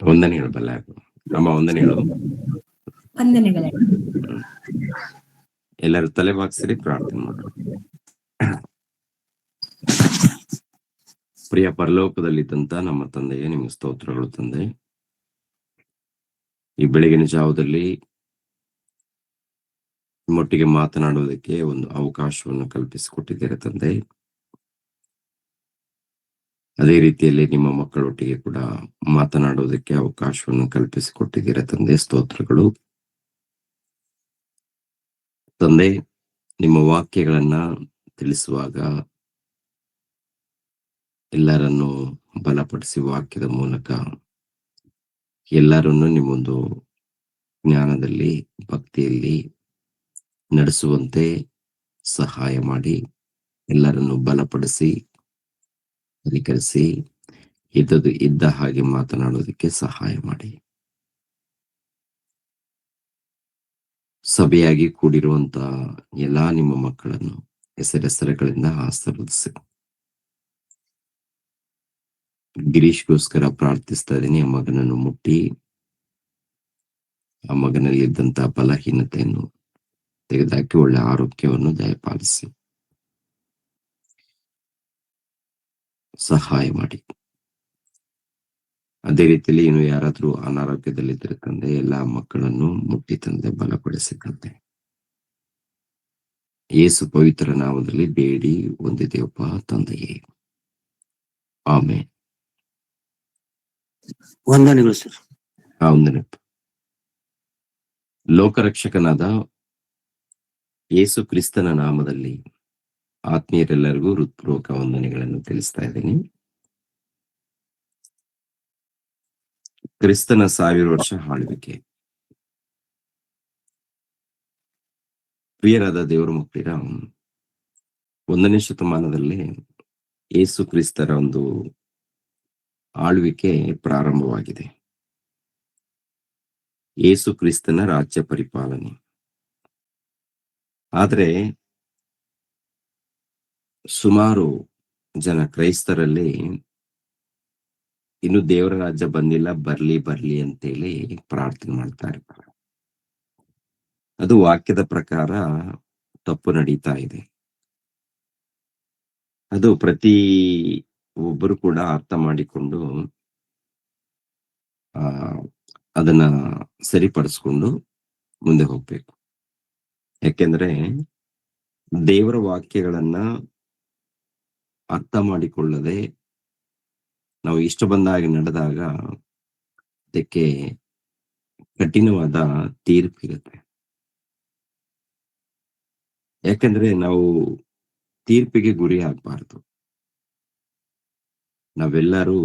ವಂದನೆಗಳು ಬಲ್ಲಾರು. ಅಮ್ಮ ವಂದನೆಗಳು. ವಂದನೆಗಳೇ. ಎಲ್ಲರೂ ತಲೆ ಬಾಗಿಸಿರಿ, ಪ್ರಾರ್ಥನೆ ಮಾಡೋಣ. ಪ್ರಿಯ ಪರಲೋಕದಲ್ಲಿದ್ದಂತ ನಮ್ಮ ತಂದೆಯೇ, ನಿಮಗೆ ಸ್ತೋತ್ರಗಳು ತಂದೆ. ಈ ಬೆಳಗಿನ ಜಾವದಲ್ಲಿ ನಿಮ್ಮೊಟ್ಟಿಗೆ ಮಾತನಾಡುವುದಕ್ಕೆ ಒಂದು ಅವಕಾಶವನ್ನು ಕಲ್ಪಿಸಿಕೊಟ್ಟಿದ್ದೀರ ತಂದೆ. ಅದೇ ರೀತಿಯಲ್ಲಿ ನಿಮ್ಮ ಮಕ್ಕಳೊಟ್ಟಿಗೆ ಕೂಡ ಮಾತನಾಡುವುದಕ್ಕೆ ಅವಕಾಶವನ್ನು ಕಲ್ಪಿಸಿಕೊಟ್ಟಿದ್ದೀರ ತಂದೆ. ಸ್ತೋತ್ರಗಳು ತಂದೆ. ನಿಮ್ಮ ವಾಕ್ಯಗಳನ್ನ ತಿಳಿಸುವಾಗ ಎಲ್ಲರನ್ನು ಬಲಪಡಿಸಿ ವಾಕ್ಯದ ಮೂಲಕ ಎಲ್ಲರನ್ನು ನಿಮ್ಮೊಂದು ಜ್ಞಾನದಲ್ಲಿ, ಭಕ್ತಿಯಲ್ಲಿ ನಡೆಸುವಂತೆ ಸಹಾಯ ಮಾಡಿ, ಎಲ್ಲರನ್ನು ಬಲಪಡಿಸಿ, ಪರಿಕರಿಸಿ, ಇದ್ದ ಹಾಗೆ ಮಾತನಾಡೋದಕ್ಕೆ ಸಹಾಯ ಮಾಡಿ. ಸಭೆಯಾಗಿ ಕೂಡಿರುವಂತ ಎಲ್ಲಾ ನಿಮ್ಮ ಮಕ್ಕಳನ್ನು ಹೆಸರೆಸರುಗಳಿಂದ ಆಶೀರ್ವದಿಸಿ. ಗಿರೀಶ್ಗೋಸ್ಕರ ಪ್ರಾರ್ಥಿಸ್ತಾ ಇದ್ದೀನಿ. ಆ ಮಗನನ್ನು ಮುಟ್ಟಿ, ಆ ಮಗನಲ್ಲಿ ಇದ್ದಂತ ಬಲಹೀನತೆಯನ್ನು ತೆಗೆದುಹಾಕಿ ಒಳ್ಳೆ ಆರೋಗ್ಯವನ್ನು ದಯಪಾಲಿಸಿ ಸಹಾಯ ಮಾಡಿ. ಅದೇ ರೀತಿಯಲ್ಲಿ ಇನ್ನು ಯಾರಾದ್ರೂ ಅನಾರೋಗ್ಯದಲ್ಲಿದ್ದರೆ ತಂದೆ, ಎಲ್ಲಾ ಮಕ್ಕಳನ್ನು ಮುಟ್ಟಿ ತಂದೆ ಬಲಪಡಿಸಿ ತಂದೆ. ಯೇಸು ಪವಿತ್ರ ನಾಮದಲ್ಲಿ ಬೇಡಿ ಹೊಂದಿದೆಯಪ್ಪ ತಂದೆಯೇ, ಆಮೇನ್. ವಂದನೆಗಳು ಸರ್. ವಂದನೆ. ಲೋಕರಕ್ಷಕನಾದ ಯೇಸು ಕ್ರಿಸ್ತನ ನಾಮದಲ್ಲಿ ಆತ್ಮೀಯರೆಲ್ಲರಿಗೂ ಹೃತ್ಪೂರ್ವಕ ವಂದನೆಗಳನ್ನು ತಿಳಿಸ್ತಾ ಇದ್ದೀನಿ. ಕ್ರಿಸ್ತನ 1000 ವರ್ಷ ಆಳ್ವಿಕೆ. ಪ್ರಿಯರಾದ ದೇವರ ಮಕ್ಕಳಿರ, 1ನೇ ಶತಮಾನದಲ್ಲಿ ಯೇಸು ಕ್ರಿಸ್ತರ ಒಂದು ಆಳ್ವಿಕೆ ಪ್ರಾರಂಭವಾಗಿದೆ. ಯೇಸು ಕ್ರಿಸ್ತನ ರಾಜ್ಯ ಪರಿಪಾಲನೆ. ಆದ್ರೆ ಸುಮಾರು ಜನ ಕ್ರೈಸ್ತರಲ್ಲಿ ಇನ್ನು ದೇವರ ರಾಜ್ಯ ಬಂದಿಲ್ಲ, ಬರ್ಲಿ ಅಂತೇಳಿ ಪ್ರಾರ್ಥನೆ ಮಾಡ್ತಾ ಇರ್ತಾರೆ. ಅದು ವಾಕ್ಯದ ಪ್ರಕಾರ ತಪ್ಪು ನಡೀತಾ ಇದೆ. ಅದು ಪ್ರತಿ ಒಬ್ಬರು ಕೂಡ ಅರ್ಥ ಮಾಡಿಕೊಂಡು ಅದನ್ನ ಸರಿಪಡಿಸ್ಕೊಂಡು ಮುಂದೆ ಹೋಗ್ಬೇಕು. ಯಾಕೆಂದ್ರೆ ದೇವರ ವಾಕ್ಯಗಳನ್ನ ಅರ್ಥ ಮಾಡಿಕೊಳ್ಳದೆ ನಾವು ಇಷ್ಟ ಬಂದಾಗಿ ನಡೆದಾಗ ಅದಕ್ಕೆ ಕಠಿಣವಾದ ತೀರ್ಪಿರುತ್ತೆ. ಯಾಕಂದ್ರೆ ನಾವು ತೀರ್ಪಿಗೆ ಗುರಿ ಆಗ್ಬಾರ್ದು. ನಾವೆಲ್ಲರೂ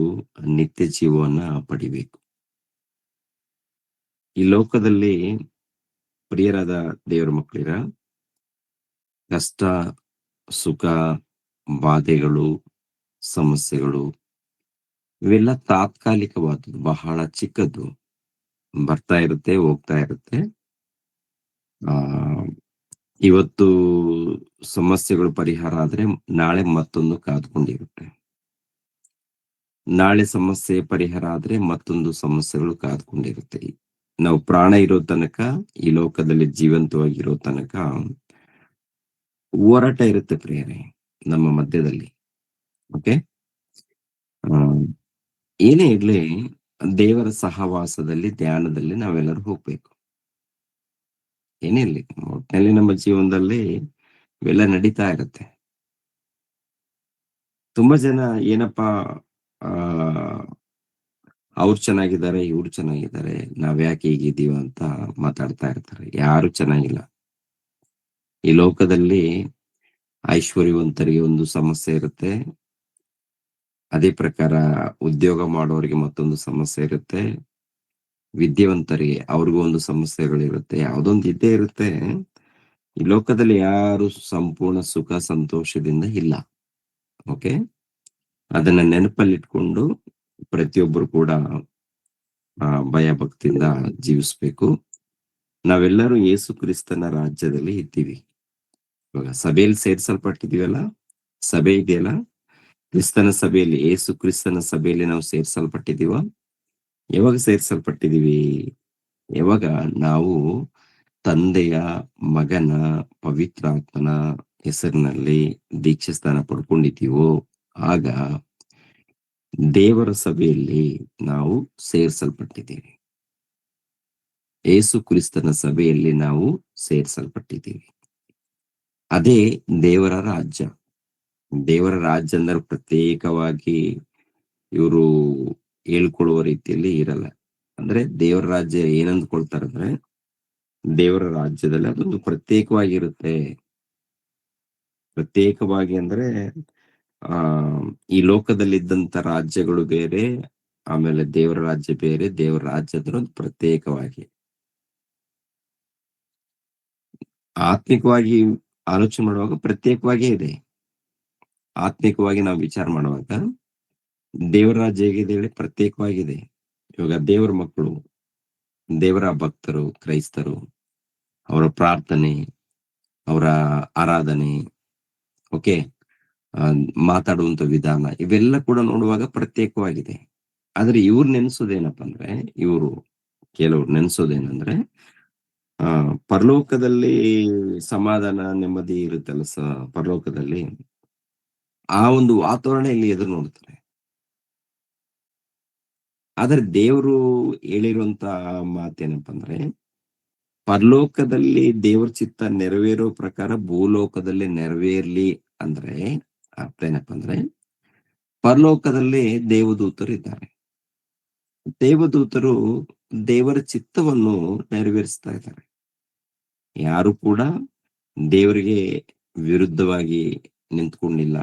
ನಿತ್ಯ ಜೀವವನ್ನ ಪಡಿಬೇಕು. ಈ ಲೋಕದಲ್ಲಿ ಪ್ರಿಯರಾದ ದೇವರ ಮಕ್ಕಳಿರ, ಕಷ್ಟ, ಸುಖ, ಬಾಧೆಗಳು, ಸಮಸ್ಯೆಗಳು ಇವೆಲ್ಲ ತಾತ್ಕಾಲಿಕವಾದದ್ದು, ಬಹಳ ಚಿಕ್ಕದ್ದು. ಬರ್ತಾ ಇರುತ್ತೆ, ಹೋಗ್ತಾ ಇರುತ್ತೆ. ಇವತ್ತು ಸಮಸ್ಯೆಗಳು ಪರಿಹಾರ ಆದ್ರೆ ನಾಳೆ ಮತ್ತೊಂದು ಕಾದ್ಕೊಂಡಿರುತ್ತೆ. ನಾಳೆ ಸಮಸ್ಯೆ ಪರಿಹಾರ ಆದ್ರೆ ಮತ್ತೊಂದು ಸಮಸ್ಯೆಗಳು ಕಾದ್ಕೊಂಡಿರುತ್ತೆ. ನಾವು ಪ್ರಾಣ ಇರೋ ತನಕ, ಈ ಲೋಕದಲ್ಲಿ ಜೀವಂತವಾಗಿರೋ ತನಕ ಹೋರಾಟ ಇರುತ್ತೆ ಪ್ರಿಯರೇ ನಮ್ಮ ಮಧ್ಯದಲ್ಲಿ. ಓಕೆ, ಏನೇ ಇರ್ಲಿ, ದೇವರ ಸಹವಾಸದಲ್ಲಿ, ಧ್ಯಾನದಲ್ಲಿ ನಾವೆಲ್ಲರೂ ಹೋಗ್ಬೇಕು. ಏನೇ ಇರ್ಲಿ, ಒಟ್ಟಿನಲ್ಲಿ ನಮ್ಮ ಜೀವನದಲ್ಲಿ ಇವೆಲ್ಲ ನಡೀತಾ ಇರುತ್ತೆ. ತುಂಬಾ ಜನ ಏನಪ್ಪಾ, ಅವ್ರು ಚೆನ್ನಾಗಿದ್ದಾರೆ, ಇವ್ರು ಚೆನ್ನಾಗಿದ್ದಾರೆ, ನಾವ್ಯಾಕೆ ಹೀಗಿದ್ದೀವ ಅಂತ ಮಾತಾಡ್ತಾ ಇರ್ತಾರೆ. ಯಾರು ಚೆನ್ನಾಗಿಲ್ಲ. ಈ ಲೋಕದಲ್ಲಿ ಐಶ್ವರ್ಯವಂತರಿಗೆ ಒಂದು ಸಮಸ್ಯೆ ಇರುತ್ತೆ, ಅದೇ ಪ್ರಕಾರ ಉದ್ಯೋಗ ಮಾಡೋರಿಗೆ ಮತ್ತೊಂದು ಸಮಸ್ಯೆ ಇರುತ್ತೆ, ವಿದ್ಯಾವಂತರಿಗೆ ಅವ್ರಿಗೂ ಒಂದು ಸಮಸ್ಯೆಗಳಿರುತ್ತೆ, ಯಾವುದೊಂದು ಇದ್ದೇ ಇರುತ್ತೆ. ಈ ಲೋಕದಲ್ಲಿ ಯಾರು ಸಂಪೂರ್ಣ ಸುಖ ಸಂತೋಷದಿಂದ ಇಲ್ಲ. ಓಕೆ, ಅದನ್ನ ನೆನಪಲ್ಲಿಟ್ಕೊಂಡು ಪ್ರತಿಯೊಬ್ಬರು ಕೂಡ ಭಯ ಭಕ್ತಿಯಿಂದ ಜೀವಿಸ್ಬೇಕು. ನಾವೆಲ್ಲರೂ ಯೇಸು ಕ್ರಿಸ್ತನ ರಾಜ್ಯದಲ್ಲಿ ಇದ್ದೀವಿ. ಇವಾಗ ಸಭೆಯಲ್ಲಿ ಸೇರ್ಸಲ್ಪಟ್ಟಿದೀವಲ್ಲ, ಸಭೆ ಇದೆಯಲ್ಲ, ಕ್ರಿಸ್ತನ ಸಭೆಯಲ್ಲಿ, ಯೇಸು ಕ್ರಿಸ್ತನ ಸಭೆಯಲ್ಲಿ ನಾವು ಸೇರ್ಸಲ್ಪಟ್ಟಿದೀವ. ಯಾವಾಗ ಸೇರಿಸಲ್ಪಟ್ಟಿದ್ದೀವಿ? ಯಾವಾಗ ನಾವು ತಂದೆಯ, ಮಗನ, ಪವಿತ್ರಾತ್ಮನ ಹೆಸರಿನಲ್ಲಿ ದೀಕ್ಷಾಸ್ನಾನ ಪಡ್ಕೊಂಡಿದ್ದೀವೋ, ಆಗ ದೇವರ ಸಭೆಯಲ್ಲಿ ನಾವು ಸೇರಿಸಲ್ಪಟ್ಟಿದ್ದೀವಿ. ಯೇಸು ಕ್ರಿಸ್ತನ ಸಭೆಯಲ್ಲಿ ನಾವು ಸೇರಿಸಲ್ಪಟ್ಟಿದ್ದೀವಿ. ಅದೇ ದೇವರ ರಾಜ್ಯ. ದೇವರ ರಾಜ್ಯ ಅಂದ್ರೆ ಪ್ರತ್ಯೇಕವಾಗಿ ಇವರು ಹೇಳ್ಕೊಳ್ಳುವ ರೀತಿಯಲ್ಲಿ ಇರಲ್ಲ. ಅಂದ್ರೆ ದೇವರ ರಾಜ್ಯ ಏನಂದ್ಕೊಳ್ತಾರಂದ್ರೆ, ದೇವರ ರಾಜ್ಯದಲ್ಲಿ ಅದೊಂದು ಪ್ರತ್ಯೇಕವಾಗಿರುತ್ತೆ. ಪ್ರತ್ಯೇಕವಾಗಿ ಅಂದ್ರೆ ಆ ಈ ಲೋಕದಲ್ಲಿದ್ದಂತ ರಾಜ್ಯಗಳು ಬೇರೆ, ಆಮೇಲೆ ದೇವರ ರಾಜ್ಯ ಬೇರೆ. ದೇವರ ರಾಜ್ಯ ಅಂದ್ರೆ ಒಂದು ಪ್ರತ್ಯೇಕವಾಗಿ. ಆತ್ಮಿಕವಾಗಿ ಆಲೋಚನೆ ಮಾಡುವಾಗ ಪ್ರತ್ಯೇಕವಾಗಿಯೇ ಇದೆ. ಆತ್ಮಿಕವಾಗಿ ನಾವು ವಿಚಾರ ಮಾಡುವಾಗ ದೇವರ ರಾಜ್ಯ ಹೇಗಿದೆ ಹೇಳಿ? ಪ್ರತ್ಯೇಕವಾಗಿದೆ. ಇವಾಗ ದೇವರ ಮಕ್ಕಳು, ದೇವರ ಭಕ್ತರು, ಕ್ರೈಸ್ತರು, ಅವರ ಪ್ರಾರ್ಥನೆ, ಅವರ ಆರಾಧನೆ, ಓಕೆ, ಮಾತಾಡುವಂತ ವಿಧಾನ, ಇವೆಲ್ಲ ಕೂಡ ನೋಡುವಾಗ ಪ್ರತ್ಯೇಕವಾಗಿದೆ. ಆದ್ರೆ ಇವ್ರು ನೆನ್ಸೋದೇನಪ್ಪ ಅಂದ್ರೆ, ಕೆಲವ್ರು ನೆನ್ಸೋದೇನಂದ್ರೆ, ಪರಲೋಕದಲ್ಲಿ ಸಮಾಧಾನ, ನೆಮ್ಮದಿ ಇರುತ್ತಲ್ಲ ಪರಲೋಕದಲ್ಲಿ, ಆ ಒಂದು ವಾತಾವರಣ ಇಲ್ಲಿ ಎದುರು ನೋಡ್ತಾರೆ. ಆದ್ರೆ ದೇವರು ಹೇಳಿರುವಂತ ಮಾತೇನಪ್ಪ ಅಂದ್ರೆ, ಪರಲೋಕದಲ್ಲಿ ದೇವರ ಚಿತ್ತ ನೆರವೇರೋ ಪ್ರಕಾರ ಭೂಲೋಕದಲ್ಲಿ ನೆರವೇರ್ಲಿ ಅಂದ್ರೆ ಅರ್ಥ ಏನಪ್ಪ ಅಂದ್ರೆ, ಪರಲೋಕದಲ್ಲಿ ದೇವದೂತರು ಇದ್ದಾರೆ. ದೇವದೂತರು ದೇವರ ಚಿತ್ತವನ್ನು ನೆರವೇರಿಸ್ತಾ ಇದ್ದಾರೆ. ಯಾರು ಕೂಡ ದೇವರಿಗೆ ವಿರುದ್ಧವಾಗಿ ನಿಂತ್ಕೊಂಡಿಲ್ಲ.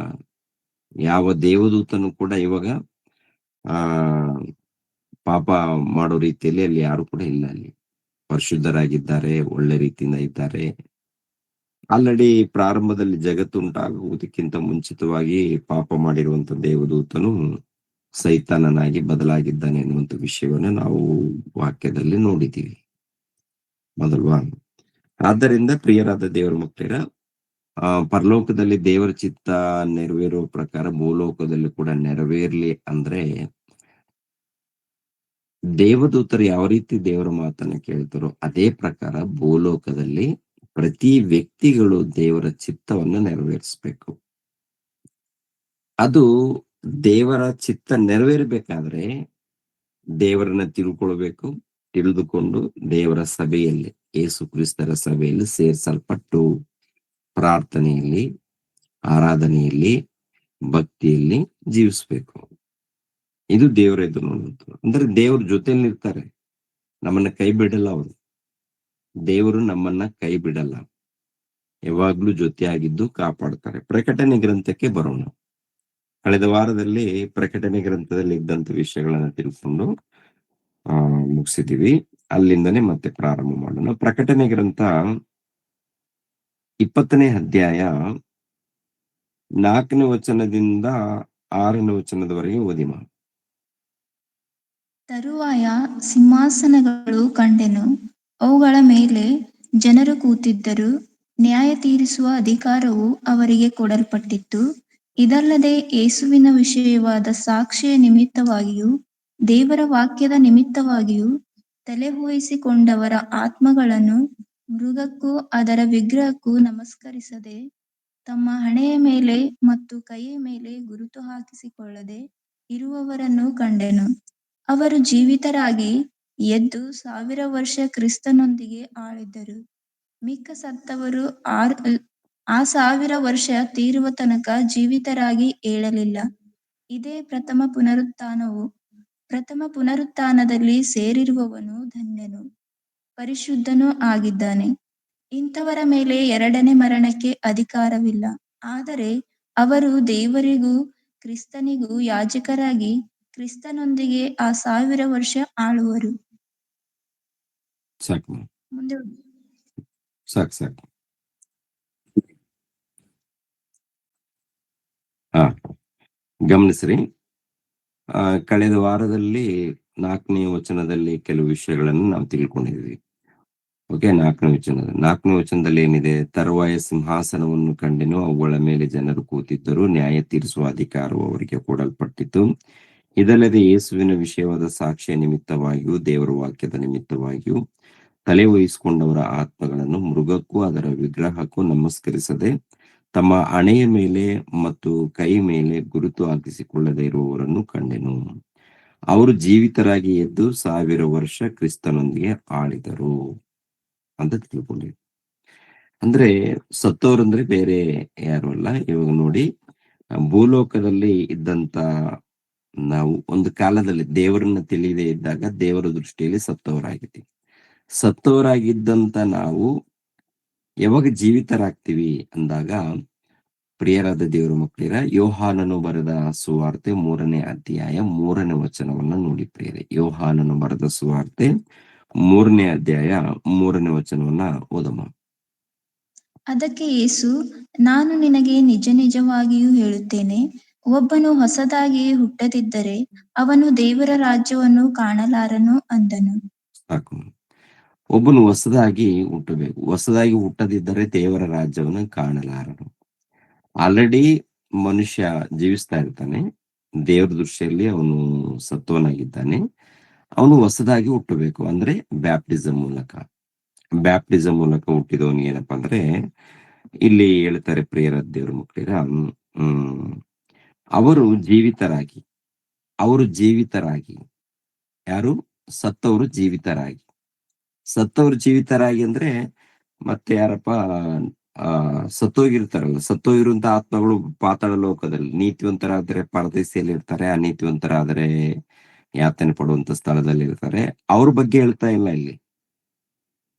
ಯಾವ ದೇವದೂತನು ಕೂಡ ಇವಾಗ ಆ ಪಾಪ ಮಾಡೋ ರೀತಿಯಲ್ಲಿ ಅಲ್ಲಿ ಯಾರು ಕೂಡ ಇಲ್ಲ. ಅಲ್ಲಿ ಪರಿಶುದ್ಧರಾಗಿದ್ದಾರೆ, ಒಳ್ಳೆ ರೀತಿಯಿಂದ ಇದ್ದಾರೆ. ಆಲ್ರೆಡಿ ಪ್ರಾರಂಭದಲ್ಲಿ ಜಗತ್ತುಂಟಾಗುವುದಕ್ಕಿಂತ ಮುಂಚಿತವಾಗಿ ಪಾಪ ಮಾಡಿರುವಂತ ದೇವದೂತನು ಸೈತಾನನಾಗಿ ಬದಲಾಗಿದ್ದಾನೆ ಎನ್ನುವಂತ ವಿಷಯವನ್ನು ನಾವು ವಾಕ್ಯದಲ್ಲಿ ನೋಡಿದ್ದೀವಿ ಮೊದಲ್ವಾ. ಆದ್ದರಿಂದ ಪ್ರಿಯರಾದ ದೇವರ ಮಕ್ಕಳಿರ, ಪರಲೋಕದಲ್ಲಿ ದೇವರ ಚಿತ್ತ ನೆರವೇರುವ ಪ್ರಕಾರ ಭೂಲೋಕದಲ್ಲಿ ಕೂಡ ನೆರವೇರ್ಲಿ ಅಂದ್ರೆ, ದೇವದೂತರು ಯಾವ ರೀತಿ ದೇವರ ಮಾತನ್ನ ಕೇಳ್ತಾರೋ ಅದೇ ಪ್ರಕಾರ ಭೂಲೋಕದಲ್ಲಿ ಪ್ರತಿ ವ್ಯಕ್ತಿಗಳು ದೇವರ ಚಿತ್ತವನ್ನು ನೆರವೇರಿಸ್ಬೇಕು. ಅದು ದೇವರ ಚಿತ್ತ ನೆರವೇರಬೇಕಾದ್ರೆ ದೇವರನ್ನ ತಿಳ್ಕೊಳ್ಬೇಕು. ತಿಳಿದುಕೊಂಡು ದೇವರ ಸಭೆಯಲ್ಲಿ, ಯೇಸು ಕ್ರಿಸ್ತರ ಸಭೆಯಲ್ಲಿ ಸೇರಿಸಲ್ಪಟ್ಟು ಪ್ರಾರ್ಥನೆಯಲ್ಲಿ, ಆರಾಧನೆಯಲ್ಲಿ, ಭಕ್ತಿಯಲ್ಲಿ ಜೀವಿಸ್ಬೇಕು. ಇದು ದೇವರ ಎದುರು ನೋಡುವುದು. ಅಂದ್ರೆ ದೇವ್ರ ಜೊತೆಯಲ್ಲಿ ಇರ್ತಾರೆ, ನಮ್ಮನ್ನ ಕೈ ಬಿಡಲ್ಲ ಅವರು. ದೇವರು ನಮ್ಮನ್ನ ಕೈ ಬಿಡಲ್ಲ, ಯಾವಾಗ್ಲೂ ಜೊತೆಯಾಗಿದ್ದು ಕಾಪಾಡ್ತಾರೆ. ಪ್ರಕಟಣೆ ಗ್ರಂಥಕ್ಕೆ ಬರೋಣ. ಕಳೆದ ವಾರದಲ್ಲಿ ಪ್ರಕಟಣೆ ಗ್ರಂಥದಲ್ಲಿ ಇದ್ದಂತ ವಿಷಯಗಳನ್ನ ತಿಳ್ಕೊಂಡು ಮುಗಿಸಿದೀವಿ. ಅಲ್ಲಿಂದನೇ ಮತ್ತೆ ಪ್ರಾರಂಭ ಮಾಡೋಣ. ಪ್ರಕಟಣೆ ಗ್ರಂಥ 20ನೇ ಅಧ್ಯಾಯ 4ನೇ ವಚನದಿಂದ 6ನೇ ವಚನದವರೆಗೆ ಓದಿ ಮಾ. ತರುವಾಯ ಸಿಂಹಾಸನಗಳು ಕಂಡೆನು, ಅವುಗಳ ಮೇಲೆ ಜನರು ಕೂತಿದ್ದರು. ನ್ಯಾಯ ತೀರಿಸುವ ಅಧಿಕಾರವು ಅವರಿಗೆ ಕೊಡಲ್ಪಟ್ಟಿತ್ತು. ಇದಲ್ಲದೆ ಯೇಸುವಿನ ವಿಷಯವಾದ ಸಾಕ್ಷಿಯ ನಿಮಿತ್ತವಾಗಿಯೂ ದೇವರ ವಾಕ್ಯದ ನಿಮಿತ್ತವಾಗಿಯೂ ತಲೆಹೂಯಿಸಿಕೊಂಡವರ ಆತ್ಮಗಳನ್ನು ಮೃಗಕ್ಕೂ ಅದರ ವಿಗ್ರಹಕ್ಕೂ ನಮಸ್ಕರಿಸದೆ, ತಮ್ಮ ಹಣೆಯ ಮೇಲೆ ಮತ್ತು ಕೈಯ ಮೇಲೆ ಗುರುತು ಹಾಕಿಸಿಕೊಳ್ಳದೆ ಇರುವವರನ್ನು ಕಂಡೆನು. ಅವರು ಜೀವಿತರಾಗಿ ಎದ್ದು 1000 ವರ್ಷ ಕ್ರಿಸ್ತನೊಂದಿಗೆ ಆಳಿದರು. ಮಿಕ್ಕ ಸತ್ತವರು ಆ 1000 ವರ್ಷ ತೀರುವ ತನಕ ಜೀವಿತರಾಗಿ ಏಳಲಿಲ್ಲ. ಇದೇ ಪ್ರಥಮ ಪುನರುತ್ಥಾನವು. ಪ್ರಥಮ ಪುನರುತ್ಥಾನದಲ್ಲಿ ಸೇರಿರುವವನು ಧನ್ಯನು, ಪರಿಶುದ್ಧನೂ ಆಗಿದ್ದಾನೆ. ಇಂಥವರ ಮೇಲೆ ಎರಡನೇ ಮರಣಕ್ಕೆ ಅಧಿಕಾರವಿಲ್ಲ. ಆದರೆ ಅವರು ದೇವರಿಗೂ ಕ್ರಿಸ್ತನಿಗೂ ಯಾಜಕರಾಗಿ ಕ್ರಿಸ್ತನೊಂದಿಗೆ ಆ 1000 ವರ್ಷ ಆಳುವರು. ಸಾಕು ಮುಂದೆ ಸಾಕು. ಗಮನಿಸ್ರಿ, ಕಳೆದ ವಾರದಲ್ಲಿ 4ನೇ ವಚನದಲ್ಲಿ ಕೆಲವು ವಿಷಯಗಳನ್ನು ನಾವು ತಿಳ್ಕೊಂಡಿದ್ವಿ. ಓಕೆ, 4ನೇ ವಚನದಲ್ಲಿ ಏನಿದೆ? ತರುವಾಯ ಸಿಂಹಾಸನವನ್ನು ಕಂಡೆನು, ಅವುಗಳ ಮೇಲೆ ಜನರು ಕೂತಿದ್ದರು. ನ್ಯಾಯ ತೀರಿಸುವ ಅಧಿಕಾರವು ಅವರಿಗೆ ಕೊಡಲ್ಪಟ್ಟಿತು. ಇದಲ್ಲದೆ ಯೇಸುವಿನ ವಿಷಯವಾದ ಸಾಕ್ಷಿಯ ನಿಮಿತ್ತವಾಗಿಯೂ ದೇವರ ವಾಕ್ಯದ ನಿಮಿತ್ತವಾಗಿಯೂ ತಲೆ ವಹಿಸಿಕೊಂಡವರ ಆತ್ಮಗಳನ್ನು ಮೃಗಕ್ಕೂ ಅದರ ವಿಗ್ರಹಕ್ಕೂ ನಮಸ್ಕರಿಸದೆ ತಮ್ಮ ಹಣೆಯ ಮೇಲೆ ಮತ್ತು ಕೈ ಮೇಲೆ ಗುರುತು ಹಾಕಿಸಿಕೊಳ್ಳದೆ ಇರುವವರನ್ನು ಕಂಡೆನು. ಅವರು ಜೀವಿತರಾಗಿ ಎದ್ದು 1000 ವರ್ಷ ಕ್ರಿಸ್ತನೊಂದಿಗೆ ಆಳಿದರು ಅಂತ ತಿಳ್ಕೊಂಡಿವಿ. ಅಂದ್ರೆ ಸತ್ತೋರಂದ್ರೆ ಬೇರೆ ಯಾರು ಅಲ್ಲ. ಇವಾಗ ನೋಡಿ, ಭೂಲೋಕದಲ್ಲಿ ಇದ್ದಂತ ನಾವು ಒಂದು ಕಾಲದಲ್ಲಿ ದೇವರನ್ನ ತಿಳಿಯದೇ ಇದ್ದಾಗ ದೇವರ ದೃಷ್ಟಿಯಲ್ಲಿ ಸತ್ತವರಾಗಿದ್ದೀವಿ. ಸತ್ತವರಾಗಿದ್ದಂತ ನಾವು ಯಾವಾಗ ಜೀವಿತರಾಗ್ತೀವಿ ಅಂದಾಗ, ಪ್ರಿಯರಾದ ದೇವರ ಮಕ್ಕಳಿರ, ಯೋಹಾನನು ಬರೆದ ಸುವಾರ್ತೆ 3ನೇ ಅಧ್ಯಾಯ 3ನೇ ವಚನವನ್ನ ನೋಡಿ ಪ್ರಿಯರೇ. ಯೋಹಾನನು ಬರೆದ ಸುವಾರ್ತೆ 3ನೇ ಅಧ್ಯಾಯ 3ನೇ ವಚನವನ್ನ ಓದಮ್ಮ. ಅದಕ್ಕೆ ಯೇಸು, ನಾನು ನಿನಗೆ ನಿಜ ನಿಜವಾಗಿಯೂ ಹೇಳುತ್ತೇನೆ, ಒಬ್ಬನು ಹೊಸದಾಗಿ ಹುಟ್ಟದಿದ್ದರೆ ಅವನು ದೇವರ ರಾಜ್ಯವನ್ನು ಕಾಣಲಾರನು ಅಂದನು. ಸಾಕು. ಒಬ್ಬನು ಹೊಸದಾಗಿ ಹುಟ್ಟಬೇಕು. ಹೊಸದಾಗಿ ಹುಟ್ಟದಿದ್ದರೆ ದೇವರ ರಾಜ್ಯವನ್ನು ಕಾಣಲಾರನು. ಆಲ್ರೆಡಿ ಮನುಷ್ಯ ಜೀವಿಸ್ತಾ ಇರ್ತಾನೆ, ದೇವರ ದೃಷ್ಟಿಯಲ್ಲಿ ಅವನು ಸತ್ವನಾಗಿದ್ದಾನೆ. ಅವನು ಹೊಸದಾಗಿ ಹುಟ್ಟಬೇಕು. ಅಂದ್ರೆ ಬ್ಯಾಪ್ಟಿಸಮ್ ಮೂಲಕ. ಬ್ಯಾಪ್ಟಿಸಮ್ ಮೂಲಕ ಹುಟ್ಟಿದವನಿಗೆ ಏನಪ್ಪಾ ಅಂದ್ರೆ, ಇಲ್ಲಿ ಹೇಳ್ತಾರೆ ಪ್ರಿಯರ ದೇವರ ಮಕ್ಕಳಿರ, ಅವರು ಜೀವಿತರಾಗಿ ಯಾರು? ಸತ್ತವರು ಜೀವಿತರಾಗಿ ಅಂದ್ರೆ ಮತ್ತೆ ಯಾರಪ್ಪ? ಸತ್ತೋಗಿರ್ತಾರಲ್ಲ, ಸತ್ತೋಗಿರುವಂತ ಆತ್ಮಗಳು ಪಾತಾಳ ಲೋಕದಲ್ಲಿ, ನೀತಿವಂತರಾದರೆ ಪರದೇಶಿಯಲ್ಲಿ ಇರ್ತಾರೆ, ಅನೀತಿವಂತರಾದರೆ ಯಾತನೆ ಪಡುವಂತ ಸ್ಥಳದಲ್ಲಿ ಇರ್ತಾರೆ. ಅವ್ರ ಬಗ್ಗೆ ಹೇಳ್ತಾ ಇಲ್ಲ ಇಲ್ಲಿ.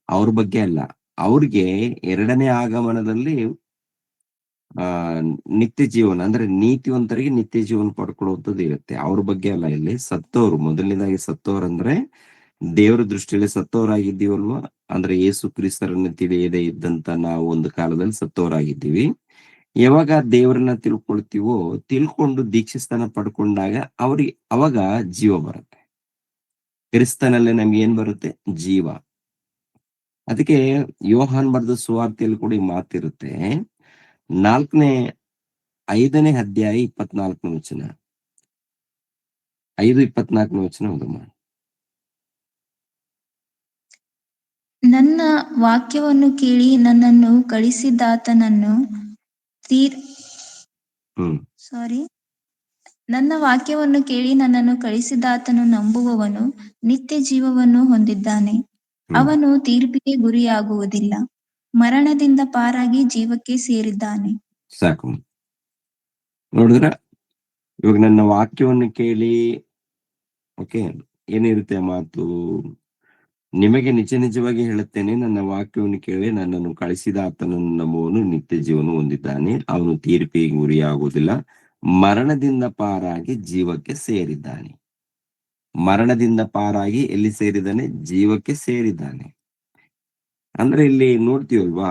ಅವ್ರ ಬಗ್ಗೆ ಅಲ್ಲ. ಅವ್ರಿಗೆ 2ನೇ ಆಗಮನದಲ್ಲಿ ನಿತ್ಯ ಜೀವನ, ಅಂದ್ರೆ ನೀತಿವಂತರಿಗೆ ನಿತ್ಯ ಜೀವನ ಪಡ್ಕೊಳ್ಳುವಂಥದ್ದು ಇರುತ್ತೆ. ಅವ್ರ ಬಗ್ಗೆ ಅಲ್ಲ ಇಲ್ಲಿ. ಸತ್ತವರು, ಮೊದಲನೇದಾಗಿ ಸತ್ತವ್ರು ಅಂದ್ರೆ ದೇವರ ದೃಷ್ಟಿಯಲ್ಲಿ ಸತ್ತವರಾಗಿದ್ದೀವಲ್ವಾ. ಅಂದ್ರೆ ಯೇಸು ಕ್ರಿಸ್ತರನ್ನ ತಿಳಿಯದೇ ಇದ್ದಂತ ನಾವು ಒಂದು ಕಾಲದಲ್ಲಿ ಸತ್ತವರಾಗಿದ್ದೀವಿ. ಯಾವಾಗ ದೇವರನ್ನ ತಿಳ್ಕೊಳ್ತೀವೋ, ತಿಳ್ಕೊಂಡು ದೀಕ್ಷಾಸ್ನಾನ ಪಡ್ಕೊಂಡಾಗ ಅವಾಗ ಜೀವ ಬರುತ್ತೆ. ಕ್ರಿಸ್ತನಲ್ಲೇ ನಮ್ಗೆ ಏನ್ ಬರುತ್ತೆ? ಜೀವ. ಅದಕ್ಕೆ ಯೋಹಾನ್ ಬರೆದ ಸುವಾರ್ತೆಯಲ್ಲಿ ಕೂಡ ಈ ಮಾತಿರುತ್ತೆ. 5ನೇ ಅಧ್ಯಾಯ 24ನೇ ವಚನ. 5:24ನೇ ವಚನ ಓದಮ್ಮ. ನನ್ನ ವಾಕ್ಯವನ್ನು ಕೇಳಿ ನನ್ನನ್ನು ಕಳಿಸಿದಾತನನ್ನು ನನ್ನ ವಾಕ್ಯವನ್ನು ಕೇಳಿ ನನ್ನನ್ನು ಕಳಿಸಿದಾತನು ನಂಬುವವನು ನಿತ್ಯ ಜೀವವನ್ನು ಹೊಂದಿದ್ದಾನೆ. ಅವನು ತೀರ್ಪಿಗೆ ಗುರಿಯಾಗುವುದಿಲ್ಲ, ಮರಣದಿಂದ ಪಾರಾಗಿ ಜೀವಕ್ಕೆ ಸೇರಿದ್ದಾನೆ. ಸಾಕು. ನೋಡಿದ್ರ, ಇವಾಗ ನನ್ನ ವಾಕ್ಯವನ್ನು ಕೇಳಿ, ಓಕೆ, ಏನಿರುತ್ತೆ ಮಾತು? ನಿಮಗೆ ನಿಜ ನಿಜವಾಗಿ ಹೇಳುತ್ತೇನೆ, ನನ್ನ ವಾಕ್ಯವನ್ನು ಕೇಳಿ ನನ್ನನ್ನು ಕಳಿಸಿದ ಆತನನ್ನು ನಂಬುವನು ನಿತ್ಯ ಜೀವನ ಹೊಂದಿದ್ದಾನೆ. ಅವನು ತೀರ್ಪಿಗೆ ಗುರಿಯಾಗುವುದಿಲ್ಲ, ಮರಣದಿಂದ ಪಾರಾಗಿ ಜೀವಕ್ಕೆ ಸೇರಿದ್ದಾನೆ. ಮರಣದಿಂದ ಪಾರಾಗಿ ಎಲ್ಲಿ ಸೇರಿದ್ದಾನೆ? ಜೀವಕ್ಕೆ ಸೇರಿದ್ದಾನೆ. ಅಂದ್ರೆ ಇಲ್ಲಿ ನೋಡ್ತೀವಲ್ವಾ,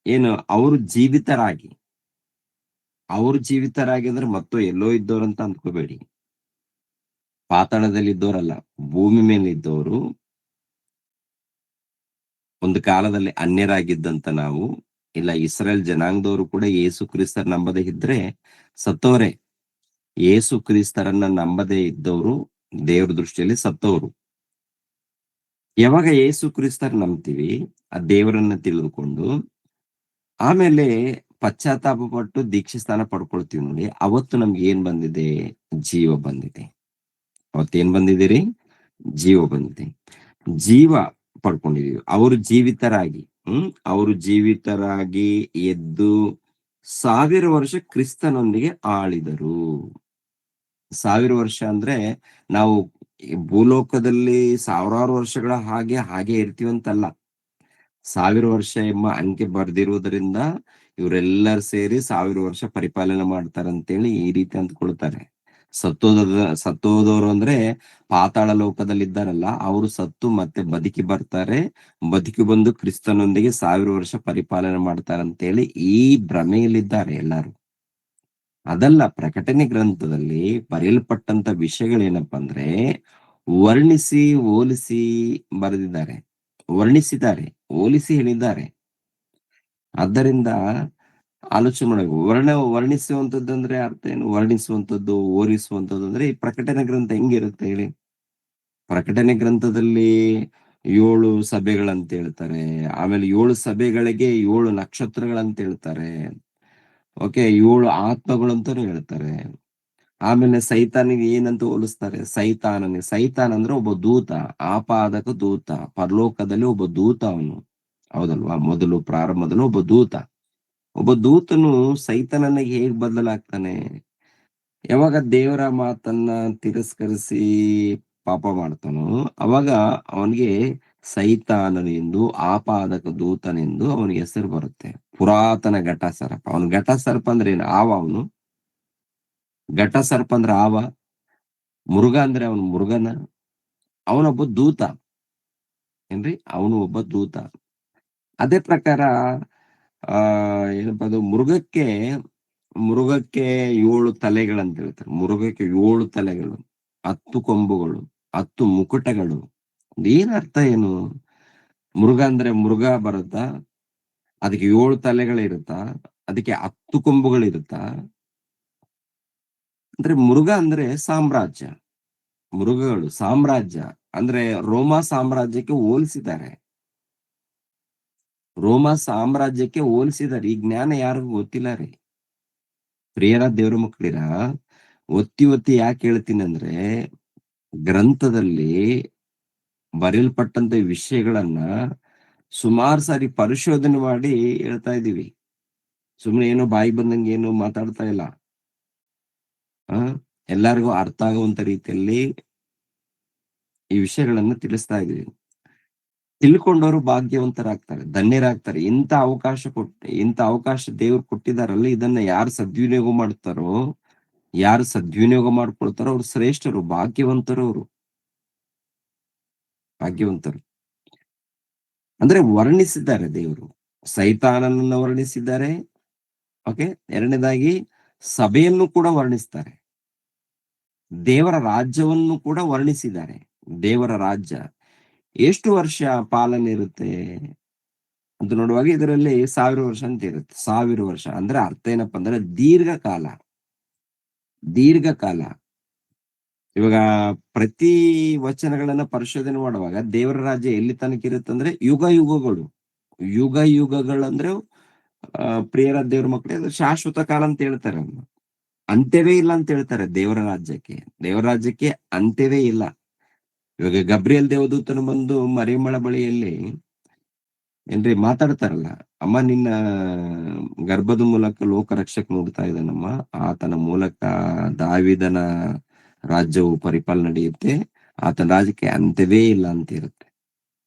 ಏನು? ಅವರು ಜೀವಿತರಾಗಿ ಅಂದ್ರೆ ಮತ್ತು ಎಲ್ಲೋ ಇದ್ದವ್ರಂತ ಅಂದ್ಕೋಬೇಡಿ. ಪಾತಾಳದಲ್ಲಿ ಇದ್ದವರಲ್ಲ, ಭೂಮಿ ಮೇಲೆ ಇದ್ದವರು. ಒಂದು ಕಾಲದಲ್ಲಿ ಅನ್ಯರಾಗಿದ್ದಂತ ನಾವು, ಇಲ್ಲ ಇಸ್ರೇಲ್ ಜನಾಂಗದವರು ಕೂಡ ಯೇಸು ಕ್ರಿಸ್ತರ ನಂಬದೇ ಇದ್ರೆ ಸತ್ತವರೇ. ಯೇಸು ಕ್ರಿಸ್ತರನ್ನ ನಂಬದೇ ಇದ್ದವರು ದೇವ್ರ ದೃಷ್ಟಿಯಲ್ಲಿ ಸತ್ತವರು. ಯಾವಾಗ ಯೇಸು ಕ್ರಿಸ್ತರ ನಂಬ್ತೀವಿ, ಆ ದೇವರನ್ನ ತಿಳಿದುಕೊಂಡು ಆಮೇಲೆ ಪಶ್ಚಾತ್ತಾಪ ಪಟ್ಟು ದೀಕ್ಷಾಸ್ನಾನ ಪಡ್ಕೊಳ್ತೀವಿ ನೋಡಿ, ಅವತ್ತು ನಮ್ಗೆ ಏನ್ ಬಂದಿದೆ? ಜೀವ ಬಂದಿದೆ. ಅವತ್ತೇನ್ ಬಂದಿದ್ದೀರಿ? ಜೀವ ಬಂದಿದೆ. ಜೀವ ಪಡ್ಕೊಂಡಿದೀವಿ. ಅವರು ಜೀವಿತರಾಗಿ ಎದ್ದು 1000 ವರ್ಷ ಕ್ರಿಸ್ತನೊಂದಿಗೆ ಆಳಿದರು. 1000 ವರ್ಷ ಅಂದ್ರೆ ನಾವು ಭೂಲೋಕದಲ್ಲಿ ಸಾವಿರಾರು ವರ್ಷಗಳ ಹಾಗೆ ಇರ್ತೀವಂತಲ್ಲ. 1000 ವರ್ಷ ಎಂಬ ಅಂಕೆ ಬರ್ದಿರುವುದರಿಂದ ಇವರೆಲ್ಲರೂ ಸೇರಿ 1000 ವರ್ಷ ಪರಿಪಾಲನೆ ಮಾಡ್ತಾರಂತೇಳಿ ಈ ರೀತಿ ಅಂದ್ಕೊಳ್ತಾರೆ. ಸತ್ತೋದವರು ಅಂದ್ರೆ ಪಾತಾಳ ಲೋಕದಲ್ಲಿ ಇದ್ದಾರಲ್ಲ, ಅವರು ಸತ್ತು ಮತ್ತೆ ಬದುಕಿ ಬರ್ತಾರೆ. ಬದುಕಿ ಬಂದು ಕ್ರಿಸ್ತನೊಂದಿಗೆ 1000 ವರ್ಷ ಪರಿಪಾಲನೆ ಮಾಡ್ತಾರಂತೇಳಿ ಈ ಭ್ರಮೆಯಲ್ಲಿದ್ದಾರೆ ಎಲ್ಲರೂ. ಅದಲ್ಲ, ಪ್ರಕಟಣೆ ಗ್ರಂಥದಲ್ಲಿ ಬರೆಯಲ್ಪಟ್ಟಂತ ವಿಷಯಗಳೇನಪ್ಪಾ ಅಂದ್ರೆ, ಹೋಲಿಸಿ ಬರೆದಿದ್ದಾರೆ, ವರ್ಣಿಸಿದ್ದಾರೆ, ಹೋಲಿಸಿ ಹೇಳಿದ್ದಾರೆ. ಆದ್ದರಿಂದ ಆಲೋಚನೆ ಮಾಡಬೇಕು. ವರ್ಣಿಸುವಂಥದ್ದು ಅಂದ್ರೆ ಅರ್ಥ ಏನು? ವರ್ಣಿಸುವಂಥದ್ದು, ಓರಿಸುವಂಥದ್ದು ಅಂದ್ರೆ ಈ ಪ್ರಕಟಣೆ ಗ್ರಂಥ ಹೆಂಗಿರುತ್ತೆ ಹೇಳಿ? ಪ್ರಕಟಣೆ ಗ್ರಂಥದಲ್ಲಿ 7 ಸಭೆಗಳಂತ ಹೇಳ್ತಾರೆ. ಆಮೇಲೆ 7 ಸಭೆಗಳಿಗೆ 7 ನಕ್ಷತ್ರಗಳಂತ ಹೇಳ್ತಾರೆ. ಓಕೆ, 7 ಆತ್ಮಗಳು ಅಂತಾನು ಹೇಳ್ತಾರೆ. ಆಮೇಲೆ ಸೈತಾನಿಗೆ ಏನಂತ ಹೋಲಿಸ್ತಾರೆ? ಸೈತಾನ್ ಅಂದ್ರೆ ಒಬ್ಬ ದೂತ, ಆಪಾದಕ ದೂತ, ಪರಲೋಕದಲ್ಲಿ ಒಬ್ಬ ದೂತ ಅವನು, ಹೌದಲ್ವಾ? ಪ್ರಾರಂಭದಲ್ಲಿ ಒಬ್ಬ ದೂತನು ಸೈತಾನನಿಗೆ ಹೇಗ್ ಬದಲಾಗ್ತಾನೆ? ಯಾವಾಗ ದೇವರ ಮಾತನ್ನ ತಿರಸ್ಕರಿಸಿ ಪಾಪ ಮಾಡ್ತಾನೋ ಅವಾಗ ಅವನಿಗೆ ಸೈತಾನನೆಂದು, ಆಪಾದಕ ದೂತನೆಂದು ಅವನಿಗೆ ಹೆಸರು ಬರುತ್ತೆ. ಪುರಾತನ ಘಟಸರ್ಪ. ಅವನು ಘಟಸರ್ಪ ಅಂದ್ರೆ ಏನು? ಅವನು ಘಟಸರ್ಪ ಅಂದ್ರೆ ಮುರುಘ ಅಂದ್ರೆ ಅವನು ಮುರುಘನ. ಅವನೊಬ್ಬ ದೂತ ಏನ್ರಿ, ಅವನು ಒಬ್ಬ ದೂತ. ಅದೇ ಪ್ರಕಾರ ಏನಪ್ಪಾ ಅದು, ಮೃಗಕ್ಕೆ 7 ತಲೆಗಳಂತ ಹೇಳ್ತಾರೆ. ಮೃಗಕ್ಕೆ 7 ತಲೆಗಳು, 10 ಕೊಂಬುಗಳು, 10 ಮುಕುಟಗಳು. ಏನ್ ಅರ್ಥ ಏನು? ಮೃಗ ಅಂದ್ರೆ ಮೃಗ ಬರುತ್ತಾ? ಅದಕ್ಕೆ 7 ತಲೆಗಳಿರುತ್ತಾ? ಅದಕ್ಕೆ 10 ಕೊಂಬುಗಳಿರುತ್ತಾ? ಅಂದ್ರೆ ಮೃಗ ಅಂದ್ರೆ ಸಾಮ್ರಾಜ್ಯ, ಮೃಗಗಳು ಸಾಮ್ರಾಜ್ಯ ಅಂದ್ರೆ ರೋಮ ಸಾಮ್ರಾಜ್ಯಕ್ಕೆ ಹೋಲಿಸಿದ್ದಾರೆ. ಈ ಜ್ಞಾನ ಯಾರಿಗೂ ಗೊತ್ತಿಲ್ಲ ರೀ. ಪ್ರಿಯರ ದೇವ್ರ ಮಕ್ಕಳಿರ, ಒತ್ತಿ ಯಾಕೆ ಹೇಳ್ತೀನಿ ಅಂದ್ರೆ, ಗ್ರಂಥದಲ್ಲಿ ಬರೆಯಲ್ಪಟ್ಟಂತ ವಿಷಯಗಳನ್ನ ಸುಮಾರು ಸಾರಿ ಪರಿಶೋಧನೆ ಮಾಡಿ ಹೇಳ್ತಾ ಇದೀವಿ. ಸುಮ್ಮನೆ ಏನೋ ಬಾಯಿ ಬಂದಂಗೆ ಏನು ಮಾತಾಡ್ತಾ ಇಲ್ಲ. ಎಲ್ಲರಿಗೂ ಅರ್ಥ ಆಗುವಂತ ರೀತಿಯಲ್ಲಿ ಈ ವಿಷಯಗಳನ್ನ ತಿಳಿಸ್ತಾ ಇದೀವಿ. ತಿಳ್ಕೊಂಡವರು ಭಾಗ್ಯವಂತರಾಗ್ತಾರೆ, ಧನ್ಯರಾಗ್ತಾರೆ. ಇಂಥ ಅವಕಾಶ ದೇವ್ರು ಕೊಟ್ಟಿದಾರಲ್ಲ, ಇದನ್ನ ಯಾರು ಸದ್ವಿನಿಯೋಗ ಮಾಡ್ಕೊಳ್ತಾರೋ ಅವ್ರು ಶ್ರೇಷ್ಠರು, ಭಾಗ್ಯವಂತರು. ಅಂದ್ರೆ ವರ್ಣಿಸಿದ್ದಾರೆ ದೇವರು. ಸೈತಾನನನ್ನ ವರ್ಣಿಸಿದ್ದಾರೆ. ಓಕೆ, ಎರಡನೇದಾಗಿ ಸಭೆಯನ್ನು ಕೂಡ ವರ್ಣಿಸ್ತಾರೆ. ದೇವರ ರಾಜ್ಯವನ್ನು ಕೂಡ ವರ್ಣಿಸಿದ್ದಾರೆ. ದೇವರ ರಾಜ್ಯ ಎಷ್ಟು ವರ್ಷ ಪಾಲನೆ ಇರುತ್ತೆ ಅಂತ ನೋಡುವಾಗ ಇದರಲ್ಲಿ 1000 ವರ್ಷ ಅಂತ ಇರುತ್ತೆ. 1000 ವರ್ಷ ಅಂದ್ರೆ ಅರ್ಥ ಏನಪ್ಪಾ ಅಂದ್ರೆ ದೀರ್ಘಕಾಲ. ಇವಾಗ ಪ್ರತಿ ವಚನಗಳನ್ನ ಪರಿಶೋಧನೆ ಮಾಡುವಾಗ ದೇವರ ರಾಜ್ಯ ಎಲ್ಲಿ ತನಕ ಇರುತ್ತೆ ಅಂದ್ರೆ ಯುಗಗಳಂದ್ರೆ ಪ್ರಿಯರ ದೇವ್ರ ಮಕ್ಕಳೇ ಶಾಶ್ವತ ಕಾಲ ಅಂತ ಹೇಳ್ತಾರೆ. ಅಂತ್ಯವೇ ಇಲ್ಲ ಅಂತ ಹೇಳ್ತಾರೆ ದೇವರ ರಾಜ್ಯಕ್ಕೆ ಅಂತ್ಯವೇ ಇಲ್ಲ. ಇವಾಗ ಗಬ್ರಿಯಲ್ ದೇವದೂತನು ಬಂದು ಮರಿಯಮ್ಮಳ ಬಳಿಯಲ್ಲಿ ಏನ್ರಿ ಮಾತಾಡ್ತಾರಲ್ಲ, ಅಮ್ಮ ನಿನ್ನ ಗರ್ಭದ ಮೂಲಕ ಲೋಕ ರಕ್ಷಕ ನೋಡ್ತಾ ಇದ್ದಾನಮ್ಮ, ಆತನ ಮೂಲಕ ದಾವಿದನ ರಾಜ್ಯವು ಪರಿಪಾಲನೆ ನಡೆಯುತ್ತೆ, ಆತನ ರಾಜ್ಯಕ್ಕೆ ಅಂತ್ಯವೇ ಇಲ್ಲ ಅಂತ ಇರುತ್ತೆ.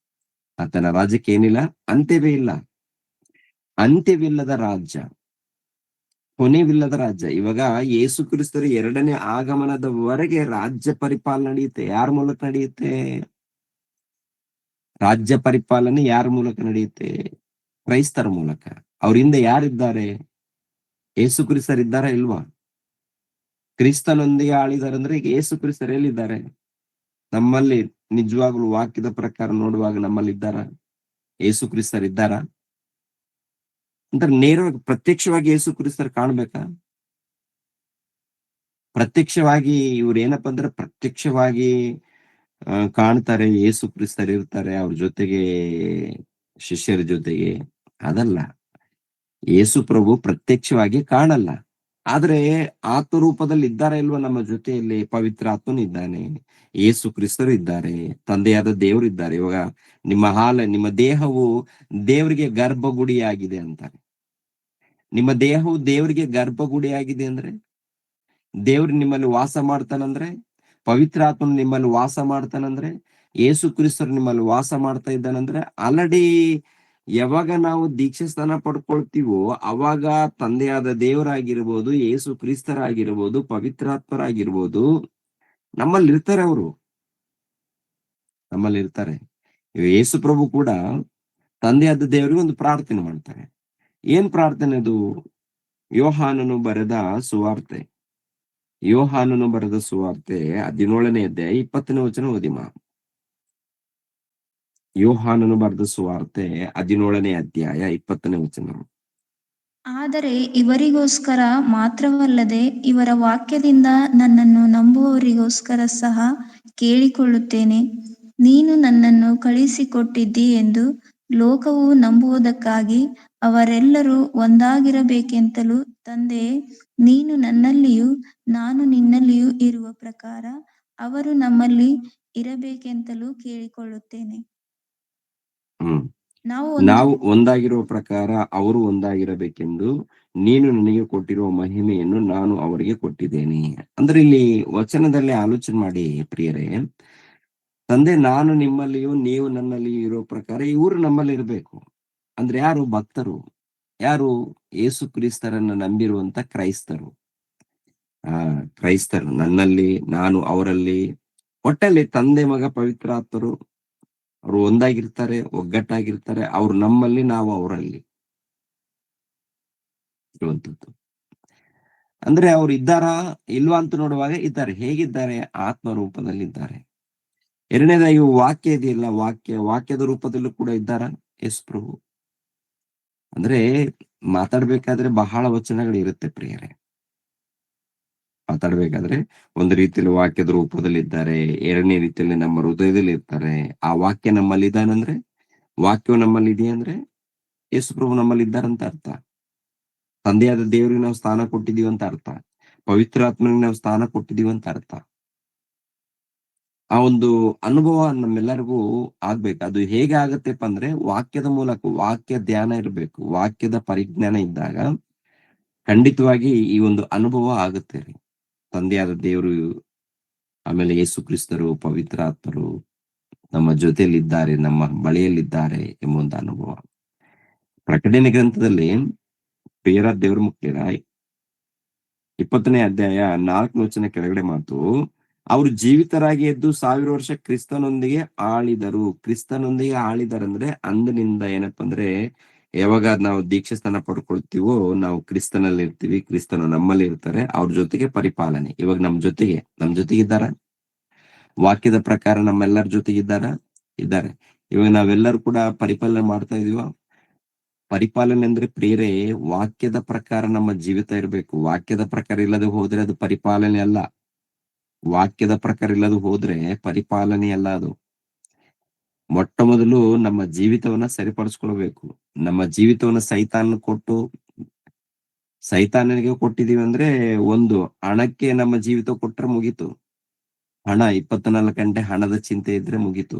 ಆತನ ರಾಜ್ಯಕ್ಕೆ ಏನಿಲ್ಲ, ಅಂತ್ಯವೇ ಇಲ್ಲ. ಅಂತ್ಯವಿಲ್ಲದ ರಾಜ್ಯ, ಕೊನೆವಿಲ್ಲದ ರಾಜ್ಯ. ಇವಾಗ ಯೇಸು ಕ್ರಿಸ್ತರ 2ನೇ ಆಗಮನದವರೆಗೆ ರಾಜ್ಯ ಪರಿಪಾಲನೆ ನಡೆಯುತ್ತೆ. ಯಾರ ಮೂಲಕ ನಡೆಯುತ್ತೆ? ರಾಜ್ಯ ಪರಿಪಾಲನೆ ಯಾರ ಮೂಲಕ ನಡೆಯುತ್ತೆ? ಕ್ರೈಸ್ತರ ಮೂಲಕ. ಅವ್ರ ಹಿಂದೆ ಯಾರಿದ್ದಾರೆ? ಯೇಸು ಕ್ರಿಸ್ತರಿದ್ದಾರಾ ಇಲ್ವಾ? ಕ್ರಿಸ್ತನೊಂದಿಗೆ ಆಳಿದಾರೆ ಅಂದ್ರೆ ಈಗ ಯೇಸು ಕ್ರಿಸ್ತರು ಎಲ್ಲಿದ್ದಾರೆ? ನಮ್ಮಲ್ಲಿ ನಿಜವಾಗ್ಲೂ ವಾಕ್ಯದ ಪ್ರಕಾರ ನೋಡುವಾಗ ನಮ್ಮಲ್ಲಿ ಇದ್ದಾರ? ಯೇಸು ಕ್ರಿಸ್ತರಿದ್ದಾರ ಅಂದ್ರೆ ನೇರವಾಗಿ ಪ್ರತ್ಯಕ್ಷವಾಗಿ ಯೇಸು ಕ್ರಿಸ್ತರು ಕಾಣ್ಬೇಕಾ? ಪ್ರತ್ಯಕ್ಷವಾಗಿ ಇವ್ರು ಏನಪ್ಪಾ ಅಂದ್ರೆ ಪ್ರತ್ಯಕ್ಷವಾಗಿ ಕಾಣ್ತಾರೆ, ಯೇಸು ಕ್ರಿಸ್ತರು ಇರ್ತಾರೆ ಅವ್ರ ಜೊತೆಗೆ, ಶಿಷ್ಯರ ಜೊತೆಗೆ. ಅದಲ್ಲ, ಯೇಸು ಪ್ರಭು ಪ್ರತ್ಯಕ್ಷವಾಗಿ ಕಾಣಲ್ಲ, ಆದ್ರೆ ಆತ್ಮ ರೂಪದಲ್ಲಿ ಇದ್ದಾರೆ ಇಲ್ವಾ ನಮ್ಮ ಜೊತೆಯಲ್ಲಿ? ಪವಿತ್ರ ಆತ್ಮನು ಇದ್ದಾನೆ, ಯೇಸು ಕ್ರಿಸ್ತರು ಇದ್ದಾರೆ, ತಂದೆಯಾದ ದೇವರು ಇದ್ದಾರೆ. ಇವಾಗ ನಿಮ್ಮ ದೇಹವು ದೇವರಿಗೆ ಗರ್ಭಗುಡಿಯಾಗಿದೆ ಅಂತಾರೆ. ನಿಮ್ಮ ದೇಹವು ದೇವರಿಗೆ ಗರ್ಭಗುಡಿಯಾಗಿದೆ ಅಂದ್ರೆ ದೇವ್ರು ನಿಮ್ಮಲ್ಲಿ ವಾಸ ಮಾಡ್ತಾನಂದ್ರೆ, ಪವಿತ್ರ ಆತ್ಮನು ನಿಮ್ಮಲ್ಲಿ ವಾಸ ಮಾಡ್ತಾನಂದ್ರೆ, ಯೇಸು ಕ್ರಿಸ್ತರು ನಿಮ್ಮಲ್ಲಿ ವಾಸ ಮಾಡ್ತಾ ಇದ್ದಾನಂದ್ರೆ, ಆಲ್ರೆಡಿ ಯಾವಾಗ ನಾವು ದೀಕ್ಷೆ ಸ್ಥಾನ ಪಡ್ಕೊಳ್ತೀವೋ ಅವಾಗ ತಂದೆಯಾದ ದೇವರಾಗಿರ್ಬೋದು, ಯೇಸು ಕ್ರಿಸ್ತರಾಗಿರ್ಬೋದು, ಪವಿತ್ರಾತ್ಮರಾಗಿರ್ಬೋದು ನಮ್ಮಲ್ಲಿ ಇರ್ತಾರೆ. ನಮ್ಮಲ್ಲಿ ಇರ್ತಾರೆ. ಯೇಸು ಪ್ರಭು ಕೂಡ ತಂದೆಯಾದ ದೇವರಿಗೆ ಒಂದು ಪ್ರಾರ್ಥನೆ ಮಾಡ್ತಾರೆ. ಏನ್ ಪ್ರಾರ್ಥನೆ ಅದು? ಯೋಹಾನನು ಬರೆದ ಸುವಾರ್ತೆ 17ನೇ ಅಧ್ಯಾಯ 20ನೇ ವಚನ ಓದಿಮ. ಯೋಹಾನನು ಬರೆದ ಸುವಾರ್ತೆ 17ನೇ ಅಧ್ಯಾಯ 20ನೇ ವಚನ. ಆದರೆ ಇವರಿಗೋಸ್ಕರ ಮಾತ್ರವಲ್ಲದೆ ಇವರ ವಾಕ್ಯದಿಂದ ನನ್ನನ್ನು ನಂಬುವವರಿಗೋಸ್ಕರ ಸಹ ಕೇಳಿಕೊಳ್ಳುತ್ತೇನೆ. ನೀನು ನನ್ನನ್ನು ಕಳುಹಿಸಿಕೊಟ್ಟಿದ್ದೀ ಎಂದು ಲೋಕವು ನಂಬುವುದಕ್ಕಾಗಿ ಅವರೆಲ್ಲರೂ ಒಂದಾಗಿರಬೇಕೆಂತಲೂ ತಂದೆಯೇ, ನೀನು ನನ್ನಲ್ಲಿಯೂ ನಾನು ನಿನ್ನಲ್ಲಿಯೂ ಇರುವ ಪ್ರಕಾರ ಅವರು ನಮ್ಮಲ್ಲಿ ಇರಬೇಕೆಂತಲೂ ಕೇಳಿಕೊಳ್ಳುತ್ತೇನೆ. ನಾವು ನಾವು ಒಂದಾಗಿರುವ ಪ್ರಕಾರ ಅವರು ಒಂದಾಗಿರಬೇಕೆಂದು ನೀನು ನನಗೆ ಕೊಟ್ಟಿರುವ ಮಹಿಮೆಯನ್ನು ನಾನು ಅವರಿಗೆ ಕೊಟ್ಟಿದ್ದೇನೆ. ಅಂದ್ರೆ ಇಲ್ಲಿ ವಚನದಲ್ಲಿ ಆಲೋಚನೆ ಮಾಡಿ ಪ್ರಿಯರೇ, ತಂದೆ ನಾನು ನಿಮ್ಮಲ್ಲಿಯೂ ನೀವು ನನ್ನಲ್ಲಿಯೂ ಇರೋ ಪ್ರಕಾರ ಇವರು ನಮ್ಮಲ್ಲಿ ಇರಬೇಕು. ಅಂದ್ರೆ ಯಾರು? ಭಕ್ತರು. ಯಾರು? ಯೇಸು ಕ್ರಿಸ್ತರನ್ನ ನಂಬಿರುವಂತ ಕ್ರೈಸ್ತರು. ಕ್ರೈಸ್ತರು ನನ್ನಲ್ಲಿ, ನಾನು ಅವರಲ್ಲಿ, ಒಟ್ಟಲ್ಲಿ ತಂದೆ ಮಗ ಪವಿತ್ರಾತ್ಮರು ಅವರು ಒಂದಾಗಿರ್ತಾರೆ, ಒಗ್ಗಟ್ಟಾಗಿರ್ತಾರೆ. ಅವ್ರು ನಮ್ಮಲ್ಲಿ, ನಾವು ಅವರಲ್ಲಿ ಇರುವಂತದ್ದು. ಅಂದ್ರೆ ಅವ್ರು ಇದ್ದಾರಾ ಇಲ್ವಾ ಅಂತ ನೋಡುವಾಗ ಇದ್ದಾರೆ. ಹೇಗಿದ್ದಾರೆ? ಆತ್ಮ ರೂಪದಲ್ಲಿದ್ದಾರೆ. ಎರಡನೇದಾಗಿ ವಾಕ್ಯ ಇದೆಯಲ್ಲ, ವಾಕ್ಯದ ರೂಪದಲ್ಲೂ ಕೂಡ ಇದ್ದಾರ ಯೇಸು ಪ್ರಭು. ಅಂದ್ರೆ ಮಾತಾಡ್ಬೇಕಾದ್ರೆ ಬಹಳ ವಚನಗಳು ಇರುತ್ತೆ ಪ್ರಿಯರೇ. ಮಾತಾಡ್ಬೇಕಾದ್ರೆ ಒಂದು ರೀತಿಯಲ್ಲಿ ವಾಕ್ಯದ ರೂಪದಲ್ಲಿ ಇದ್ದಾರೆ, ಎರಡನೇ ರೀತಿಯಲ್ಲಿ ನಮ್ಮ ಹೃದಯದಲ್ಲಿ ಇರ್ತಾರೆ. ಆ ವಾಕ್ಯ ನಮ್ಮಲ್ಲಿ ಇದ್ದಾನಂದ್ರೆ, ವಾಕ್ಯವು ನಮ್ಮಲ್ಲಿ ಇದೆಯಂದ್ರೆ ಯೇಸು ಪ್ರಭು ನಮ್ಮಲ್ಲಿ ಇದ್ದಾರಂತ ಅರ್ಥ. ತಂದೆಯಾದ ದೇವರಿಗೆ ನಾವು ಸ್ಥಾನ ಕೊಟ್ಟಿದೀವಿ ಅಂತ ಅರ್ಥ. ಪವಿತ್ರಾತ್ಮನಿಗೆ ನಾವು ಸ್ಥಾನ ಕೊಟ್ಟಿದೀವಿ ಅಂತ ಅರ್ಥ. ಆ ಒಂದು ಅನುಭವ ನಮ್ಮೆಲ್ಲರಿಗೂ ಆಗ್ಬೇಕು. ಅದು ಹೇಗೆ ಆಗತ್ತೆಪ್ಪ ಅಂದ್ರೆ ವಾಕ್ಯದ ಮೂಲಕ, ವಾಕ್ಯ ಧ್ಯಾನ ಇರಬೇಕು. ವಾಕ್ಯದ ಪರಿಜ್ಞಾನ ಇದ್ದಾಗ ಖಂಡಿತವಾಗಿ ಈ ಒಂದು ಅನುಭವ ಆಗುತ್ತೆ ರೀ. ತಂದೆಯಾದ ದೇವರು, ಆಮೇಲೆ ಯೇಸು ಕ್ರಿಸ್ತರು, ಪವಿತ್ರಾತ್ಮರು ನಮ್ಮ ಜೊತೆಯಲ್ಲಿದ್ದಾರೆ, ನಮ್ಮ ಬಳಿಯಲ್ಲಿದ್ದಾರೆ ಎಂಬ ಒಂದು ಅನುಭವ. ಪ್ರಕಟಣೆ ಗ್ರಂಥದಲ್ಲಿ ಪ್ರಿಯರ ದೇವರ ಮಕ್ಕಳ 20ನೇ ಅಧ್ಯಾಯ 4ನೇ ವಚನ ಕೆಳಗಡೆ ಮಾತು, ಅವರು ಜೀವಿತರಾಗಿ ಎದ್ದು 1000 ವರ್ಷ ಕ್ರಿಸ್ತನೊಂದಿಗೆ ಆಳಿದರಂದ್ರೆ ಅಂದಿನಿಂದ ಏನಪ್ಪಾ ಅಂದ್ರೆ ಯಾವಾಗ ನಾವು ದೀಕ್ಷೆ ಸ್ಥಾನ ಪಡ್ಕೊಳ್ತೀವೋ ನಾವು ಕ್ರಿಸ್ತನಲ್ಲಿ ಇರ್ತೀವಿ, ಕ್ರಿಸ್ತನು ನಮ್ಮಲ್ಲಿ ಇರ್ತಾರೆ. ಅವ್ರ ಜೊತೆಗೆ ಪರಿಪಾಲನೆ. ಇವಾಗ ನಮ್ ಜೊತೆಗೆ ಇದ್ದಾರ? ವಾಕ್ಯದ ಪ್ರಕಾರ ನಮ್ಮೆಲ್ಲರ ಜೊತೆಗಿದ್ದಾರ? ಇದ್ದಾರೆ. ಇವಾಗ ನಾವೆಲ್ಲರೂ ಕೂಡ ಪರಿಪಾಲನೆ ಮಾಡ್ತಾ ಇದೀವ. ಪರಿಪಾಲನೆ ಅಂದ್ರೆ ಪ್ರಿಯರೇ, ವಾಕ್ಯದ ಪ್ರಕಾರ ನಮ್ಮ ಜೀವಿತ ಇರಬೇಕು. ವಾಕ್ಯದ ಪ್ರಕಾರ ಇಲ್ಲದೆ ಹೋದ್ರೆ ಅದು ಪರಿಪಾಲನೆ ಅಲ್ಲ. ವಾಕ್ಯದ ಪ್ರಕಾರ ಇಲ್ಲದೆ ಹೋದ್ರೆ ಪರಿಪಾಲನೆ ಅಲ್ಲ ಅದು. ಮೊಟ್ಟ ಮೊದಲು ನಮ್ಮ ಜೀವಿತವನ್ನ ಸರಿಪಡಿಸ್ಕೊಳ್ಬೇಕು. ನಮ್ಮ ಜೀವಿತವನ್ನ ಸೈತಾನನಿಗೆ ಕೊಟ್ಟಿದೀವಿ ಅಂದ್ರೆ, ಒಂದು ಹಣಕ್ಕೆ ನಮ್ಮ ಜೀವಿತ ಕೊಟ್ರೆ ಮುಗೀತು. ಹಣ 24 ಗಂಟೆ ಹಣದ ಚಿಂತೆ ಇದ್ರೆ ಮುಗೀತು.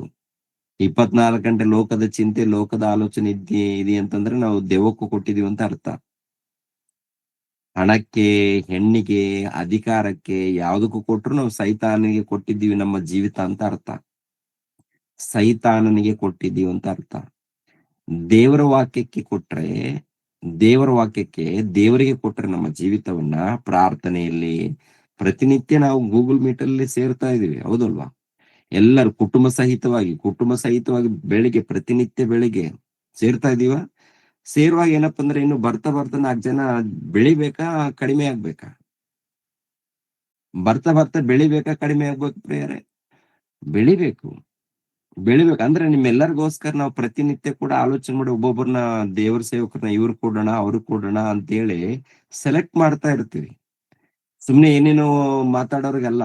24 ಗಂಟೆ ಲೋಕದ ಚಿಂತೆ, ಲೋಕದ ಆಲೋಚನೆ ಇದೆ ಅಂತಂದ್ರೆ ನಾವು ದೆವ್ವಕ್ಕೂ ಕೊಟ್ಟಿದೀವಿ ಅಂತ ಅರ್ಥ. ಹಣಕ್ಕೆ, ಹೆಣ್ಣಿಗೆ, ಅಧಿಕಾರಕ್ಕೆ, ಯಾವುದಕ್ಕೂ ಕೊಟ್ರು ನಾವು ಸೈತಾನಿಗೆ ಕೊಟ್ಟಿದ್ದೀವಿ ನಮ್ಮ ಜೀವಿತ ಅಂತ ಅರ್ಥ. ಸೈತಾನನಿಗೆ ಕೊಟ್ಟಿದ್ದೀವಿ ಅಂತ ಅರ್ಥ. ದೇವರ ವಾಕ್ಯಕ್ಕೆ ದೇವರಿಗೆ ಕೊಟ್ರೆ ನಮ್ಮ ಜೀವಿತವನ್ನ ಪ್ರಾರ್ಥನೆಯಲ್ಲಿ ಪ್ರತಿನಿತ್ಯ ನಾವು ಗೂಗಲ್ ಮೀಟ್ ಅಲ್ಲಿ ಸೇರ್ತಾ ಇದೀವಿ, ಹೌದಲ್ವಾ? ಎಲ್ಲರೂ ಕುಟುಂಬ ಸಹಿತವಾಗಿ ಪ್ರತಿನಿತ್ಯ ಬೆಳಿಗ್ಗೆ ಸೇರ್ತಾ ಇದೀವ. ಸೇರುವಾಗ ಏನಪ್ಪಾ ಅಂದ್ರೆ ಇನ್ನು ಬರ್ತಾ 4 ಜನ ಬೆಳಿಬೇಕಾ ಕಡಿಮೆ ಆಗ್ಬೇಕಾ? ಬರ್ತಾ ಬೆಳಿಬೇಕಾ ಕಡಿಮೆ ಆಗ್ಬೇಕು ಪ್ರಿಯರೇ? ಬೆಳಿಬೇಕು. ಅಂದ್ರೆ ನಿಮ್ಮೆಲ್ಲರಿಗೋಸ್ಕರ ನಾವು ಪ್ರತಿನಿತ್ಯ ಕೂಡ ಆಲೋಚನೆ ಮಾಡಿ ಒಬ್ಬೊಬ್ಬರನ್ನ ದೇವ್ರ ಸೇವಕರನ್ನ ಇವ್ರು ಕೊಡೋಣ, ಅವ್ರು ಕೊಡೋಣ ಅಂತೇಳಿ ಸೆಲೆಕ್ಟ್ ಮಾಡ್ತಾ ಇರ್ತೀವಿ. ಸುಮ್ನೆ ಏನೇನೋ ಮಾತಾಡೋರಿಗಲ್ಲ.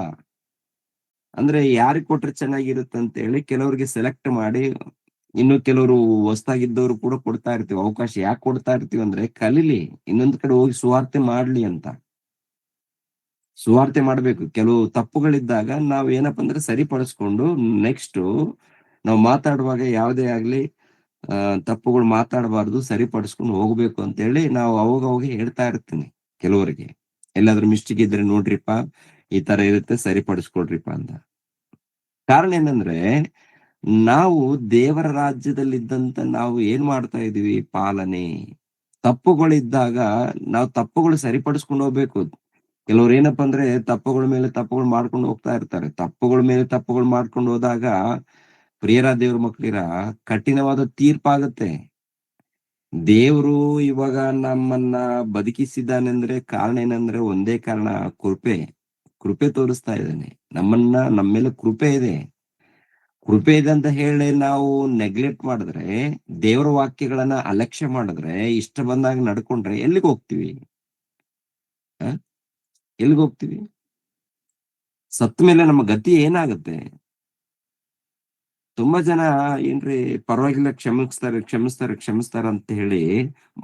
ಅಂದ್ರೆ ಯಾರಿಗ್ ಕೊಟ್ರೆ ಚೆನ್ನಾಗಿರುತ್ತೆ ಅಂತ ಹೇಳಿ ಕೆಲವರಿಗೆ ಸೆಲೆಕ್ಟ್ ಮಾಡಿ, ಇನ್ನು ಕೆಲವರು ಹೊಸ್ತಾಗಿದ್ದವರು ಕೂಡ ಕೊಡ್ತಾ ಇರ್ತೀವಿ ಅವಕಾಶ. ಯಾಕೆ ಕೊಡ್ತಾ ಇರ್ತೀವಿ ಅಂದ್ರೆ ಕಲೀಲಿ, ಇನ್ನೊಂದ್ ಕಡೆ ಹೋಗಿ ಸುವಾರ್ತೆ ಮಾಡ್ಲಿ ಅಂತ. ಸುವಾರ್ತೆ ಮಾಡ್ಬೇಕು. ಕೆಲವು ತಪ್ಪುಗಳಿದ್ದಾಗ ನಾವ್ ಏನಪ್ಪಾ ಅಂದ್ರೆ ಸರಿಪಡಿಸ್ಕೊಂಡು ನೆಕ್ಸ್ಟ್ ನಾವು ಮಾತಾಡುವಾಗ ಯಾವುದೇ ಆಗ್ಲಿ ತಪ್ಪುಗಳು ಮಾತಾಡಬಾರ್ದು, ಸರಿಪಡಿಸ್ಕೊಂಡು ಹೋಗ್ಬೇಕು ಅಂತ ಹೇಳಿ ನಾವು ಅವಾಗ ಹೇಳ್ತಾ ಇರ್ತೀನಿ ಕೆಲವರಿಗೆ. ಎಲ್ಲಾದ್ರೂ ಮಿಸ್ಟೇಕ್ ಇದ್ರೆ ನೋಡ್ರಿಪ್ಪ, ಈ ತರ ಇರುತ್ತೆ, ಸರಿಪಡಿಸ್ಕೊಡ್ರಿಪ್ಪ ಅಂತ. ಕಾರಣ ಏನಂದ್ರೆ ನಾವು ದೇವರ ರಾಜ್ಯದಲ್ಲಿದ್ದಂತ ನಾವು ಏನ್ ಮಾಡ್ತಾ ಇದೀವಿ? ಪಾಲನೆ. ತಪ್ಪುಗಳಿದ್ದಾಗ ನಾವು ತಪ್ಪುಗಳು ಸರಿಪಡಿಸ್ಕೊಂಡು ಹೋಗ್ಬೇಕು. ಕೆಲವ್ರು ಏನಪ್ಪಾ ಅಂದ್ರೆ ತಪ್ಪುಗಳ ಮೇಲೆ ತಪ್ಪುಗಳು ಮಾಡ್ಕೊಂಡು ಹೋಗ್ತಾ ಇರ್ತಾರೆ. ತಪ್ಪುಗಳ ಮೇಲೆ ತಪ್ಪುಗಳು ಮಾಡ್ಕೊಂಡು ಹೋದಾಗ ಪ್ರಿಯರ ದೇವ್ರ ಮಕ್ಕಳಿರ ಕಠಿಣವಾದ ತೀರ್ಪಾಗತ್ತೆ. ದೇವ್ರು ಇವಾಗ ನಮ್ಮನ್ನ ಬದುಕಿಸಿದ್ದಾನೆಂದ್ರೆ ಕಾರಣ ಏನಂದ್ರೆ ಒಂದೇ ಕಾರಣ, ಕೃಪೆ ತೋರಿಸ್ತಾ ಇದ್ದಾನೆ. ನಮ್ಮ ಮೇಲೆ ಕೃಪೆ ಇದೆ. ಕೃಪೆ ಇದೆ ಅಂತ ಹೇಳಿ ನಾವು ನೆಗ್ಲೆಕ್ಟ್ ಮಾಡಿದ್ರೆ, ದೇವರ ವಾಕ್ಯಗಳನ್ನ ಅಲಕ್ಷ್ಯ ಮಾಡಿದ್ರೆ, ಇಷ್ಟ ಬಂದಾಗ ನಡ್ಕೊಂಡ್ರೆ ಎಲ್ಲಿಗೆ ಹೋಗ್ತೀವಿ? ಎಲ್ಲಿಗೆ ಹೋಗ್ತೀವಿ? ಸತ್ತ ಮೇಲೆ ನಮ್ಮ ಗತಿ ಏನಾಗುತ್ತೆ? ತುಂಬಾ ಜನ ಏನ್ರಿ ಪರವಾಗಿಲ್ಲ, ಕ್ಷಮಿಸ್ತಾರೆ ಅಂತ ಹೇಳಿ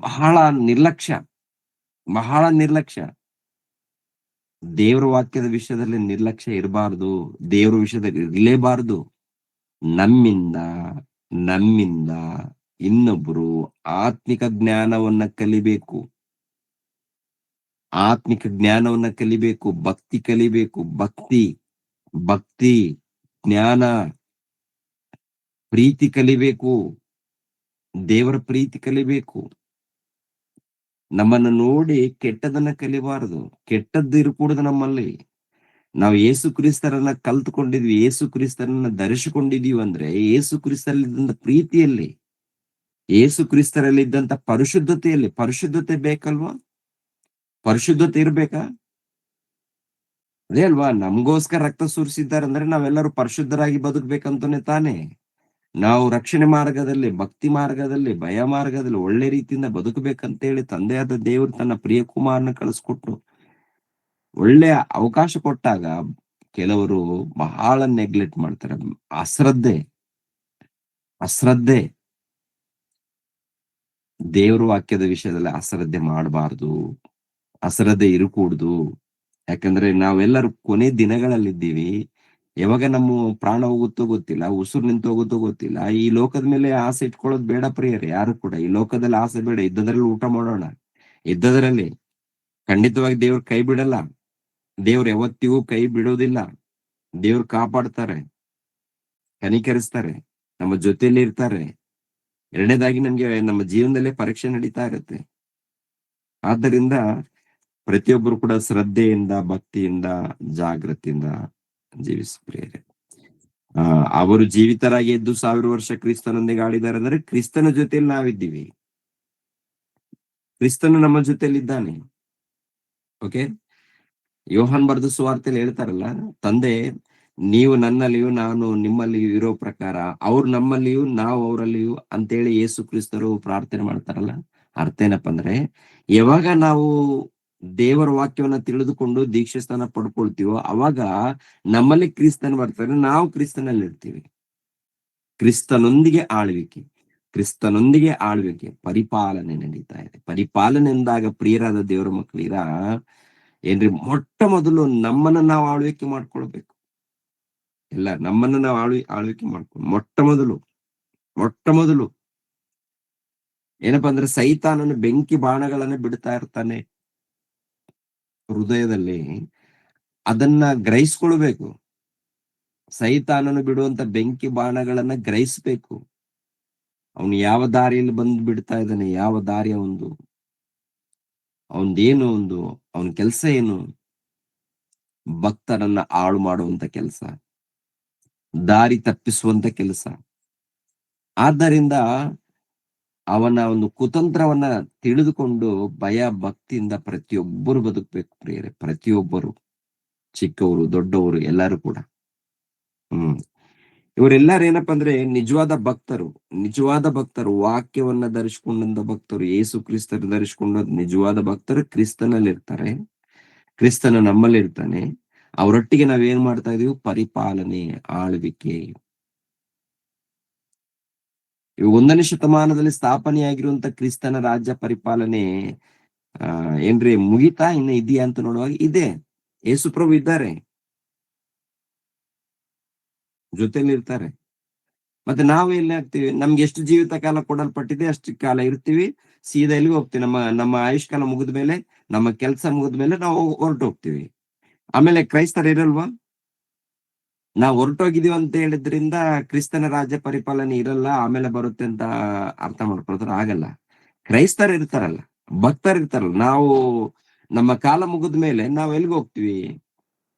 ಬಹಳ ನಿರ್ಲಕ್ಷ್ಯ, ಬಹಳ ನಿರ್ಲಕ್ಷ್ಯ. ದೇವ್ರ ವಾಕ್ಯದ ವಿಷಯದಲ್ಲಿ ನಿರ್ಲಕ್ಷ್ಯ ಇರಬಾರ್ದು, ದೇವ್ರ ವಿಷಯದಲ್ಲಿ ಇರಲೇಬಾರ್ದು. ನಮ್ಮಿಂದ ನಮ್ಮಿಂದ ಇನ್ನೊಬ್ರು ಆತ್ಮಿಕ ಜ್ಞಾನವನ್ನ ಕಲಿಬೇಕು, ಆತ್ಮಿಕ ಜ್ಞಾನವನ್ನ ಕಲಿಬೇಕು, ಭಕ್ತಿ ಕಲಿಬೇಕು, ಭಕ್ತಿ ಜ್ಞಾನ, ಪ್ರೀತಿ ಕಲಿಬೇಕು, ದೇವರ ಪ್ರೀತಿ ಕಲಿಬೇಕು. ನಮ್ಮನ್ನು ನೋಡಿ ಕೆಟ್ಟದನ್ನ ಕಲಿಬಾರದು, ಕೆಟ್ಟದ್ದು ಇರಕೂಡದು ನಮ್ಮಲ್ಲಿ. ನಾವು ಯೇಸು ಕ್ರಿಸ್ತರನ್ನ ಕಲ್ತುಕೊಂಡಿದ್ವಿ, ಯೇಸು ಕ್ರಿಸ್ತರನ್ನ ಧರಿಸಿಕೊಂಡಿದೀವಿ ಅಂದ್ರೆ ಯೇಸು ಕ್ರಿಸ್ತರಲ್ಲಿದ್ದಂತ ಪ್ರೀತಿಯಲ್ಲಿ, ಯೇಸು ಕ್ರಿಸ್ತರಲ್ಲಿದ್ದಂತ ಪರಿಶುದ್ಧತೆಯಲ್ಲಿ. ಪರಿಶುದ್ಧತೆ ಬೇಕಲ್ವಾ? ಪರಿಶುದ್ಧತೆ ಇರ್ಬೇಕಾ? ಅದೇ ಅಲ್ವಾ, ನಮಗೋಸ್ಕರ ರಕ್ತ ಸುರಿಸಿದ್ದಾರೆ ಅಂದ್ರೆ ನಾವೆಲ್ಲರೂ ಪರಿಶುದ್ಧರಾಗಿ ಬದುಕ್ಬೇಕಂತಾನೆ ತಾನೆ. ನಾವು ರಕ್ಷಣೆ ಮಾರ್ಗದಲ್ಲಿ, ಭಕ್ತಿ ಮಾರ್ಗದಲ್ಲಿ, ಭಯ ಮಾರ್ಗದಲ್ಲಿ ಒಳ್ಳೆ ರೀತಿಯಿಂದ ಬದುಕಬೇಕಂತೇಳಿ ತಂದೆಯಾದ ದೇವರು ತನ್ನ ಪ್ರಿಯ ಕುಮಾರನ ಕಳಿಸ್ಕೊಟ್ಟು ಒಳ್ಳೆಯ ಅವಕಾಶ ಕೊಟ್ಟಾಗ ಕೆಲವರು ಬಹಳ ನೆಗ್ಲೆಕ್ಟ್ ಮಾಡ್ತಾರೆ. ಅಶ್ರದ್ಧೆ. ದೇವ್ರ ವಾಕ್ಯದ ವಿಷಯದಲ್ಲಿ ಅಶ್ರದ್ಧೆ ಮಾಡಬಾರ್ದು, ಅಶ್ರದ್ಧೆ ಇರಕೂಡ್ದು. ಯಾಕಂದ್ರೆ ನಾವೆಲ್ಲರೂ ಕೊನೆ ದಿನಗಳಲ್ಲಿದ್ದೀವಿ. ಯಾವಾಗ ನಮ್ಮ ಪ್ರಾಣ ಹೋಗುತ್ತೋ ಗೊತ್ತಿಲ್ಲ, ಉಸಿರು ನಿಂತು ಹೋಗುತ್ತೋ ಗೊತ್ತಿಲ್ಲ. ಈ ಲೋಕದ ಮೇಲೆ ಆಸೆ ಇಟ್ಕೊಳ್ಳೋದು ಬೇಡ ಪ್ರಿಯರೇ, ಯಾರು ಕೂಡ ಈ ಲೋಕದಲ್ಲಿ ಆಸೆ ಬೇಡ. ಇದ್ದದ್ರಲ್ಲಿ ಊಟ ಮಾಡೋಣ, ಇದ್ದದ್ರಲ್ಲಿ. ಖಂಡಿತವಾಗಿ ದೇವ್ರ ಕೈ ಬಿಡಲ್ಲ, ದೇವ್ರು ಯಾವತ್ತಿಗೂ ಕೈ ಬಿಡೋದಿಲ್ಲ. ದೇವ್ರು ಕಾಪಾಡ್ತಾರೆ, ಕನಿಕರಿಸ್ತಾರೆ, ನಮ್ಮ ಜೊತೆಯಲ್ಲಿ ಇರ್ತಾರೆ. ಎರಡನೇದಾಗಿ ನಮ್ಗೆ ನಮ್ಮ ಜೀವನದಲ್ಲೇ ಪರೀಕ್ಷೆ ನಡೀತಾ ಇರುತ್ತೆ. ಆದ್ದರಿಂದ ಪ್ರತಿಯೊಬ್ಬರು ಕೂಡ ಶ್ರದ್ಧೆಯಿಂದ, ಭಕ್ತಿಯಿಂದ, ಜಾಗೃತಿಯಿಂದ ಜೀವಿಸ್ಪ್ರಿಯರೇ. ಅವರು ಜೀವಿತರಾಗಿ ಎದ್ದು 1000 ವರ್ಷ ಕ್ರಿಸ್ತನೊಂದಿಗೆ ಆಳಿದ್ದಾರೆ ಅಂದ್ರೆ ಕ್ರಿಸ್ತನ ಜೊತೆಯಲ್ಲಿ ನಾವಿದ್ದೀವಿ, ಕ್ರಿಸ್ತನು ನಮ್ಮ ಜೊತೆಯಲ್ಲಿ ಇದ್ದಾನೆ. ಓಕೆ, ಯೋಹಾನ್ ಬರೆದ ಸುವಾರ್ತೆಯಲ್ಲಿ ಹೇಳ್ತಾರಲ್ಲ, ತಂದೆ ನೀವು ನನ್ನಲ್ಲಿಯೂ ನಾನು ನಿಮ್ಮಲ್ಲಿಯೂ ಇರೋ ಪ್ರಕಾರ ಅವ್ರು ನಮ್ಮಲ್ಲಿಯೂ ನಾವು ಅವರಲ್ಲಿಯೂ ಅಂತೇಳಿ ಯೇಸು ಕ್ರಿಸ್ತರು ಪ್ರಾರ್ಥನೆ ಮಾಡ್ತಾರಲ್ಲ. ಅರ್ಥ ಏನಪ್ಪ ಅಂದ್ರೆ, ಯಾವಾಗ ನಾವು ದೇವರ ವಾಕ್ಯವನ್ನ ತಿಳಿದುಕೊಂಡು ದೀಕ್ಷೆ ಸ್ಥಾನ ಪಡ್ಕೊಳ್ತೀವೋ ಅವಾಗ ನಮ್ಮಲ್ಲಿ ಕ್ರಿಸ್ತನ್ ಬರ್ತಾರೆ, ನಾವು ಕ್ರಿಸ್ತನಲ್ಲಿ ಇರ್ತೀವಿ. ಕ್ರಿಸ್ತನೊಂದಿಗೆ ಆಳ್ವಿಕೆ ಪರಿಪಾಲನೆ ನಡೀತಾ ಇದೆ. ಪರಿಪಾಲನೆ ಎಂದಾಗ ಪ್ರಿಯರಾದ ದೇವರ ಮಕ್ಕಳಿರ ಏನ್ರಿ, ಮೊಟ್ಟ ಮೊದಲು ನಮ್ಮನ್ನ ನಾವು ಆಳ್ವಿಕೆ ಮಾಡ್ಕೊಳ್ಬೇಕು. ಇಲ್ಲ, ನಮ್ಮನ್ನ ನಾವು ಆಳ್ವಿಕೆ ಮಾಡ್ಕೊಂಡು ಮೊಟ್ಟ ಮೊದಲು ಏನಪ್ಪಾ ಅಂದ್ರೆ, ಸೈತಾನನು ಬೆಂಕಿ ಬಾಣಗಳನ್ನ ಬಿಡ್ತಾ ಇರ್ತಾನೆ ಹೃದಯದಲ್ಲಿ. ಅದನ್ನ ಗ್ರಹಿಸ್ಕೊಳ್ಬೇಕು. ಸೈತಾನನು ಬಿಡುವಂತ ಬೆಂಕಿ ಬಾಣಗಳನ್ನ ಗ್ರಹಿಸ್ಬೇಕು. ಅವನು ಯಾವ ದಾರಿಯಲ್ಲಿ ಬಂದು ಬಿಡ್ತಾ ಇದ್ದಾನೆ, ಯಾವ ದಾರಿಯ ಅವನದೇನು ಅವನ ಕೆಲಸ ಏನು? ಭಕ್ತರನ್ನ ಹಾಳು ಮಾಡುವಂತ ಕೆಲಸ, ದಾರಿ ತಪ್ಪಿಸುವಂತ ಕೆಲಸ. ಆದ್ದರಿಂದ ಅವನ ಒಂದು ಕುತಂತ್ರವನ್ನ ತಿಳಿದುಕೊಂಡು ಭಯ ಭಕ್ತಿಯಿಂದ ಪ್ರತಿಯೊಬ್ಬರು ಬದುಕಬೇಕು ಪ್ರಿಯರೇ. ಪ್ರತಿಯೊಬ್ಬರು, ಚಿಕ್ಕವರು ದೊಡ್ಡವರು ಎಲ್ಲರೂ ಕೂಡ. ಇವರೆಲ್ಲರೂ ಏನಪ್ಪಾ ಅಂದ್ರೆ ನಿಜವಾದ ಭಕ್ತರು, ವಾಕ್ಯವನ್ನ ಧರಿಸಿಕೊಂಡಂತ ಭಕ್ತರು, ಯೇಸು ಕ್ರಿಸ್ತರು ಧರಿಸಿಕೊಂಡ ನಿಜವಾದ ಭಕ್ತರು ಕ್ರಿಸ್ತನಲ್ಲಿ ಇರ್ತಾರೆ. ಕ್ರಿಸ್ತನ ನಮ್ಮಲ್ಲಿ ಇರ್ತಾನೆ. ಅವರೊಟ್ಟಿಗೆ ನಾವೇನ್ ಮಾಡ್ತಾ ಇದೀವಿ? ಪರಿಪಾಲನೆ, ಆಳ್ವಿಕೆ. ಇವು 1ನೇ ಶತಮಾನದಲ್ಲಿ ಸ್ಥಾಪನೆಯಾಗಿರುವಂತ ಕ್ರಿಸ್ತನ ರಾಜ್ಯ ಪರಿಪಾಲನೆ ಏನ್ರಿ ಮುಗಿತಾ ಇನ್ನ ಇದೆಯಾ ಅಂತ ನೋಡುವಾಗ ಇದೆ. ಯೇಸು ಪ್ರಭು ಇದ್ದಾರೆ, ಜೊತೆಲಿ ಇರ್ತಾರೆ. ಮತ್ತೆ ನಾವು ಎಲ್ಲಿ ಆಗ್ತೀವಿ? ನಮ್ಗೆ ಎಷ್ಟು ಜೀವಿತ ಕಾಲ ಕೊಡಲ್ಪಟ್ಟಿದೆ ಅಷ್ಟು ಕಾಲ ಇರ್ತೀವಿ, ಸೀದಾ ಎಲ್ಲಿಗೆ ಹೋಗ್ತೀವಿ? ನಮ್ಮ ಆಯುಷ್ಕಾಲ ಮುಗಿದ ಮೇಲೆ, ನಮ್ಮ ಕೆಲಸ ಮುಗಿದ ಮೇಲೆ ನಾವು ಹೊರಟು ಹೋಗ್ತೀವಿ. ಆಮೇಲೆ ಕ್ರೈಸ್ತರು ಇರಲ್ವಾ? ನಾವು ಹೊರಟೋಗಿದೀವಿ ಅಂತ ಹೇಳಿದ್ರಿಂದ ಕ್ರಿಸ್ತನ ರಾಜ್ಯ ಪರಿಪಾಲನೆ ಇರಲ್ಲ, ಆಮೇಲೆ ಬರುತ್ತೆ ಅಂತ ಅರ್ಥ ಮಾಡ್ಕೊಳ್ತಾರೆ. ಆಗಲ್ಲ. ಕ್ರೈಸ್ತರು ಇರ್ತಾರಲ್ಲ, ಭಕ್ತರು ಇರ್ತಾರಲ್ಲ, ನಾವು ನಮ್ಮ ಕಾಲ ಮುಗಿದ ಮೇಲೆ ನಾವ್ ಎಲ್ಲಿಗೆ ಹೋಗ್ತೀವಿ?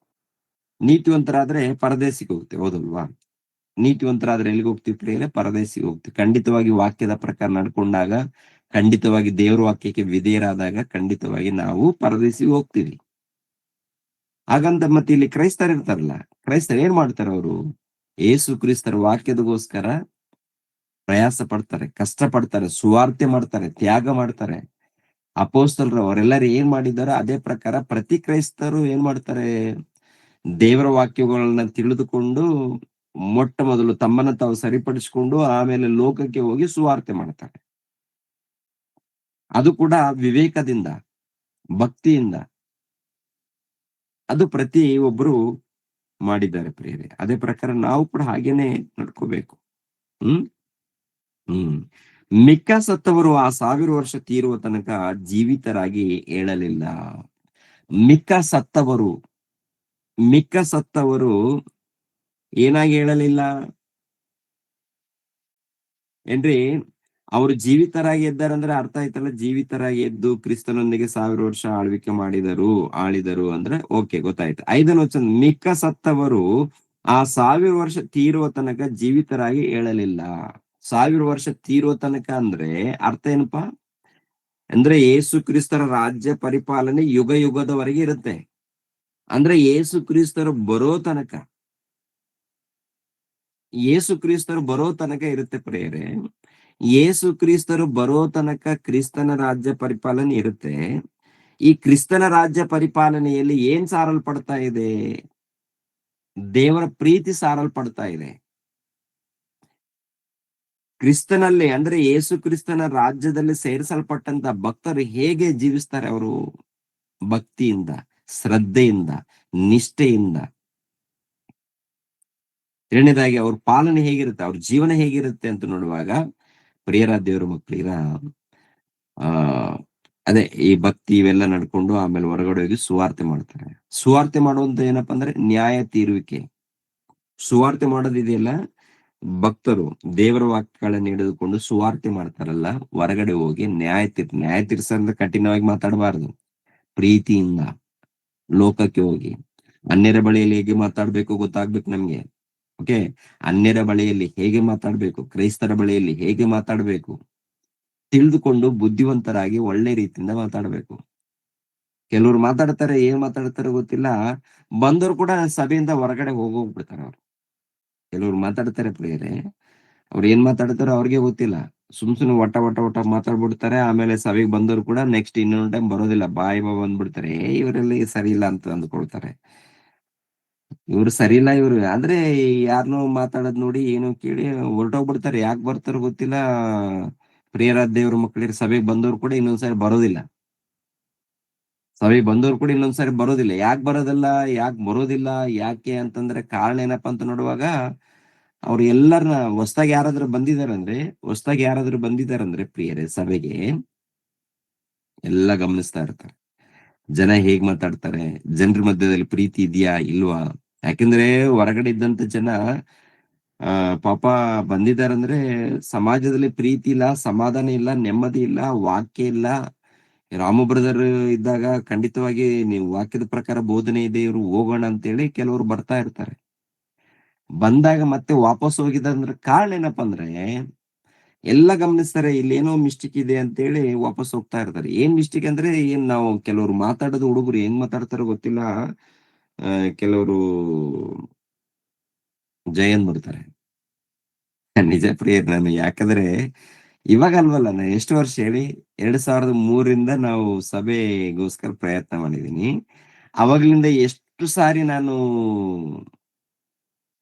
ನೀತಿವಂತರಾದ್ರೆ ಪರದೇಶಿಗೆ ಹೋಗ್ತೀವಿ, ಹೌದಲ್ವಾ? ನೀತಿವಂತರಾದ್ರೆ ಎಲ್ಲಿಗೆ ಹೋಗ್ತೀವಿ ಪ್ರಿಯರೇ? ಪರದೇಶಿಗೆ ಹೋಗ್ತೀವಿ. ಖಂಡಿತವಾಗಿ ವಾಕ್ಯದ ಪ್ರಕಾರ ನಡ್ಕೊಂಡಾಗ, ಖಂಡಿತವಾಗಿ ದೇವ್ರ ವಾಕ್ಯಕ್ಕೆ ವಿಧೇಯರಾದಾಗ ಖಂಡಿತವಾಗಿ ನಾವು ಪರದೇಶಿಗೆ ಹೋಗ್ತೀವಿ. ಹಾಗಂತ ಮತ್ತೆ ಇಲ್ಲಿ ಕ್ರೈಸ್ತರು ಇರ್ತಾರಲ್ಲ, ಕ್ರೈಸ್ತರು ಏನ್ ಮಾಡ್ತಾರೆ? ಅವರು ಯೇಸು ಕ್ರಿಸ್ತರ ವಾಕ್ಯದಗೋಸ್ಕರ ಪ್ರಯಾಸ ಪಡ್ತಾರೆ, ಕಷ್ಟ ಪಡ್ತಾರೆ, ಸುವಾರ್ತೆ ಮಾಡ್ತಾರೆ, ತ್ಯಾಗ ಮಾಡ್ತಾರೆ. ಅಪೋಸ್ತಲರು ಅವರೆಲ್ಲರೂ ಏನ್ ಮಾಡಿದಾರೋ ಅದೇ ಪ್ರಕಾರ ಪ್ರತಿ ಕ್ರೈಸ್ತರು ಏನ್ ಮಾಡ್ತಾರೆ, ದೇವರ ವಾಕ್ಯಗಳನ್ನ ತಿಳಿದುಕೊಂಡು ಮೊಟ್ಟ ಮೊದಲು ತಮ್ಮನ್ನ ತಾವು ಸರಿಪಡಿಸಿಕೊಂಡು ಆಮೇಲೆ ಲೋಕಕ್ಕೆ ಹೋಗಿ ಸುವಾರ್ತೆ ಮಾಡ್ತಾರೆ. ಅದು ಕೂಡ ವಿವೇಕದಿಂದ, ಭಕ್ತಿಯಿಂದ. ಅದು ಪ್ರತಿ ಒಬ್ರು ಮಾಡಿದ್ದಾರೆ ಪ್ರಿಯರೇ. ಅದೇ ಪ್ರಕಾರ ನಾವು ಕೂಡ ಹಾಗೇನೆ ನಡ್ಕೋಬೇಕು. ಹ್ಮ್ ಹ್ಮ್ ಮಿಕ್ಕ ಸತ್ತವರು ಆ 1000 ವರ್ಷ ತೀರುವ ತನಕ ಜೀವಿತರಾಗಿ ಏಳಲಿಲ್ಲ. ಮಿಕ್ಕ ಸತ್ತವರು ಏನಾಗಿ ಹೇಳಲಿಲ್ಲ ಏನ್ರಿ? ಅವರು ಜೀವಿತರಾಗಿ ಎದ್ದಾರಂದ್ರೆ ಅರ್ಥ ಆಯ್ತಲ್ಲ. ಜೀವಿತರಾಗಿ ಎದ್ದು ಕ್ರಿಸ್ತನೊಂದಿಗೆ 1000 ವರ್ಷ ಆಳಿದರು ಅಂದ್ರೆ ಓಕೆ, ಗೊತ್ತಾಯ್ತು. 5ನೇ ವಚನ, ಮಿಕ್ಕ ಸತ್ತವರು ಆ 1000 ವರ್ಷ ತೀರುವ ತನಕ ಜೀವಿತರಾಗಿ ಏಳಲಿಲ್ಲ. 1000 ವರ್ಷ ತೀರುವ ತನಕ ಅಂದ್ರೆ ಅರ್ಥ ಏನಪ್ಪಾ ಅಂದ್ರೆ ಯೇಸು ಕ್ರಿಸ್ತರ ರಾಜ್ಯ ಪರಿಪಾಲನೆ ಯುಗ ಯುಗದವರೆಗೆ ಇರುತ್ತೆ. ಅಂದ್ರೆ ಯೇಸು ಕ್ರಿಸ್ತರು ಬರೋ ತನಕ ಇರುತ್ತೆ ಪ್ರಿಯರೇ. ಯೇಸು ಕ್ರಿಸ್ತರು ಬರೋ ತನಕ ಕ್ರಿಸ್ತನ ರಾಜ್ಯ ಪರಿಪಾಲನೆ ಇರುತ್ತೆ. ಈ ಕ್ರಿಸ್ತನ ರಾಜ್ಯ ಪರಿಪಾಲನೆಯಲ್ಲಿ ಏನ್ ಸಾರಲ್ಪಡ್ತಾ ಇದೆ? ದೇವರ ಪ್ರೀತಿ ಸಾರಲ್ಪಡ್ತಾ ಇದೆ. ಕ್ರಿಸ್ತನಲ್ಲಿ ಅಂದ್ರೆ ಯೇಸು ಕ್ರಿಸ್ತನ ರಾಜ್ಯದಲ್ಲಿ ಸೇರಿಸಲ್ಪಟ್ಟಂತ ಭಕ್ತರು ಹೇಗೆ ಜೀವಿಸ್ತಾರೆ? ಅವರು ಭಕ್ತಿಯಿಂದ, ಶ್ರದ್ಧೆಯಿಂದ, ನಿಷ್ಠೆಯಿಂದ. ಎರಡನೇದಾಗಿ ಅವ್ರ ಪಾಲನೆ ಹೇಗಿರುತ್ತೆ, ಅವ್ರ ಜೀವನ ಹೇಗಿರುತ್ತೆ ಅಂತ ನೋಡುವಾಗ, ಪ್ರಿಯರ ದೇವರ ಮಕ್ಕಳಿರ ಆ ಅದೇ ಈ ಭಕ್ತಿ ಇವೆಲ್ಲ ನಡ್ಕೊಂಡು ಆಮೇಲೆ ಹೊರಗಡೆ ಹೋಗಿ ಸುವಾರ್ತೆ ಮಾಡ್ತಾರೆ. ಸುವಾರ್ತೆ ಮಾಡುವಂತ ಏನಪ್ಪಾ ಅಂದ್ರೆ ನ್ಯಾಯ ತೀರುವಿಕೆ. ಸುವಾರ್ತೆ ಮಾಡೋದಿದೆಯಲ್ಲ, ಭಕ್ತರು ದೇವರ ವಾಕ್ಯಗಳನ್ನ ಹಿಡಿದುಕೊಂಡು ಸುವಾರ್ತೆ ಮಾಡ್ತಾರಲ್ಲ, ಹೊರಗಡೆ ಹೋಗಿ ನ್ಯಾಯ ತೀರ್ಸಂದ್ರೆ ಕಠಿಣವಾಗಿ ಮಾತಾಡಬಾರದು. ಪ್ರೀತಿಯಿಂದ ಲೋಕಕ್ಕೆ ಹೋಗಿ ಅನ್ಯರ ಬಳಿಯಲ್ಲಿ ಹೇಗೆ ಮಾತಾಡ್ಬೇಕು ಗೊತ್ತಾಗ್ಬೇಕು ನಮ್ಗೆ. ಓಕೆ, ಅನ್ಯರ ಬಳಿಯಲ್ಲಿ ಹೇಗೆ ಮಾತಾಡ್ಬೇಕು, ಕ್ರೈಸ್ತರ ಬಳಿಯಲ್ಲಿ ಹೇಗೆ ಮಾತಾಡ್ಬೇಕು ತಿಳಿದುಕೊಂಡು ಬುದ್ಧಿವಂತರಾಗಿ ಒಳ್ಳೆ ರೀತಿಯಿಂದ ಮಾತಾಡ್ಬೇಕು. ಕೆಲವ್ರು ಮಾತಾಡ್ತಾರೆ, ಏನ್ ಮಾತಾಡ್ತಾರೋ ಗೊತ್ತಿಲ್ಲ, ಬಂದವರು ಕೂಡ ಸಭೆಯಿಂದ ಹೊರಗಡೆ ಹೋಗ್ಬಿಡ್ತಾರೆ ಅವ್ರು. ಕೆಲವ್ರು ಮಾತಾಡ್ತಾರೆ ಪ್ರಿಯರೇ, ಅವ್ರು ಏನ್ ಮಾತಾಡ್ತಾರೋ ಅವ್ರಿಗೆ ಗೊತ್ತಿಲ್ಲ. ಸುಮ್ನೆ ಒಟ್ಟ ಮಾತಾಡ್ಬಿಡ್ತಾರೆ. ಆಮೇಲೆ ಸಭೆಗೆ ಬಂದವರು ಕೂಡ ನೆಕ್ಸ್ಟ್ ಇನ್ನೊಂದು ಟೈಮ್ ಬರೋದಿಲ್ಲ, ಬಾಯಿ ಬಂದ್ಬಿಡ್ತಾರೆ. ಇವರೆಲ್ಲ ಸರಿ ಇಲ್ಲ ಅಂತ ಅಂದ್ಕೊಳ್ತಾರೆ. ಇವ್ರು ಸರಿ ಇಲ್ಲ ಇವ್ರು ಅಂದ್ರೆ ಯಾರನ್ನೋ ಮಾತಾಡೋದ್ ನೋಡಿ ಏನೋ ಕೇಳಿ ಹೊರಟೋಗ್ಬಿಡ್ತಾರೆ. ಯಾಕೆ ಬರ್ತಾರೋ ಗೊತ್ತಿಲ್ಲ. ಪ್ರಿಯರಾದ ದೇವ್ರ ಮಕ್ಕಳಿಗೆ ಸಭೆಗೆ ಬಂದವರು ಕೂಡ ಇನ್ನೊಂದ್ಸರಿ ಬರೋದಿಲ್ಲ. ಯಾಕೆ ಬರೋದಿಲ್ಲ ಯಾಕೆ ಅಂತಂದ್ರೆ ಕಾರಣ ಏನಪ್ಪಾ ಅಂತ ನೋಡುವಾಗ, ಅವ್ರು ಎಲ್ಲರನ್ನ ಹೊಸ್ದಾಗಿ ಯಾರಾದ್ರೂ ಬಂದಿದಾರಂದ್ರೆ ಪ್ರಿಯರೇ ಸಭೆಗೆ ಎಲ್ಲ ಗಮನಿಸ್ತಾ ಇರ್ತಾರೆ. ಜನ ಹೇಗ್ ಮಾತಾಡ್ತಾರೆ, ಜನರ ಮಧ್ಯದಲ್ಲಿ ಪ್ರೀತಿ ಇದೆಯಾ ಇಲ್ವಾ? ಯಾಕಂದ್ರೆ ಹೊರಗಡೆ ಇದ್ದಂತ ಜನ ಪಾಪ ಬಂದಿದಾರಂದ್ರೆ ಸಮಾಜದಲ್ಲಿ ಪ್ರೀತಿ ಇಲ್ಲ, ಸಮಾಧಾನ ಇಲ್ಲ, ನೆಮ್ಮದಿ ಇಲ್ಲ, ವಾಕ್ಯ ಇಲ್ಲ. ರಾಮ ಬ್ರದರ್ ಇದ್ದಾಗ ಖಂಡಿತವಾಗಿ ನೀವು ವಾಕ್ಯದ ಪ್ರಕಾರ ಬೋಧನೆ ಇದೆ, ಇವ್ರು ಹೋಗೋಣ ಅಂತೇಳಿ ಕೆಲವರು ಬರ್ತಾ ಇರ್ತಾರೆ. ಬಂದಾಗ ಮತ್ತೆ ವಾಪಸ್ ಹೋಗಿದಂದ್ರೆ ಕಾರಣ ಏನಪ್ಪಾ ಅಂದ್ರೆ ಎಲ್ಲ ಗಮನಿಸ್ತಾರೆ, ಇಲ್ಲಿ ಏನೋ ಮಿಸ್ಟೇಕ್ ಇದೆ ಅಂತೇಳಿ ವಾಪಸ್ ಹೋಗ್ತಾ ಇರ್ತಾರೆ. ಏನ್ ಮಿಸ್ಟೇಕ್ ಅಂದ್ರೆ ಏನ್ ನಾವು ಕೆಲವ್ರು ಮಾತಾಡೋದು, ಹುಡುಗರು ಏನ್ ಮಾತಾಡ್ತಾರೋ ಗೊತ್ತಿಲ್ಲ, ಕೆಲವರು ಜಯನ್ ಬಿಡ್ತಾರೆ. ನಿಜ ಪ್ರಿಯರ್, ನಾನು ಯಾಕಂದ್ರೆ ಇವಾಗ ಅಲ್ವಲ್ಲ, ನಾನು ಎಷ್ಟು ವರ್ಷ ಹೇಳಿ 2003ರಿಂದ ನಾವು ಸಭೆಗೋಸ್ಕರ ಪ್ರಯತ್ನ ಮಾಡಿದೀನಿ. ಅವಾಗ್ಲಿಂದ ಎಷ್ಟು ಸಾರಿ ನಾನು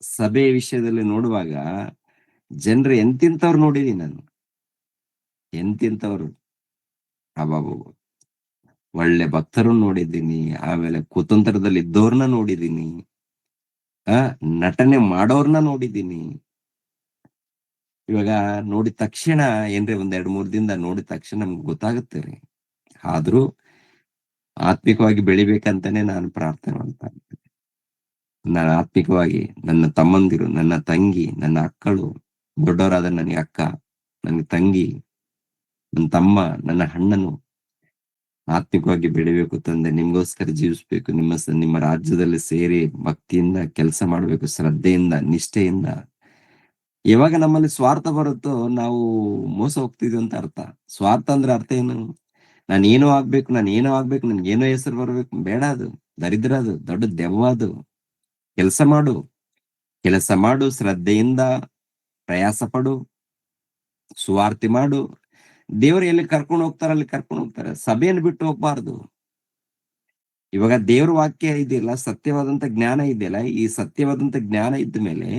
ಸಭೆ ವಿಷಯದಲ್ಲಿ ನೋಡುವಾಗ ಜನರು ಎಂತಿಂತವ್ರು ನೋಡಿದೀನಿ ನಾನು. ಎಂತಿಂತವ್ರು ಅಬಾಬು, ಒಳ್ಳೆ ಭಕ್ತರು ನೋಡಿದ್ದೀನಿ, ಆಮೇಲೆ ಕುತಂತ್ರದಲ್ಲಿ ಇದ್ದವ್ರನ್ನ ನೋಡಿದ್ದೀನಿ, ನಟನೆ ಮಾಡೋರ್ನ ನೋಡಿದ್ದೀನಿ. ಇವಾಗ ನೋಡಿದ ತಕ್ಷಣ ಏನ್ರಿ ಒಂದ್ 2-3 ದಿನದ ನೋಡಿದ ತಕ್ಷಣ ನಮ್ಗೆ ಗೊತ್ತಾಗುತ್ತೆ ರೀ. ಆದ್ರೂ ಆತ್ಮಿಕವಾಗಿ ಬೆಳಿಬೇಕಂತಾನೆ ನಾನು ಪ್ರಾರ್ಥನೆ ಮಾಡ್ತಾ ಇದ್ದೀನಿ. ನಾನು ಆತ್ಮಿಕವಾಗಿ ನನ್ನ ತಮ್ಮಂದಿರು, ನನ್ನ ತಂಗಿ, ನನ್ನ ಅಕ್ಕಳು, ದೊಡ್ಡವರಾದ ನನಗೆ ಅಕ್ಕ, ನನ್ನ ತಂಗಿ, ನನ್ನ ತಮ್ಮ, ನನ್ನ ಅಣ್ಣನು ಆತ್ಮಿಕವಾಗಿ ಬೆಳಿಬೇಕು ತಂದೆ. ನಿಮ್ಗೋಸ್ಕರ ಜೀವಿಸ್ಬೇಕು, ನಿಮ್ಮ ರಾಜ್ಯದಲ್ಲಿ ಸೇರಿ ಭಕ್ತಿಯಿಂದ ಕೆಲಸ ಮಾಡ್ಬೇಕು, ಶ್ರದ್ಧೆಯಿಂದ, ನಿಷ್ಠೆಯಿಂದ. ಯಾವಾಗ ನಮ್ಮಲ್ಲಿ ಸ್ವಾರ್ಥ ಬರುತ್ತೋ ನಾವು ಮೋಸ ಹೋಗ್ತಿದ್ವಿ ಅಂತ ಅರ್ಥ. ಸ್ವಾರ್ಥ ಅಂದ್ರೆ ಅರ್ಥ ಏನು? ನಾನೇನೋ ಆಗ್ಬೇಕು, ನನ್ಗೇನೋ ಹೆಸರು ಬರ್ಬೇಕು. ಬೇಡ, ಅದು ದರಿದ್ರ, ಅದು ದೊಡ್ಡ ದೆವ್ವ. ಅದು ಕೆಲಸ ಮಾಡು, ಕೆಲಸ ಮಾಡು, ಶ್ರದ್ಧೆಯಿಂದ ಪ್ರಯಾಸ ಪಡು, ಸುವಾರ್ತೆ ಮಾಡು. ದೇವರು ಎಲ್ಲಿ ಕರ್ಕೊಂಡು ಹೋಗ್ತಾರ ಅಲ್ಲಿ ಕರ್ಕೊಂಡು ಹೋಗ್ತಾರೆ. ಸಭೆಯನ್ನು ಬಿಟ್ಟು ಹೋಗ್ಬಾರ್ದು. ಇವಾಗ ದೇವ್ರ ವಾಕ್ಯ ಇದೆಯಲ್ಲ, ಸತ್ಯವಾದಂತ ಜ್ಞಾನ ಇದೆಯಲ್ಲ, ಈ ಸತ್ಯವಾದಂತ ಜ್ಞಾನ ಇದ್ದ ಮೇಲೆ,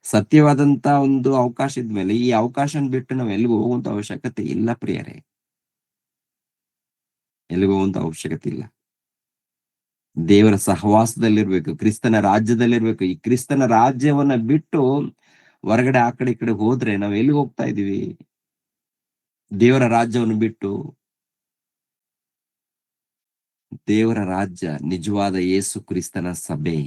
ಸತ್ಯವಾದಂತ ಒಂದು ಅವಕಾಶ ಇದ್ಮೇಲೆ ಈ ಅವಕಾಶನ ಬಿಟ್ಟು ನಾವ್ ಎಲ್ಲಿಗೂ ಹೋಗುವಂತ ಅವಶ್ಯಕತೆ ಇಲ್ಲ ಪ್ರಿಯರೇ. ಎಲ್ಲಿಗೂ ಹೋಗುವಂತ ಅವಶ್ಯಕತೆ ಇಲ್ಲ. ದೇವರ ಸಹವಾಸದಲ್ಲಿರ್ಬೇಕು, ಕ್ರಿಸ್ತನ ರಾಜ್ಯದಲ್ಲಿರ್ಬೇಕು. ಈ ಕ್ರಿಸ್ತನ ರಾಜ್ಯವನ್ನ ಬಿಟ್ಟು ಹೊರಗಡೆ ಆ ಕಡೆ ಈ ಕಡೆ ಹೋದ್ರೆ ನಾವ್ ಎಲ್ಲಿಗೆ ಹೋಗ್ತಾ ಇದೀವಿ? ದೇವರ ರಾಜ್ಯವನ್ನು ಬಿಟ್ಟು. ದೇವರ ರಾಜ್ಯ ನಿಜವಾದ ಯೇಸು ಕ್ರಿಸ್ತನ ಸಭೆ,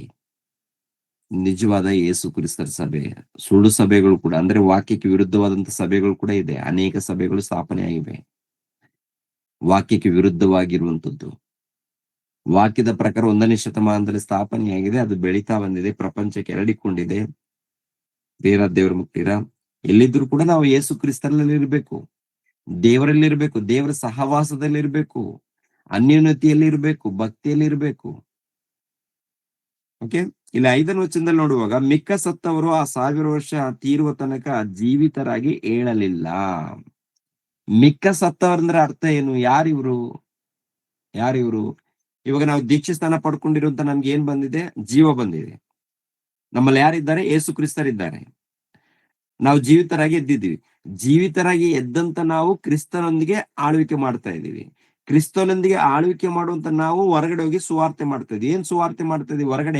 ನಿಜವಾದ ಯೇಸು ಕ್ರಿಸ್ತರ ಸಭೆ. ಸುಳ್ಳು ಸಭೆಗಳು ಕೂಡ, ಅಂದ್ರೆ ವಾಕ್ಯಕ್ಕೆ ವಿರುದ್ಧವಾದಂತ ಸಭೆಗಳು ಕೂಡ ಇದೆ. ಅನೇಕ ಸಭೆಗಳು ಸ್ಥಾಪನೆ ಆಗಿವೆ ವಾಕ್ಯಕ್ಕೆ ವಿರುದ್ಧವಾಗಿರುವಂತದ್ದು. ವಾಕ್ಯದ ಪ್ರಕಾರ 1ನೇ ಶತಮಾನದಲ್ಲಿ ಸ್ಥಾಪನೆಯಾಗಿದೆ, ಅದು ಬೆಳೀತಾ ಬಂದಿದೆ, ಪ್ರಪಂಚಕ್ಕೆ ಹರಡಿಕೊಂಡಿದೆ. ದೇವರ ಮುಕ್ತಿರ ಎಲ್ಲಿದ್ರು ಕೂಡ ನಾವು ಯೇಸು ಕ್ರಿಸ್ತನಲ್ಲಿ ಇರ್ಬೇಕು, ದೇವರಲ್ಲಿರ್ಬೇಕು, ದೇವರ ಸಹವಾಸದಲ್ಲಿರ್ಬೇಕು, ಅನ್ಯೋನ್ಯತೆಯಲ್ಲಿ ಇರ್ಬೇಕು, ಭಕ್ತಿಯಲ್ಲಿ ಇರ್ಬೇಕು. ಓಕೆ, ಇಲ್ಲಿ 5ನೇ ವಚನದಲ್ಲಿ ನೋಡುವಾಗ, ಮಿಕ್ಕ ಸತ್ತವರು ಆ 1000 ವರ್ಷ ತೀರುವ ತನಕ ಜೀವಿತರಾಗಿ ಏಳಲಿಲ್ಲ. ಮಿಕ್ಕ ಸತ್ತವರಂದ್ರೆ ಅರ್ಥ ಏನು? ಯಾರಿವ್ರು? ಇವಾಗ ನಾವು ದೀಕ್ಷೆ ಸ್ಥಾನ ಪಡ್ಕೊಂಡಿರುವಂತ ನಮ್ಗೆ ಏನ್ ಬಂದಿದೆ? ಜೀವ ಬಂದಿದೆ. ನಮ್ಮಲ್ಲಿ ಯಾರಿದ್ದಾರೆ? ಯೇಸು ಕ್ರಿಸ್ತರಿದ್ದಾರೆ. ನಾವು ಜೀವಿತರಾಗಿ ಎದ್ದಿದ್ದೀವಿ. ಜೀವಿತರಾಗಿ ಎದ್ದಂತ ನಾವು ಕ್ರಿಸ್ತನೊಂದಿಗೆ ಆಳ್ವಿಕೆ ಮಾಡ್ತಾ ಇದ್ದೀವಿ. ಕ್ರಿಸ್ತನೊಂದಿಗೆ ಆಳ್ವಿಕೆ ಮಾಡುವಂತ ನಾವು ಹೊರಗಡೆ ಹೋಗಿ ಸುವಾರ್ತೆ ಮಾಡ್ತಾ ಇದೀವಿ. ಏನ್ ಸುವಾರ್ತೆ ಮಾಡ್ತಾ ಇದೀವಿ? ಹೊರಗಡೆ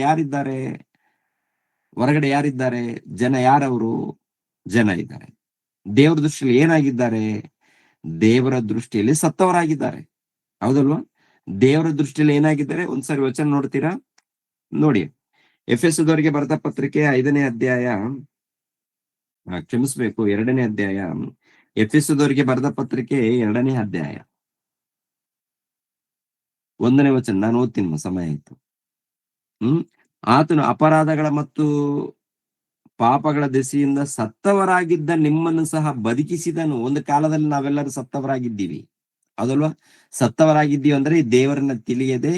ಯಾರಿದ್ದಾರೆ? ಜನ. ಯಾರವರು? ಜನ ಇದ್ದಾರೆ. ದೇವರ ದೃಷ್ಟಿಯಲ್ಲಿ ಏನಾಗಿದ್ದಾರೆ? ದೇವರ ದೃಷ್ಟಿಯಲ್ಲಿ ಸತ್ತವರಾಗಿದ್ದಾರೆ. ಹೌದಲ್ವಾ? ದೇವರ ದೃಷ್ಟಿಯಲ್ಲಿ ಏನಾಗಿದ್ದಾರೆ? ಒಂದ್ಸರಿ ವಚನ ನೋಡ್ತೀರಾ? ನೋಡಿ, ಎಫೆಸದವರಿಗೆ ಬರೆದ ಪತ್ರಿಕೆ 5ನೇ ಅಧ್ಯಾಯ, ಕ್ಷಮಿಸ್ಬೇಕು, 2ನೇ ಅಧ್ಯಾಯ. ಎಫೆಸದವರಿಗೆ ಬರೆದ ಪತ್ರಿಕೆ 2ನೇ ಅಧ್ಯಾಯ 1ನೇ ವಚನ ನಾನು ಓದ್ತೀನಿ, ಸಮಯ ಆಯ್ತು. ಆತನು ಅಪರಾಧಗಳ ಮತ್ತು ಪಾಪಗಳ ದೆಸೆಯಿಂದ ಸತ್ತವರಾಗಿದ್ದ ನಿಮ್ಮನ್ನು ಸಹ ಬದುಕಿಸಿದನು. ಒಂದು ಕಾಲದಲ್ಲಿ ನಾವೆಲ್ಲರೂ ಸತ್ತವರಾಗಿದ್ದೀವಿ, ಹೌದಲ್ವಾ? ಸತ್ತವರಾಗಿದ್ದೀವಿ ಅಂದ್ರೆ ದೇವರನ್ನ ತಿಳಿಯದೆ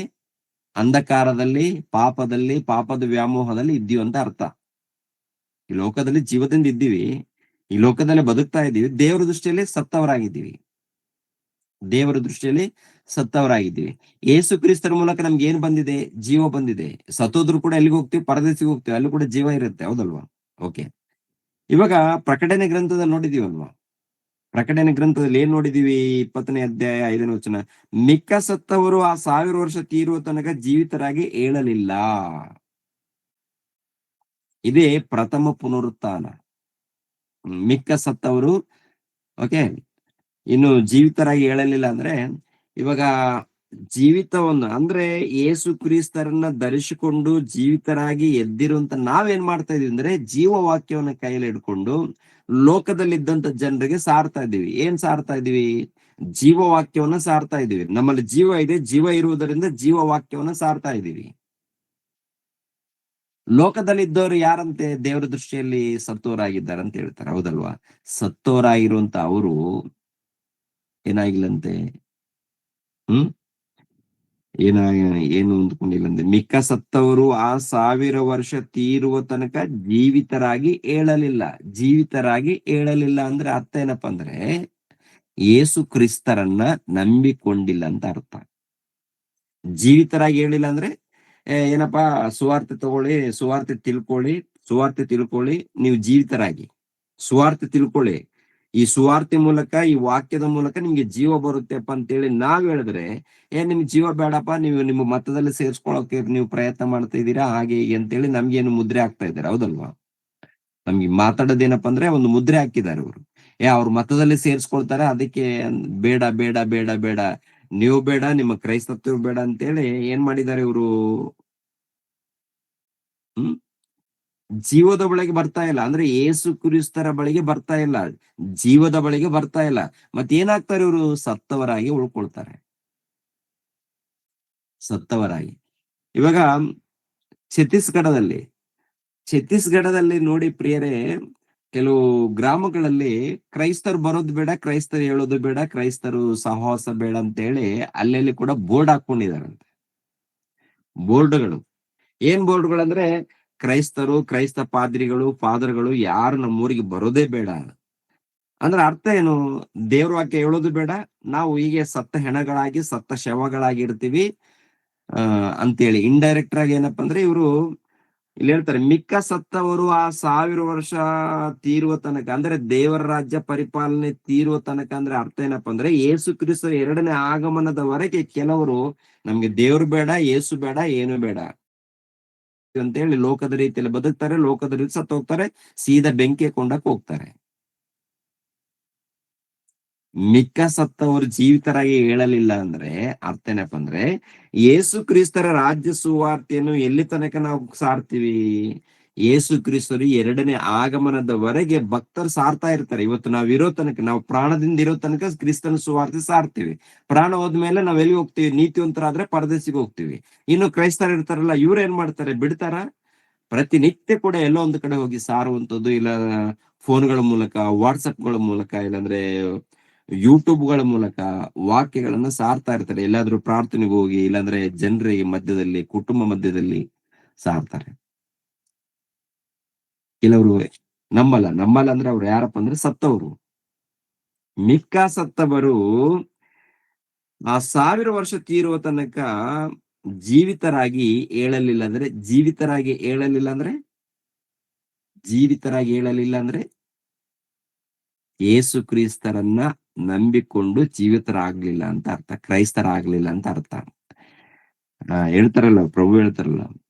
ಅಂಧಕಾರದಲ್ಲಿ, ಪಾಪದ ವ್ಯಾಮೋಹದಲ್ಲಿ ಇದ್ದೀವಿ ಅಂತ ಅರ್ಥ. ಈ ಲೋಕದಲ್ಲಿ ಜೀವದಿಂದ ಇದ್ದೀವಿ, ಈ ಲೋಕದಲ್ಲಿ ಬದುಕ್ತಾ ಇದ್ದೀವಿ, ದೇವರ ದೃಷ್ಟಿಯಲ್ಲಿ ಸತ್ತವರಾಗಿದ್ದೀವಿ. ಯೇಸು ಕ್ರಿಸ್ತರ ಮೂಲಕ ನಮ್ಗೆ ಏನ್ ಬಂದಿದೆ? ಜೀವ ಬಂದಿದೆ. ಸತ್ತೋದ್ರು ಕೂಡ ಎಲ್ಲಿಗೆ ಹೋಗ್ತೀವಿ? ಪರದೇಶಿಗೆ ಹೋಗ್ತೀವಿ, ಅಲ್ಲೂ ಕೂಡ ಜೀವ ಇರುತ್ತೆ, ಹೌದಲ್ವಾ? ಓಕೆ, ಇವಾಗ ಪ್ರಕಟಣೆ ಗ್ರಂಥದಲ್ಲಿ ನೋಡಿದೀವಲ್ವಾ? ಪ್ರಕಟಣೆ ಗ್ರಂಥದಲ್ಲಿ ಏನ್ ನೋಡಿದೀವಿ? 20ನೇ ಅಧ್ಯಾಯ 5ನೇ ವಚನ, ಮಿಕ್ಕ ಸತ್ತವರು ಆ 1000 ವರ್ಷ ತೀರುವ ತನಕ ಜೀವಿತರಾಗಿ ಏಳಲಿಲ್ಲ. ಇದೇ ಪ್ರಥಮ ಪುನರುತ್ಥಾನ. ಮಿಕ್ಕ ಸತ್ತವರು, ಓಕೆ, ಇನ್ನು ಜೀವಿತರಾಗಿ ಏಳಲಿಲ್ಲ ಅಂದ್ರೆ, ಇವಾಗ ಜೀವಿತವನ್ನು ಅಂದ್ರೆ ಯೇಸು ಕ್ರಿಸ್ತರನ್ನ ಧರಿಸಿಕೊಂಡು ಜೀವಿತರಾಗಿ ಎದ್ದಿರುವಂತ ನಾವೇನ್ ಮಾಡ್ತಾ ಇದೀವಿ ಅಂದ್ರೆ, ಜೀವವಾಕ್ಯವನ್ನ ಕೈಯಲ್ಲಿ ಹಿಡ್ಕೊಂಡು ಲೋಕದಲ್ಲಿದ್ದಂತ ಜನರಿಗೆ ಸಾರ್ತಾ ಇದ್ದೀವಿ. ಏನ್ ಸಾರ್ತಾ ಇದೀವಿ? ಜೀವವಾಕ್ಯವನ್ನ ಸಾರ್ತಾ ಇದೀವಿ. ನಮ್ಮಲ್ಲಿ ಜೀವ ಇದೆ, ಜೀವ ಇರುವುದರಿಂದ ಜೀವವಾಕ್ಯವನ್ನ ಸಾರ್ತಾ ಇದೀವಿ. ಲೋಕದಲ್ಲಿದ್ದವರು ಯಾರಂತೆ? ದೇವರ ದೃಷ್ಟಿಯಲ್ಲಿ ಸತ್ತೋರಾಗಿದ್ದಾರೆ ಅಂತ ಹೇಳ್ತಾರೆ, ಹೌದಲ್ವಾ? ಸತ್ತೋರಾಗಿರುವಂತ ಅವರು ಏನಾಗಿಲ್ಲಂತೆ? ಏನು ಅಂದ್ಕೊಂಡಿಲ್ಲಂತೆ, ಮಿಕ್ಕ ಸತ್ತವರು ಆ 1000 ವರ್ಷ ತೀರುವ ತನಕ ಜೀವಿತರಾಗಿ ಏಳಲಿಲ್ಲ ಅಂದ್ರೆ ಅರ್ಥ ಏನಪ್ಪಾ ಅಂದ್ರೆ, ಯೇಸು ಕ್ರಿಸ್ತರನ್ನ ನಂಬಿಕೊಂಡಿಲ್ಲ ಅಂತ ಅರ್ಥ. ಜೀವಿತರಾಗಿ ಹೇಳಿಲ್ಲ ಅಂದ್ರೆ ಏನಪ್ಪಾ? ಸುವಾರ್ತೆ ತಗೊಳ್ಳಿ, ಸುವಾರ್ತೆ ತಿಳ್ಕೊಳ್ಳಿ, ನೀವು ಜೀವಿತರಾಗಿ ಸುವಾರ್ತೆ ತಿಳ್ಕೊಳ್ಳಿ. ಈ ಸುವಾರ್ತೆ ಮೂಲಕ, ಈ ವಾಕ್ಯದ ಮೂಲಕ ನಿಮ್ಗೆ ಜೀವ ಬರುತ್ತೆಪ್ಪ ಅಂತೇಳಿ ನಾವ್ ಹೇಳಿದ್ರೆ, ನಿಮ್ಗೆ ಜೀವ ಬೇಡಪ್ಪ, ನೀವು ನಿಮ್ಮ ಮತದಲ್ಲಿ ಸೇರ್ಸ್ಕೊಳಕ್ಕೆ ನೀವು ಪ್ರಯತ್ನ ಮಾಡ್ತಾ ಇದ್ದೀರಾ, ಹಾಗೆ ಹೀಗೆ ಅಂತೇಳಿ ನಮ್ಗೇನು ಮುದ್ರೆ ಹಾಕ್ತಾ ಇದ್ದಾರೆ, ಹೌದಲ್ವಾ? ನಮ್ಗೆ ಮಾತಾಡೋದೇನಪ್ಪ ಅಂದ್ರೆ ಒಂದು ಮುದ್ರೆ ಹಾಕಿದ್ದಾರೆ ಅವರು. ಅವ್ರ ಮತದಲ್ಲಿ ಸೇರ್ಸ್ಕೊಳ್ತಾರೆ, ಅದಕ್ಕೆ ಬೇಡ ಬೇಡ ಬೇಡ ಬೇಡ, ನೀವು ಬೇಡ, ನಿಮ್ಮ ಕ್ರೈಸ್ತತ್ವ ಬೇಡ ಅಂತೇಳಿ ಏನ್ ಮಾಡಿದ್ದಾರೆ ಇವರು? ಜೀವದ ಬಳಿಗೆ ಬರ್ತಾ ಇಲ್ಲ, ಅಂದ್ರೆ ಯೇಸು ಕ್ರಿಸ್ತರ ಬಳಿಗೆ ಬರ್ತಾ ಇಲ್ಲ, ಜೀವದ ಬಳಿಗೆ ಬರ್ತಾ ಇಲ್ಲ. ಮತ್ತೇನಾಗ್ತಾರೆ ಇವರು? ಸತ್ತವರಾಗಿ ಉಳ್ಕೊಳ್ತಾರೆ, ಸತ್ತವರಾಗಿ. ಇವಾಗ ಛತ್ತೀಸ್ಗಢದಲ್ಲಿ ನೋಡಿ ಪ್ರಿಯರೇ, ಕೆಲವು ಗ್ರಾಮಗಳಲ್ಲಿ ಕ್ರೈಸ್ತರು ಬರೋದು ಬೇಡ, ಕ್ರೈಸ್ತರು ಹೇಳೋದು ಬೇಡ, ಕ್ರೈಸ್ತರು ಸಹವಾಸ ಬೇಡ ಅಂತೇಳಿ ಅಲ್ಲೆಲ್ಲಿ ಕೂಡ ಬೋರ್ಡ್ ಹಾಕೊಂಡಿದಾರಂತೆ. ಬೋರ್ಡ್ಗಳು. ಏನ್ ಬೋರ್ಡ್ಗಳಂದ್ರೆ, ಕ್ರೈಸ್ತರು, ಕ್ರೈಸ್ತ ಫಾದರ್ಗಳು ಯಾರು ನಮ್ಮೂರಿಗೆ ಬರೋದೇ ಬೇಡ. ಅಂದ್ರೆ ಅರ್ಥ ಏನು? ದೇವ್ರ ವಾಕ್ಯ ಹೇಳೋದು ಬೇಡ, ನಾವು ಹೀಗೆ ಸತ್ತ ಹೆಣಗಳಾಗಿ ಸತ್ತ ಶವಗಳಾಗಿ ಇರ್ತೀವಿ ಅಂತೇಳಿ ಇಂಡೈರೆಕ್ಟ್ ಆಗಿ ಏನಪ್ಪಾ ಅಂದ್ರೆ ಇವರು ಇಲ್ಲಿ ಹೇಳ್ತಾರೆ, ಮಿಕ್ಕ ಸತ್ತವರು ಆ 1000 ವರ್ಷ ತೀರುವ ತನಕ, ಅಂದ್ರೆ ದೇವರ ರಾಜ್ಯ ಪರಿಪಾಲನೆ ತೀರುವ ತನಕ. ಅಂದ್ರೆ ಅರ್ಥ ಏನಪ್ಪಾ ಅಂದ್ರೆ ಯೇಸು ಕ್ರಿಸ್ತ 2ನೇ ಆಗಮನದವರೆಗೆ ಕೆಲವರು ನಮ್ಗೆ ದೇವ್ರು ಬೇಡ, ಯೇಸು ಬೇಡ, ಏನು ಬೇಡ ಅಂತ ಹೇಳಿ ಲೋಕದ ರೀತಿಯಲ್ಲಿ ಬದುಕ್ತಾರೆ, ಲೋಕದ ರೀತಿ ಸತ್ತು ಹೋಗ್ತಾರೆ, ಸೀದಾ ಬೆಂಕಿ ಕೊಂಡಕ್ ಹೋಗ್ತಾರೆ. ಮಿಕ್ಕ ಸತ್ತವರು ಜೀವಿತರಾಗಿ ಹೇಳಲಿಲ್ಲ ಅಂದ್ರೆ ಅರ್ಥ ಏನಪ್ಪ ಅಂದ್ರೆ ಯೇಸು ಕ್ರಿಸ್ತರ ರಾಜ್ಯ ಸುವಾರ್ತೆಯನ್ನು ಎಲ್ಲಿ ತನಕ ನಾವು ಸಾರ್ತೀವಿ? ಯೇಸು ಕ್ರಿಸ್ತರು 2ನೇ ಆಗಮನದವರೆಗೆ ಭಕ್ತರು ಸಾರ್ತಾ ಇರ್ತಾರೆ. ಇವತ್ತು ನಾವ್ ಇರೋ ತನಕ, ನಾವು ಪ್ರಾಣದಿಂದ ಇರೋ ತನಕ ಕ್ರಿಸ್ತನ ಸುವಾರ್ತೆ ಸಾರ್ತೀವಿ. ಪ್ರಾಣ ಹೋದ್ಮೇಲೆ ನಾವ್ ಎಲ್ಲಿ ಹೋಗ್ತೀವಿ? ನೀತಿವಂತರಾದ್ರೆ ಪರದೇಶಿಗೆ ಹೋಗ್ತೀವಿ. ಇನ್ನು ಕ್ರೈಸ್ತರು ಇರ್ತಾರಲ್ಲ, ಇವ್ರು ಏನ್ ಮಾಡ್ತಾರೆ? ಬಿಡ್ತಾರ? ಪ್ರತಿನಿತ್ಯ ಕೂಡ ಎಲ್ಲೋ ಒಂದು ಕಡೆ ಹೋಗಿ ಸಾರುವಂತದ್ದು, ಇಲ್ಲ ಫೋನ್ಗಳ ಮೂಲಕ, ವಾಟ್ಸಪ್ಗಳ ಮೂಲಕ, ಇಲ್ಲಾಂದ್ರೆ ಯೂಟ್ಯೂಬ್ಗಳ ಮೂಲಕ ವಾಕ್ಯಗಳನ್ನ ಸಾರ್ತಾ ಇರ್ತಾರೆ. ಎಲ್ಲಾದ್ರೂ ಪ್ರಾರ್ಥನೆಗೆ ಹೋಗಿ, ಇಲ್ಲಾಂದ್ರೆ ಜನರಿಗೆ ಮಧ್ಯದಲ್ಲಿ, ಕುಟುಂಬ ಮಧ್ಯದಲ್ಲಿ ಸಾರ್ತಾರೆ. ಕೆಲವರು ನಂಬಲ್ಲ ಅಂದ್ರೆ ಅವ್ರು ಯಾರಪ್ಪ ಅಂದ್ರೆ ಸತ್ತವರು. ಮಿಕ್ಕ ಸತ್ತವರು ಆ 1000 ವರ್ಷ ತೀರುವ ತನಕ ಜೀವಿತರಾಗಿ ಹೇಳಲಿಲ್ಲ ಅಂದ್ರೆ ಜೀವಿತರಾಗಿ ಹೇಳಲಿಲ್ಲ ಅಂದ್ರೆ ಯೇಸು ಕ್ರಿಸ್ತರನ್ನ ನಂಬಿಕೊಂಡು ಜೀವಿತರಾಗ್ಲಿಲ್ಲ ಅಂತ ಅರ್ಥ, ಕ್ರೈಸ್ತರಾಗ್ಲಿಲ್ಲ ಅಂತ ಅರ್ಥ. ಹೇಳ್ತಾರಲ್ಲ, ಪ್ರಭು ಹೇಳ್ತಾರಲ್ಲ,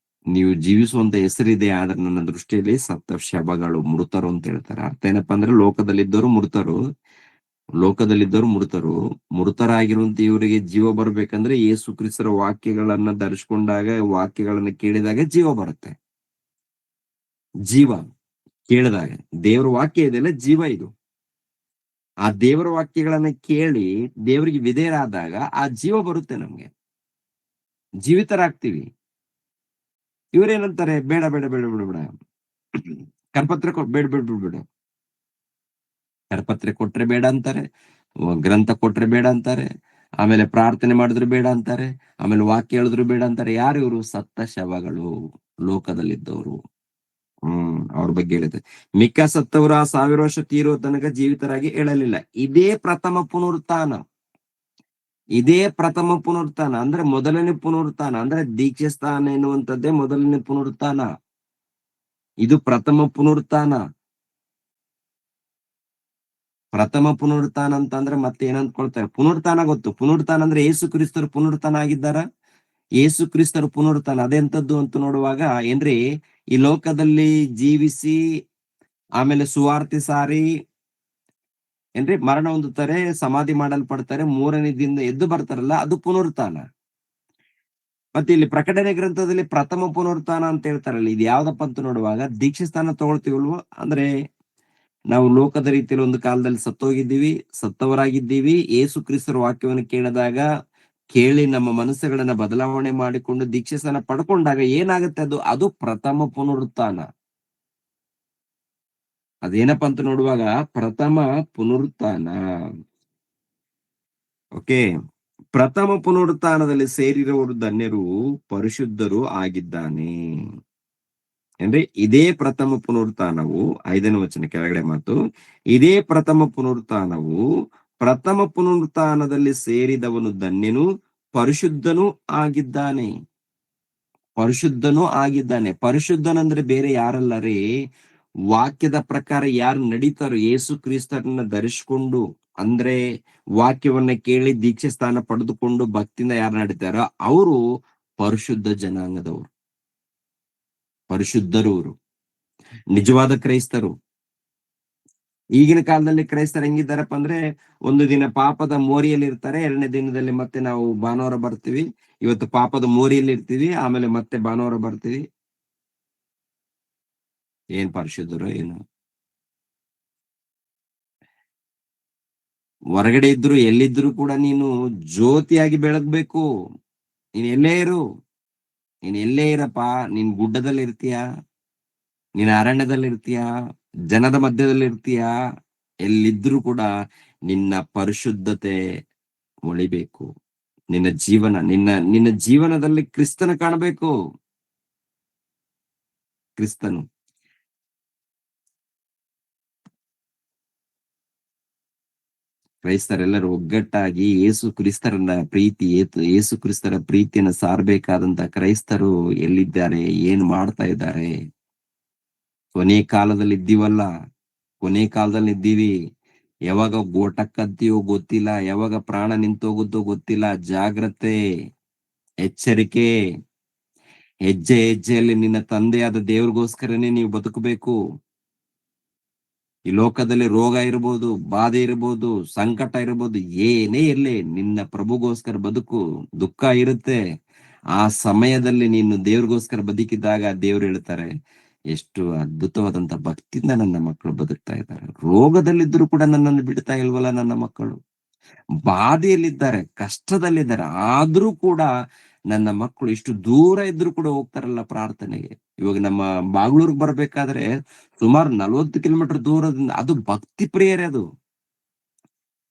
ನೀವು ಜೀವಿಸುವಂತ ಹೆಸರಿದೆ, ಆದ್ರೆ ನನ್ನ ದೃಷ್ಟಿಯಲ್ಲಿ ಸತ್ತ ಶವಗಳು, ಮೃತರು ಅಂತ ಹೇಳ್ತಾರೆ. ಅರ್ಥ ಏನಪ್ಪಾ ಅಂದ್ರೆ ಲೋಕದಲ್ಲಿದ್ದವರು ಮೃತರು. ಮೃತರಾಗಿರುವಂತ ಇವರಿಗೆ ಜೀವ ಬರ್ಬೇಕಂದ್ರೆ ಯೇಸು ಕ್ರಿಸ್ತರ ವಾಕ್ಯಗಳನ್ನ ಧರಿಸ್ಕೊಂಡಾಗ, ವಾಕ್ಯಗಳನ್ನ ಕೇಳಿದಾಗ ಜೀವ ಬರುತ್ತೆ. ಜೀವ ಕೇಳಿದಾಗ, ದೇವರ ವಾಕ್ಯ ಇದೆಯಲ್ಲ, ಜೀವ ಇದು. ಆ ದೇವರ ವಾಕ್ಯಗಳನ್ನ ಕೇಳಿ ದೇವರಿಗೆ ವಿಧೇಯರಾದಾಗ ಆ ಜೀವ ಬರುತ್ತೆ, ನಮ್ಗೆ ಜೀವಿತರಾಗ್ತೀವಿ. ಇವ್ರೇನಂತಾರೆ? ಬೇಡ ಬೇಡ ಬೇಡ ಬೇಡ ಬೇಡ, ಕರಪತ್ರ ಬೇಡ ಬೇಡ ಬೇಡ ಬೇಡ, ಕರಪತ್ರೆ ಕೊಟ್ರೆ ಬೇಡ ಅಂತಾರೆ, ಗ್ರಂಥ ಕೊಟ್ರೆ ಬೇಡ ಅಂತಾರೆ, ಆಮೇಲೆ ಪ್ರಾರ್ಥನೆ ಮಾಡಿದ್ರು ಬೇಡ ಅಂತಾರೆ, ಆಮೇಲೆ ವಾಕ್ಯ ಹೇಳಿದ್ರು ಬೇಡ ಅಂತಾರೆ. ಯಾರು ಇವರು? ಸತ್ತ ಶವಗಳು, ಲೋಕದಲ್ಲಿದ್ದವರು. ಅವ್ರ ಬಗ್ಗೆ ಹೇಳಿದೆ. ಮಿಕ್ಕ ಸತ್ತವರು ಆ 1000 ವರ್ಷ ತೀರುವ ತನಕ ಜೀವಿತರಾಗಿ ಹೇಳಲಿಲ್ಲ. ಇದೇ ಪ್ರಥಮ ಪುನರುತ್ಥಾನ ಅಂದ್ರೆ ಮೊದಲನೇ ಪುನರುತ್ಥಾನ. ಅಂದ್ರೆ ದೀಕ್ಷೆ ಸ್ಥಾನ ಎನ್ನುವಂಥದ್ದೇ ಮೊದಲನೇ ಪುನರುತ್ಥಾನ. ಇದು ಪ್ರಥಮ ಪುನರುತ್ಥಾನ ಅಂತಂದ್ರೆ ಮತ್ತೆ ಏನಂದ್ಕೊಳ್ತಾರೆ? ಪುನರುತ್ಥಾನ ಗೊತ್ತು. ಪುನರುತ್ಥಾನ ಅಂದ್ರೆ ಯೇಸು ಕ್ರಿಸ್ತರು ಪುನರುತ್ಥಾನ ಆಗಿದ್ದಾರ? ಯೇಸು ಕ್ರಿಸ್ತರು ಪುನರುತ್ಥಾನ ಅದೆಂತದ್ದು ಅಂತ ನೋಡುವಾಗ ಏನ್ರಿ, ಈ ಲೋಕದಲ್ಲಿ ಜೀವಿಸಿ ಆಮೇಲೆ ಸುವಾರ್ತೆ ಸಾರಿ ಏನ್ರಿ ಮರಣ ಹೊಂದುತ್ತಾರೆ, ಸಮಾಧಿ ಮಾಡಲ್ಪಡ್ತಾರೆ, 3ನೇ ದಿನ ಎದ್ದು ಬರ್ತಾರಲ್ಲ, ಅದು ಪುನರುತ್ಥಾನ. ಮತ್ತೆ ಇಲ್ಲಿ ಪ್ರಕಟಣೆ ಗ್ರಂಥದಲ್ಲಿ ಪ್ರಥಮ ಪುನರುತ್ಥಾನ ಅಂತ ಹೇಳ್ತಾರಲ್ಲ, ಇದು ಯಾವ್ದಪ್ಪ ಅಂತ ನೋಡುವಾಗ ದೀಕ್ಷೆ ಸ್ಥಾನ ತಗೊಳ್ತೀವಲ್ವೋ, ಅಂದ್ರೆ ನಾವು ಲೋಕದ ರೀತಿಯಲ್ಲಿ ಒಂದು ಕಾಲದಲ್ಲಿ ಸತ್ತವರಾಗಿದ್ದೀವಿ. ಯೇಸು ಕ್ರಿಸ್ತರ ವಾಕ್ಯವನ್ನು ಕೇಳಿ ನಮ್ಮ ಮನಸ್ಸುಗಳನ್ನ ಬದಲಾವಣೆ ಮಾಡಿಕೊಂಡು ದೀಕ್ಷೆ ಸ್ಥಾನ ಪಡ್ಕೊಂಡಾಗ ಏನಾಗುತ್ತೆ? ಅದು ಪ್ರಥಮ ಪುನರುತ್ಥಾನ. ಅದೇನಪ್ಪ ಅಂತ ನೋಡುವಾಗ ಪ್ರಥಮ ಪುನರುತ್ಥಾನ. ಓಕೆ, ಪ್ರಥಮ ಪುನರುತ್ಥಾನದಲ್ಲಿ ಸೇರಿರುವವರು ಧನ್ಯರು, ಪರಿಶುದ್ಧರು ಆಗಿದ್ದಾನೆ. ಅಂದ್ರೆ ಇದೇ ಪ್ರಥಮ ಪುನರುತ್ಥಾನವು, 5ನೇ ವಚನ ಕೆಳಗಡೆ ಮಾತು, ಇದೇ ಪ್ರಥಮ ಪುನರುತ್ಥಾನದಲ್ಲಿ ಸೇರಿದವನು ಧನ್ಯನು, ಪರಿಶುದ್ಧನೂ ಆಗಿದ್ದಾನೆ. ಪರಿಶುದ್ಧನಂದ್ರೆ ಬೇರೆ ಯಾರಲ್ಲ ರೀ, ವಾಕ್ಯದ ಪ್ರಕಾರ ಯಾರು ನಡೀತಾರೋ, ಯೇಸು ಕ್ರಿಸ್ತರನ್ನ ಧರಿಸಿಕೊಂಡು, ಅಂದ್ರೆ ವಾಕ್ಯವನ್ನ ಕೇಳಿ ದೀಕ್ಷೆ ಸ್ಥಾನ ಪಡೆದುಕೊಂಡು ಭಕ್ತಿಯಿಂದ ಯಾರು ನಡೀತಾರೋ ಅವರು ಪರಿಶುದ್ಧ ಜನಾಂಗದವರು, ಪರಿಶುದ್ಧರು, ನಿಜವಾದ ಕ್ರೈಸ್ತರು. ಈಗಿನ ಕಾಲದಲ್ಲಿ ಕ್ರೈಸ್ತರು ಹೆಂಗಿದ್ದಾರಪ್ಪ ಅಂದ್ರೆ, ಒಂದು ದಿನ ಪಾಪದ ಮೋರಿಯಲ್ಲಿ ಇರ್ತಾರೆ, 2ನೇ ದಿನದಲ್ಲಿ ಮತ್ತೆ ನಾವು ಭಾನುವಾರ ಬರ್ತೀವಿ. ಇವತ್ತು ಪಾಪದ ಮೋರಿಯಲ್ಲಿ ಇರ್ತೀವಿ, ಆಮೇಲೆ ಮತ್ತೆ ಭಾನುವಾರ ಬರ್ತೀವಿ. ಏನ್ ಪರಿಶುದ್ಧರು ಏನು? ಹೊರಗಡೆ ಇದ್ರು ಎಲ್ಲಿದ್ರು ಕೂಡ ನೀನು ಜ್ಯೋತಿಯಾಗಿ ಬೆಳಗ್ಬೇಕು. ನೀನ್ ಎಲ್ಲೇ ಇರಪ್ಪ, ನೀನ್ ಗುಡ್ಡದಲ್ಲಿ ಇರ್ತೀಯ, ನೀನ್ ಅರಣ್ಯದಲ್ಲಿ ಇರ್ತೀಯ, ಜನದ ಮಧ್ಯದಲ್ಲಿ ಇರ್ತೀಯ, ಎಲ್ಲಿದ್ರು ಕೂಡ ನಿನ್ನ ಪರಿಶುದ್ಧತೆ ಉಳಿಬೇಕು. ನಿನ್ನ ಜೀವನದಲ್ಲಿ ಕ್ರಿಸ್ತನ ಕಾಣಬೇಕು. ಕ್ರಿಸ್ತನು. ಕ್ರೈಸ್ತರೆಲ್ಲರೂ ಒಗ್ಗಟ್ಟಾಗಿ ಯೇಸು ಕ್ರಿಸ್ತರನ್ನ ಯೇಸು ಕ್ರಿಸ್ತರ ಪ್ರೀತಿಯನ್ನು ಸಾರಬೇಕಾದಂತ ಕ್ರೈಸ್ತರು ಎಲ್ಲಿದ್ದಾರೆ, ಏನ್ ಮಾಡ್ತಾ ಇದ್ದಾರೆ? ಕೊನೆ ಕಾಲದಲ್ಲಿ ಇದ್ದೀವಲ್ಲ, ಕೊನೆ ಕಾಲದಲ್ಲಿ ಇದ್ದೀವಿ. ಯಾವಾಗ ಗೋಟಕ್ಕಂತೀಯೋ ಗೊತ್ತಿಲ್ಲ, ಯಾವಾಗ ಪ್ರಾಣ ನಿಂತೋಗುತ್ತೋ ಗೊತ್ತಿಲ್ಲ. ಜಾಗ್ರತೆ, ಎಚ್ಚರಿಕೆ. ಹೆಜ್ಜೆ ಹೆಜ್ಜೆಯಲ್ಲಿ ನಿನ್ನ ತಂದೆಯಾದ ದೇವ್ರಿಗೋಸ್ಕರನೇ ನೀವು ಬದುಕಬೇಕು. ಈ ಲೋಕದಲ್ಲಿ ರೋಗ ಇರ್ಬೋದು, ಬಾಧೆ ಇರ್ಬೋದು, ಸಂಕಟ ಇರ್ಬೋದು, ಏನೇ ಇರ್ಲಿ, ನಿನ್ನ ಪ್ರಭುಗೋಸ್ಕರ ಬದುಕು. ದುಃಖ ಇರುತ್ತೆ, ಆ ಸಮಯದಲ್ಲಿ ನೀನು ದೇವ್ರಿಗೋಸ್ಕರ ಬದುಕಿದಾಗ ದೇವ್ರು ಹೇಳ್ತಾರೆ, ಎಷ್ಟು ಅದ್ಭುತವಾದಂತ ಭಕ್ತಿಯಿಂದ ನನ್ನ ಮಕ್ಕಳು ಬದುಕ್ತಾ ಇದ್ದಾರೆ. ರೋಗದಲ್ಲಿದ್ರು ಕೂಡ ನನ್ನನ್ನು ಬಿಡ್ತಾ ಇಲ್ವಲ್ಲ ನನ್ನ ಮಕ್ಕಳು. ಬಾಧೆಯಲ್ಲಿದ್ದಾರೆ, ಕಷ್ಟದಲ್ಲಿದ್ದಾರೆ, ಆದ್ರೂ ಕೂಡ ನನ್ನ ಮಕ್ಕಳು ಇಷ್ಟು ದೂರ ಇದ್ರು ಕೂಡ ಹೋಗ್ತಾರಲ್ಲ ಪ್ರಾರ್ಥನೆಗೆ. ಇವಾಗ ನಮ್ಮ ಬಾಗ್ಲೂರ್ಗ್ ಬರ್ಬೇಕಾದ್ರೆ ಸುಮಾರು 40 ಕಿಲೋಮೀಟರ್ ದೂರದಿಂದ, ಅದು ಭಕ್ತಿ ಪ್ರಿಯರೇ. ಅದು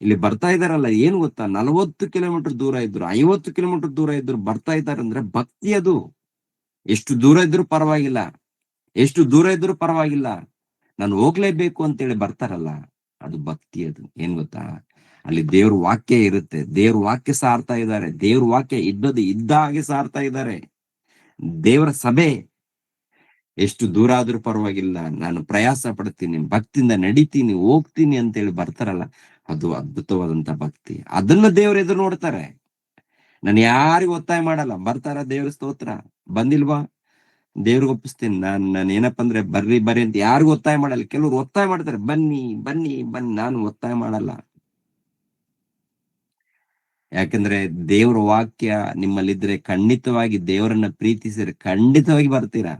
ಇಲ್ಲಿ ಬರ್ತಾ ಇದಾರಲ್ಲ, ಏನ್ ಗೊತ್ತಾ, 40 ಕಿಲೋಮೀಟರ್ ದೂರ ಇದ್ರು, 50 ಕಿಲೋಮೀಟರ್ ದೂರ ಇದ್ರು ಬರ್ತಾ ಇದ್ದಾರೆ ಅಂದ್ರೆ ಭಕ್ತಿ ಅದು. ಎಷ್ಟು ದೂರ ಇದ್ರು ಪರವಾಗಿಲ್ಲ, ಎಷ್ಟು ದೂರ ಇದ್ರು ಪರವಾಗಿಲ್ಲ, ನಾನು ಹೋಗ್ಲೇಬೇಕು ಅಂತೇಳಿ ಬರ್ತಾರಲ್ಲ, ಅದು ಭಕ್ತಿ. ಅದು ಏನ್ ಗೊತ್ತಾ, ಅಲ್ಲಿ ದೇವ್ರ ವಾಕ್ಯ ಇರುತ್ತೆ, ದೇವ್ರ ವಾಕ್ಯ ಸಾರ್ತಾ ಇದ್ದಾರೆ, ದೇವ್ರ ವಾಕ್ಯ ಇದ್ದದ್ದು ಇದ್ದ ಹಾಗೆ ಸಾರ್ತಾ ಇದ್ದಾರೆ. ದೇವರ ಸಭೆ ಎಷ್ಟು ದೂರ ಆದ್ರೂ ಪರವಾಗಿಲ್ಲ, ನಾನು ಪ್ರಯಾಸ ಪಡ್ತೀನಿ, ಭಕ್ತಿಯಿಂದ ನಡಿತೀನಿ, ಹೋಗ್ತೀನಿ ಅಂತೇಳಿ ಬರ್ತಾರಲ್ಲ, ಅದು ಅದ್ಭುತವಾದಂತ ಭಕ್ತಿ. ಅದನ್ನ ದೇವ್ರ ಎದುರು ನೋಡ್ತಾರೆ. ನಾನು ಯಾರಿಗೂ ಒತ್ತಾಯ ಮಾಡಲ್ಲ, ಬರ್ತಾರ ದೇವ್ರ ಸ್ತೋತ್ರ, ಬಂದಿಲ್ವಾ ದೇವ್ರಿಗೆ ಒಪ್ಪಿಸ್ತೀನಿ. ನಾನು ಏನಪ್ಪಾ ಅಂದ್ರೆ ಬರ್ರಿ ಬರ್ರಿ ಅಂತ ಯಾರಿಗೂ ಒತ್ತಾಯ ಮಾಡಲ್ಲ. ಕೆಲವ್ರು ಒತ್ತಾಯ ಮಾಡ್ತಾರೆ, ಬನ್ನಿ ಬನ್ನಿ ಬನ್ನಿ, ನಾನು ಒತ್ತಾಯ ಮಾಡಲ್ಲ. ಯಾಕಂದ್ರೆ ದೇವ್ರ ವಾಕ್ಯ ನಿಮ್ಮಲ್ಲಿದ್ರೆ ಖಂಡಿತವಾಗಿ ದೇವರನ್ನ ಪ್ರೀತಿಸಿದ್ರೆ ಖಂಡಿತವಾಗಿ ಬರ್ತೀರಾ.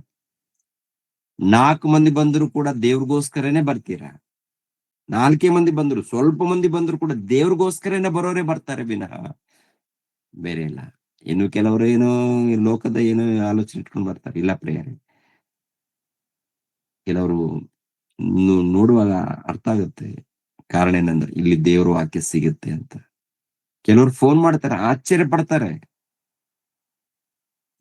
4 ಮಂದಿ ಬಂದ್ರು ಕೂಡ ದೇವ್ರಿಗೋಸ್ಕರನೇ ಬರ್ತೀರಾ. 4 ಮಂದಿ ಬಂದ್ರು, ಸ್ವಲ್ಪ ಮಂದಿ ಬಂದ್ರು ಕೂಡ ದೇವ್ರಿಗೋಸ್ಕರನೇ ಬರೋರೇ ಬರ್ತಾರೆ ವಿನಃ ಬೇರೆ ಇಲ್ಲ. ಇನ್ನು ಕೆಲವರು ಏನೋ ಲೋಕದ ಏನೋ ಆಲೋಚನೆ ಇಟ್ಕೊಂಡು ಬರ್ತಾರೆ. ಇಲ್ಲ ಪ್ರಿಯರೇ, ಕೆಲವರು ನೋಡುವಾಗ ಅರ್ಥ ಆಗುತ್ತೆ. ಕಾರಣ ಏನಂದ್ರೆ ಇಲ್ಲಿ ದೇವ್ರ ವಾಕ್ಯ ಸಿಗುತ್ತೆ ಅಂತ. ಕೆಲವರು ಫೋನ್ ಮಾಡ್ತಾರೆ, ಆಶ್ಚರ್ಯ ಪಡ್ತಾರೆ,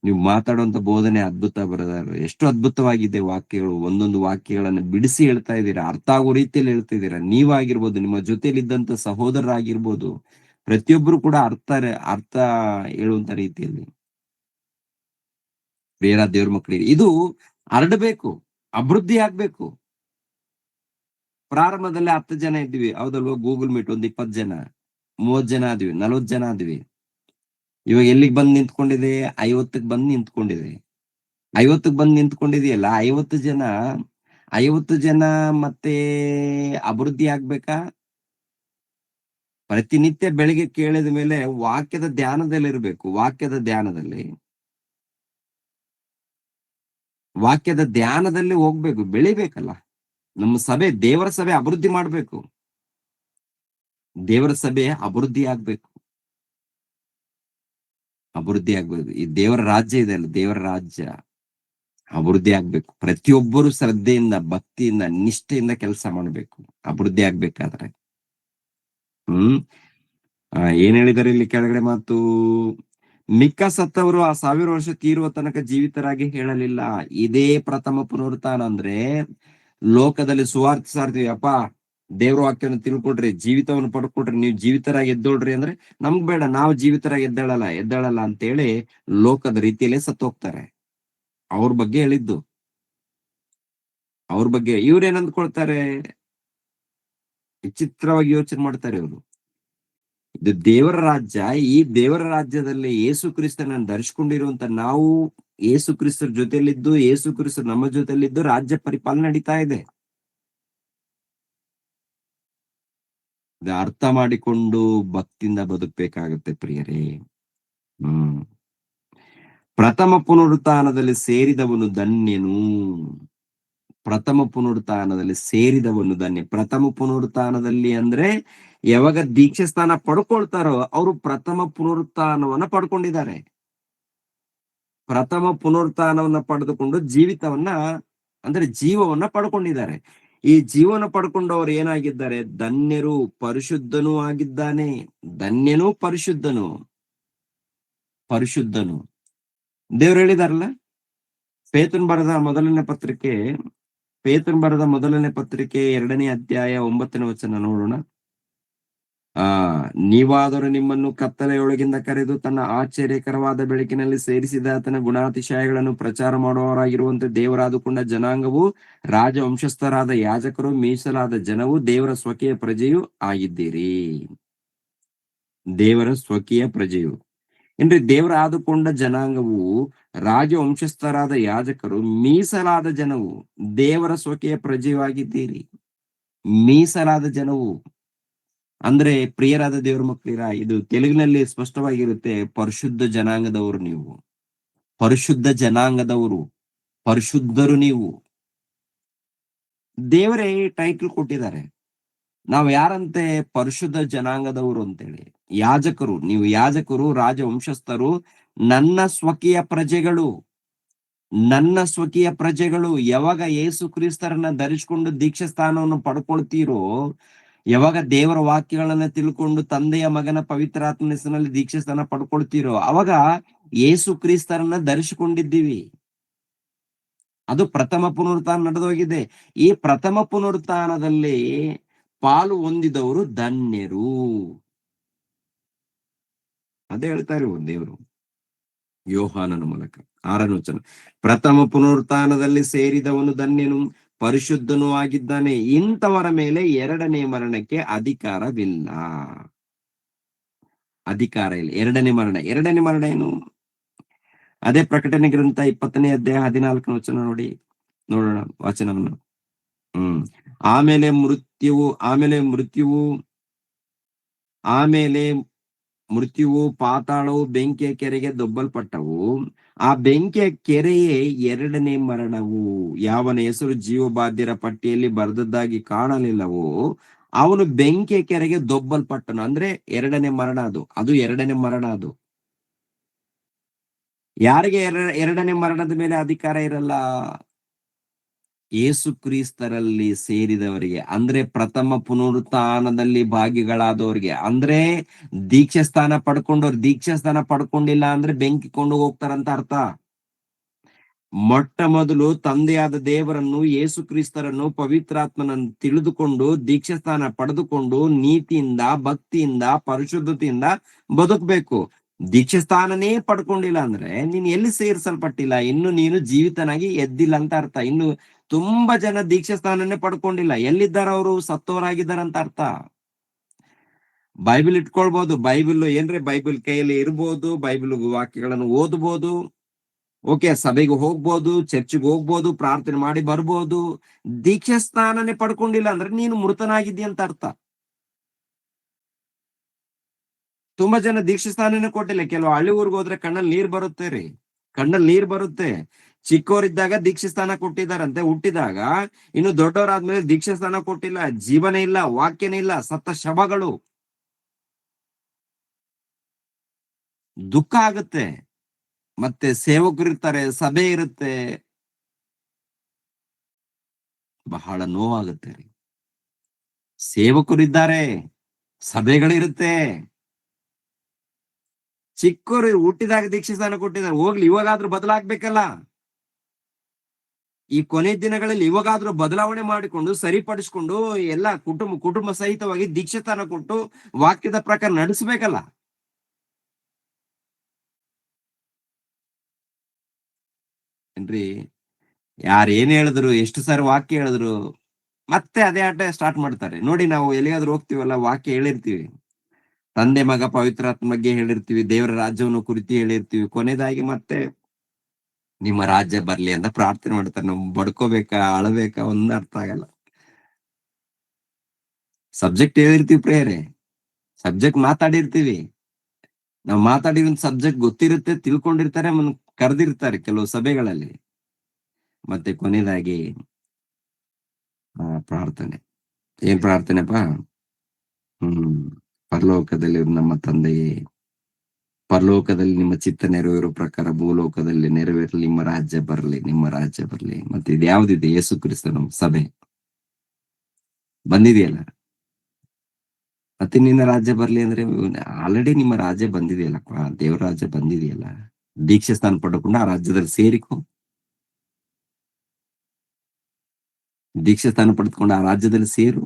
ನೀವು ಮಾತಾಡುವಂತ ಬೋಧನೆ ಅದ್ಭುತ ಬರೋದಾರ, ಎಷ್ಟು ಅದ್ಭುತವಾಗಿದೆ ವಾಕ್ಯಗಳು, ಒಂದೊಂದು ವಾಕ್ಯಗಳನ್ನ ಬಿಡಿಸಿ ಹೇಳ್ತಾ ಇದ್ದೀರಾ, ಅರ್ಥ ಆಗೋ ರೀತಿಯಲ್ಲಿ ಹೇಳ್ತಾ ಇದ್ದೀರಾ. ನೀವಾಗಿರ್ಬೋದು, ನಿಮ್ಮ ಜೊತೆಲಿ ಇದ್ದಂತ ಸಹೋದರರಾಗಿರ್ಬೋದು, ಪ್ರತಿಯೊಬ್ಬರು ಕೂಡ ಅರ್ಥ ಹೇಳುವಂತ ರೀತಿಯಲ್ಲಿ. ಬೇರೆ ದೇವ್ರ ಮಕ್ಕಳಿಗೆ ಇದು ಹರಡಬೇಕು, ಅಭಿವೃದ್ಧಿ ಆಗ್ಬೇಕು. ಪ್ರಾರಂಭದಲ್ಲಿ 10 ಜನ ಇದ್ವಿ, ಹೌದಲ್ವಾ? ಗೂಗಲ್ ಮೀಟ್ ಒಂದು 20 ಜನ, 30 ಜನ ಆದ್ವಿ, 40 ಜನ ಆದ್ವಿ. ಇವಾಗ ಎಲ್ಲಿಗೆ ಬಂದ್ ನಿಂತ್ಕೊಂಡಿದೆ? 50ಕ್ಕೆ ಬಂದ್ ನಿಂತ್ಕೊಂಡಿದೆ. 50ಕ್ಕೆ ಬಂದ್ ನಿಂತ್ಕೊಂಡಿದೆಯಲ್ಲ, 50 ಜನ ಮತ್ತೆ ಅಭಿವೃದ್ಧಿ ಆಗ್ಬೇಕಾ? ಪ್ರತಿನಿತ್ಯ ಬೆಳಿಗ್ಗೆ ಕೇಳಿದ ಮೇಲೆ ವಾಕ್ಯದ ಧ್ಯಾನದಲ್ಲಿ ಇರ್ಬೇಕು. ವಾಕ್ಯದ ಧ್ಯಾನದಲ್ಲಿ ಹೋಗ್ಬೇಕು, ಬೆಳಿಬೇಕಲ್ಲ. ನಮ್ಮ ಸಭೆ, ದೇವರ ಸಭೆ ಅಭಿವೃದ್ಧಿ ಮಾಡ್ಬೇಕು, ದೇವರ ಸಭೆ ಅಭಿವೃದ್ಧಿ ಆಗ್ಬೇಕು. ಈ ದೇವರ ರಾಜ್ಯ ಇದೆ ಅಲ್ಲ, ದೇವರ ರಾಜ್ಯ ಅಭಿವೃದ್ಧಿ ಆಗ್ಬೇಕು. ಪ್ರತಿಯೊಬ್ಬರು ಶ್ರದ್ಧೆಯಿಂದ, ಭಕ್ತಿಯಿಂದ, ನಿಷ್ಠೆಯಿಂದ ಕೆಲಸ ಮಾಡ್ಬೇಕು ಅಭಿವೃದ್ಧಿ ಆಗ್ಬೇಕಾದ್ರೆ. ಏನ್ ಹೇಳಿದಾರೆ ಇಲ್ಲಿ ಕೆಳಗಡೆ ಮಾತು? ಮಿಕ್ಕ ಸತ್ತವರು ಆ 1000 ವರ್ಷ ತೀರುವ ತನಕ ಜೀವಿತರಾಗಿ ಹೇಳಲಿಲ್ಲ. ಇದೇ ಪ್ರಥಮ ಪುನರುತ್ಥಾನ. ಅಂದ್ರೆ ಲೋಕದಲ್ಲಿ ಸುವಾರ್ಥ ಸಾರ್ತೀವಿ, ಅಪ್ಪ ದೇವ್ರ ವಾಕ್ಯವನ್ನು ತಿಳ್ಕೊಡ್ರಿ, ಜೀವಿತವನ್ನು ಪಡ್ಕೊಡ್ರಿ, ನೀವು ಜೀವಿತರಾಗಿ ಎದ್ದೋಳ್ರಿ ಅಂದ್ರೆ ನಮ್ಗ್ ಬೇಡ, ನಾವು ಜೀವಿತರಾಗಿ ಎದ್ದೇಳಲ್ಲ ಅಂತೇಳಿ ಲೋಕದ ರೀತಿಯಲ್ಲೇ ಸತ್ತು ಹೋಗ್ತಾರೆ. ಅವ್ರ ಬಗ್ಗೆ ಹೇಳಿದ್ದು. ಅವ್ರ ಬಗ್ಗೆ ಇವ್ರೇನ್ ಅಂದ್ಕೊಳ್ತಾರೆ? ವಿಚಿತ್ರವಾಗಿ ಯೋಚನೆ ಮಾಡ್ತಾರೆ ಇವರು. ಇದು ದೇವರ ರಾಜ್ಯ. ಈ ದೇವರ ರಾಜ್ಯದಲ್ಲಿ ಯೇಸು ಕ್ರಿಸ್ತನನ್ನು ಧರಿಸಿಕೊಂಡಿರುವಂತ ನಾವು, ಯೇಸು ಕ್ರಿಸ್ತರ ಜೊತೆಲಿದ್ದು, ಯೇಸು ಕ್ರಿಸ್ತರು ನಮ್ಮ ಜೊತೆಲಿದ್ದು ರಾಜ್ಯ ಪರಿಪಾಲನೆ ನಡೀತಾ ಇದೆ. ಇದು ಅರ್ಥ ಮಾಡಿಕೊಂಡು ಭಕ್ತಿಯಿಂದ ಬದುಕಬೇಕಾಗತ್ತೆ ಪ್ರಿಯರೇ. ಪ್ರಥಮ ಪುನರುತ್ಥಾನದಲ್ಲಿ ಸೇರಿದವನು ಧನ್ಯನು. ಪ್ರಥಮ ಪುನರುತ್ಥಾನದಲ್ಲಿ ಸೇರಿದವನು ಧನ್ಯ. ಪ್ರಥಮ ಪುನರುತ್ಥಾನದಲ್ಲಿ ಅಂದ್ರೆ ಯಾವಾಗ ದೀಕ್ಷೆ ಸ್ಥಾನ ಪಡ್ಕೊಳ್ತಾರೋ ಅವರು ಪ್ರಥಮ ಪುನರುತ್ಥಾನವನ್ನ ಪಡ್ಕೊಂಡಿದ್ದಾರೆ. ಪ್ರಥಮ ಪುನರುತ್ಥಾನವನ್ನ ಪಡೆದುಕೊಂಡು ಜೀವವನ್ನ ಪಡ್ಕೊಂಡಿದ್ದಾರೆ. ಈ ಜೀವನ ಪಡ್ಕೊಂಡವರು ಏನಾಗಿದ್ದಾರೆ? ಧನ್ಯರು, ಪರಿಶುದ್ಧನೂ ಆಗಿದ್ದಾನೆ. ಧನ್ಯನು, ಪರಿಶುದ್ಧನು. ದೇವ್ರು ಹೇಳಿದಾರಲ್ಲ, ಪೇತ್ರನ ಬರೆದ ಮೊದಲನೇ ಪತ್ರಿಕೆ 2ನೇ ಅಧ್ಯಾಯ 9ನೇ ವಚನ ನೋಡೋಣ. ನೀವಾದರೂ ನಿಮ್ಮನ್ನು ಕತ್ತಲೆಯೊಳಗಿಂದ ಕರೆದು ತನ್ನ ಆಶ್ಚರ್ಯಕರವಾದ ಬೆಳಕಿನಲ್ಲಿ ಸೇರಿಸಿದ ಆತನ ಗುಣಾತಿಶಯಗಳನ್ನು ಪ್ರಚಾರ ಮಾಡುವವರಾಗಿರುವಂತೆ ದೇವರಾದುಕೊಂಡ ಜನಾಂಗವು, ರಾಜವಂಶಸ್ಥರಾದ ಯಾಜಕರು, ಮೀಸಲಾದ ಜನವು, ದೇವರ ಸ್ವಕೀಯ ಪ್ರಜೆಯೂ ಆಗಿದ್ದೀರಿ. ದೇವರ ಸ್ವಕೀಯ ಪ್ರಜೆಯು ಏನ್ರಿ? ದೇವರ ಆದುಕೊಂಡ ಜನಾಂಗವು, ರಾಜವಂಶಸ್ಥರಾದ ಯಾಜಕರು, ಮೀಸಲಾದ ಜನವು, ದೇವರ ಸ್ವಕೀಯ ಪ್ರಜೆಯೂ ಆಗಿದ್ದೀರಿ. ಮೀಸಲಾದ ಜನವು ಅಂದ್ರೆ ಪ್ರಿಯರಾದ ದೇವರ ಮಕ್ಕಳಿರ, ಇದು ತೆಲುಗಿನಲ್ಲಿ ಸ್ಪಷ್ಟವಾಗಿರುತ್ತೆ. ಪರಿಶುದ್ಧ ಜನಾಂಗದವರು ನೀವು, ಪರಿಶುದ್ಧ ಜನಾಂಗದವರು, ಪರಿಶುದ್ಧರು ನೀವು. ದೇವರೇ ಟೈಟಲ್ ಕೊಟ್ಟಿದ್ದಾರೆ. ನಾವು ಯಾರಂತೆ? ಪರಿಶುದ್ಧ ಜನಾಂಗದವರು ಅಂತೇಳಿ. ಯಾಜಕರು, ನೀವು ಯಾಜಕರು, ರಾಜವಂಶಸ್ಥರು, ನನ್ನ ಸ್ವಕೀಯ ಪ್ರಜೆಗಳು. ನನ್ನ ಸ್ವಕೀಯ ಪ್ರಜೆಗಳು. ಯಾವಾಗ ಯೇಸು ಕ್ರಿಸ್ತರನ್ನ ಧರಿಸಿಕೊಂಡು ದೀಕ್ಷಾ ಸ್ಥಾನವನ್ನು ಪಡ್ಕೊಳ್ತೀರೋ, ಯಾವಾಗ ದೇವರ ವಾಕ್ಯಗಳನ್ನ ತಿಳ್ಕೊಂಡು ತಂದೆಯ ಮಗನ ಪವಿತ್ರಾತ್ಮನ ಹೆಸರಿನಲ್ಲಿ ದೀಕ್ಷಾ ಸ್ಥಾನ ಪಡ್ಕೊಳ್ತೀರೋ, ಅವಾಗ ಯೇಸು ಕ್ರಿಸ್ತರನ್ನ ಧರಿಸಿಕೊಂಡಿದ್ದೀವಿ. ಅದು ಪ್ರಥಮ ಪುನರುತ್ಥಾನ ನಡೆದೋಗಿದೆ. ಈ ಪ್ರಥಮ ಪುನರುತ್ಥಾನದಲ್ಲಿ ಪಾಲು ಹೊಂದಿದವರು ಧನ್ಯರು. ಅದೇ ಹೇಳ್ತಾ ಇರುವ ದೇವರು ಯೋಹಾನನ ಮೂಲಕ. 6ನೇ ವಚನ, ಪ್ರಥಮ ಪುನರುತ್ಥಾನದಲ್ಲಿ ಸೇರಿದವನು ಧನ್ಯನು, ಪರಿಶುದ್ಧನೂ ಆಗಿದ್ದಾನೆ. ಇಂಥವರ ಮೇಲೆ 2ನೇ ಮರಣಕ್ಕೆ ಅಧಿಕಾರವಿಲ್ಲ. ಅಧಿಕಾರ ಇಲ್ಲ. 2ನೇ ಮರಣ. 2ನೇ ಮರಣ ಏನು? ಅದೇ ಪ್ರಕಟಣೆ ಗ್ರಂಥ 20ನೇ ಅಧ್ಯಾಯ 14ನೇ ವಚನ ನೋಡೋಣ ವಚನವನ್ನು. ಆಮೇಲೆ ಮೃತ್ಯುವು, ಪಾತಾಳವು ಬೆಂಕಿಯ ಕೆರೆಗೆ ದೊಬ್ಬಲ್ಪಟ್ಟವು. ಆ ಬೆಂಕಿಯ ಕೆರೆಯೇ 2ನೇ ಮರಣವು. ಯಾವನ ಹೆಸರು ಜೀವಬಾಧ್ಯರ ಪಟ್ಟಿಯಲ್ಲಿ ಬರೆದದ್ದಾಗಿ ಕಾಣಲಿಲ್ಲವೋ ಅವನು ಬೆಂಕಿಯ ಕೆರೆಗೆ ದೊಬ್ಬಲ್ಪಟ್ಟನು. ಅಂದ್ರೆ 2ನೇ ಮರಣ ಅದು. 2ನೇ ಮರಣ ಅದು. ಯಾರಿಗೆ 2ನೇ ಮರಣದ ಮೇಲೆ ಅಧಿಕಾರ ಇರಲ್ಲ? ಯೇಸು ಕ್ರಿಸ್ತರಲ್ಲಿ ಸೇರಿದವರಿಗೆ, ಅಂದ್ರೆ ಪ್ರಥಮ ಪುನರುತ್ಥಾನದಲ್ಲಿ ಭಾಗಿಗಳಾದವರಿಗೆ, ಅಂದ್ರೆ ದೀಕ್ಷಾ ಸ್ಥಾನ ಪಡ್ಕೊಂಡವ್ರು. ದೀಕ್ಷಾ ಸ್ಥಾನ ಪಡ್ಕೊಂಡಿಲ್ಲ ಅಂದ್ರೆ ಬೆಂಕಿ ಕೊಂಡು ಹೋಗ್ತಾರಂತ ಅರ್ಥ. ಮೊಟ್ಟ ಮೊದಲು ತಂದೆಯಾದ ದೇವರನ್ನು, ಯೇಸು ಕ್ರಿಸ್ತರನ್ನು, ಪವಿತ್ರಾತ್ಮನನ್ನು ತಿಳಿದುಕೊಂಡು ದೀಕ್ಷಾ ಸ್ಥಾನ ಪಡೆದುಕೊಂಡು ನೀತಿಯಿಂದ, ಭಕ್ತಿಯಿಂದ, ಪರಿಶುದ್ಧತೆಯಿಂದ ಬದುಕಬೇಕು. ದೀಕ್ಷಾ ಸ್ಥಾನನೇ ಪಡ್ಕೊಂಡಿಲ್ಲ ಅಂದ್ರೆ ನೀನ್ ಎಲ್ಲಿ ಸೇರಿಸಲ್ಪಟ್ಟಿಲ್ಲ, ಇನ್ನು ನೀನು ಜೀವಿತನಾಗಿ ಎದ್ದಿಲ್ಲ ಅಂತ ಅರ್ಥ. ಇನ್ನು ತುಂಬಾ ಜನ ದೀಕ್ಷಾ ಸ್ಥಾನನೇ ಪಡ್ಕೊಂಡಿಲ್ಲ. ಎಲ್ಲಿದ್ದಾರ ಅವರು? ಸತ್ತವರಾಗಿದ್ದಾರಂತ ಅರ್ಥ. ಬೈಬಲ್ ಇಟ್ಕೊಳ್ಬಹುದು. ಬೈಬಲ್ ಬೈಬಲ್ ಕೈಯಲ್ಲಿ ಇರ್ಬೋದು, ಬೈಬಲ್ ವಾಕ್ಯಗಳನ್ನು ಓದ್ಬೋದು, ಓಕೆ, ಸಭೆಗೆ ಹೋಗ್ಬೋದು, ಚರ್ಚ್ಗೆ ಹೋಗ್ಬೋದು, ಪ್ರಾರ್ಥನೆ ಮಾಡಿ ಬರ್ಬೋದು. ದೀಕ್ಷಾ ಸ್ಥಾನನೇ ಪಡ್ಕೊಂಡಿಲ್ಲ ಅಂದ್ರೆ ನೀನು ಮೃತನಾಗಿದ್ದೀಯ ಅಂತ ಅರ್ಥ. ತುಂಬಾ ಜನ ದೀಕ್ಷಾ ಸ್ಥಾನನೇ ಕೊಟ್ಟಿಲ್ಲ. ಕೆಲವು ಹಳ್ಳಿ ಊರ್ಗ್ ಹೋದ್ರೆ ಕಣ್ಣಲ್ಲಿ ನೀರ್ ಬರುತ್ತೆ ರೀ, ಕಣ್ಣಲ್ಲಿ ನೀರ್ ಬರುತ್ತೆ. ಚಿಕ್ಕವರಿದ್ದಾಗ ದೀಕ್ಷಾ ಸ್ಥಾನ ಕೊಟ್ಟಿದಾರಂತೆ, ಹುಟ್ಟಿದಾಗ. ಇನ್ನು ದೊಡ್ಡವರಾದ್ಮೇಲೆ ದೀಕ್ಷಾ ಸ್ಥಾನ ಕೊಟ್ಟಿಲ್ಲ, ಜೀವನ ಇಲ್ಲ, ವಾಕ್ಯನೇ ಇಲ್ಲ, ಸತ್ತ ಶವಗಳು. ದುಃಖ ಆಗುತ್ತೆ. ಮತ್ತೆ ಸೇವಕರು ಇರ್ತಾರೆ, ಸಭೆ ಇರುತ್ತೆ, ಬಹಳ ನೋವಾಗುತ್ತೆ ರೀ. ಸೇವಕರಿದ್ದಾರೆ, ಸಭೆಗಳಿರುತ್ತೆ. ಚಿಕ್ಕವರು ಹುಟ್ಟಿದಾಗ ದೀಕ್ಷಾ ಸ್ಥಾನ ಕೊಟ್ಟಿದ್ದಾರೆ, ಹೋಗ್ಲಿ, ಇವಾಗಾದ್ರೂ ಬದಲಾಗ್ಬೇಕಲ್ಲ. ಈ ಕೊನೆ ದಿನಗಳಲ್ಲಿ ಇವಾಗಾದ್ರೂ ಬದಲಾವಣೆ ಮಾಡಿಕೊಂಡು ಸರಿಪಡಿಸ್ಕೊಂಡು ಎಲ್ಲ ಕುಟುಂಬ ಸಹಿತವಾಗಿ ದೀಕ್ಷಾ ಸ್ಥಾನ ಕೊಟ್ಟು ವಾಕ್ಯದ ಪ್ರಕಾರ ನಡೆಸ್ಬೇಕಲ್ಲ. ಏನ್ರಿ? ಯಾರು ಏನ್ ಹೇಳಿದ್ರು, ಎಷ್ಟು ಸಾರಿ ವಾಕ್ಯ ಹೇಳಿದ್ರು, ಮತ್ತೆ ಅದೇ ಆಟ ಸ್ಟಾರ್ಟ್ ಮಾಡ್ತಾರೆ ನೋಡಿ. ನಾವು ಎಲ್ಲಿಗಾದ್ರೂ ಹೋಗ್ತೀವಲ್ಲ, ವಾಕ್ಯ ಹೇಳಿರ್ತೀವಿ, ತಂದೆ ಮಗ ಪವಿತ್ರಾತ್ಮ ಬಗ್ಗೆ ಹೇಳಿರ್ತೀವಿ, ದೇವರ ರಾಜ್ಯವನ್ನು ಕುರಿತು ಹೇಳಿರ್ತೀವಿ. ಕೊನೆಯದಾಗಿ ಮತ್ತೆ ನಿಮ್ಮ ರಾಜ್ಯ ಬರ್ಲಿ ಅಂತ ಪ್ರಾರ್ಥನೆ ಮಾಡ್ತಾರೆ. ನಾವು ಬಡ್ಕೋಬೇಕಾ, ಅಳಬೇಕಾ, ಒಂದ್ ಅರ್ಥ ಆಗಲ್ಲ. ಸಬ್ಜೆಕ್ಟ್ ಹೇಳಿರ್ತೀವಿ, ಪ್ರೇಯರೇ ಸಬ್ಜೆಕ್ಟ್ ಮಾತಾಡಿರ್ತೀವಿ. ನಾವು ಮಾತಾಡಿರೋ ಸಬ್ಜೆಕ್ಟ್ ಗೊತ್ತಿರುತ್ತೆ, ತಿಳ್ಕೊಂಡಿರ್ತಾರೆ, ಕರೆದಿರ್ತಾರೆ ಕೆಲವು ಸಭೆಗಳಲ್ಲಿ. ಮತ್ತೆ ಕೊನೆಯದಾಗಿ ಪ್ರಾರ್ಥನೆ. ಏನ್ ಪ್ರಾರ್ಥನೆಪ್ಪ? ಪರಲೋಕದಲ್ಲಿ ನಮ್ಮ ತಂದೆಯೇ, ಪರಲೋಕದಲ್ಲಿ ನಿಮ್ಮ ಚಿತ್ತ ನೆರವೇರೋ ಪ್ರಕಾರ ಭೂಲೋಕದಲ್ಲಿ ನೆರವೇರಲಿ, ನಿಮ್ಮ ರಾಜ್ಯ ಬರಲಿ, ನಿಮ್ಮ ರಾಜ್ಯ ಬರಲಿ. ಮತ್ತೆ ಇದು ಯಾವ್ದಿದೆ? ಯೇಸು ಕ್ರಿಸ್ತನ ಸಭೆ ಬಂದಿದೆಯಲ್ಲ. ಮತ್ತೆ ನಿನ್ನ ರಾಜ್ಯ ಬರ್ಲಿ ಅಂದ್ರೆ ಆಲ್ರೆಡಿ ನಿಮ್ಮ ರಾಜ್ಯ ಬಂದಿದೆಯಲ್ಲಪ್ಪ, ದೇವರ ರಾಜ್ಯ ಬಂದಿದೆಯಲ್ಲ. ದೀಕ್ಷೆ ಸ್ಥಾನ ಪಡ್ಕೊಂಡು ಆ ರಾಜ್ಯದಲ್ಲಿ ಸೇರಿಕೊ. ದೀಕ್ಷೆ ಸ್ಥಾನ ಪಡೆದುಕೊಂಡು ಆ ರಾಜ್ಯದಲ್ಲಿ ಸೇರು,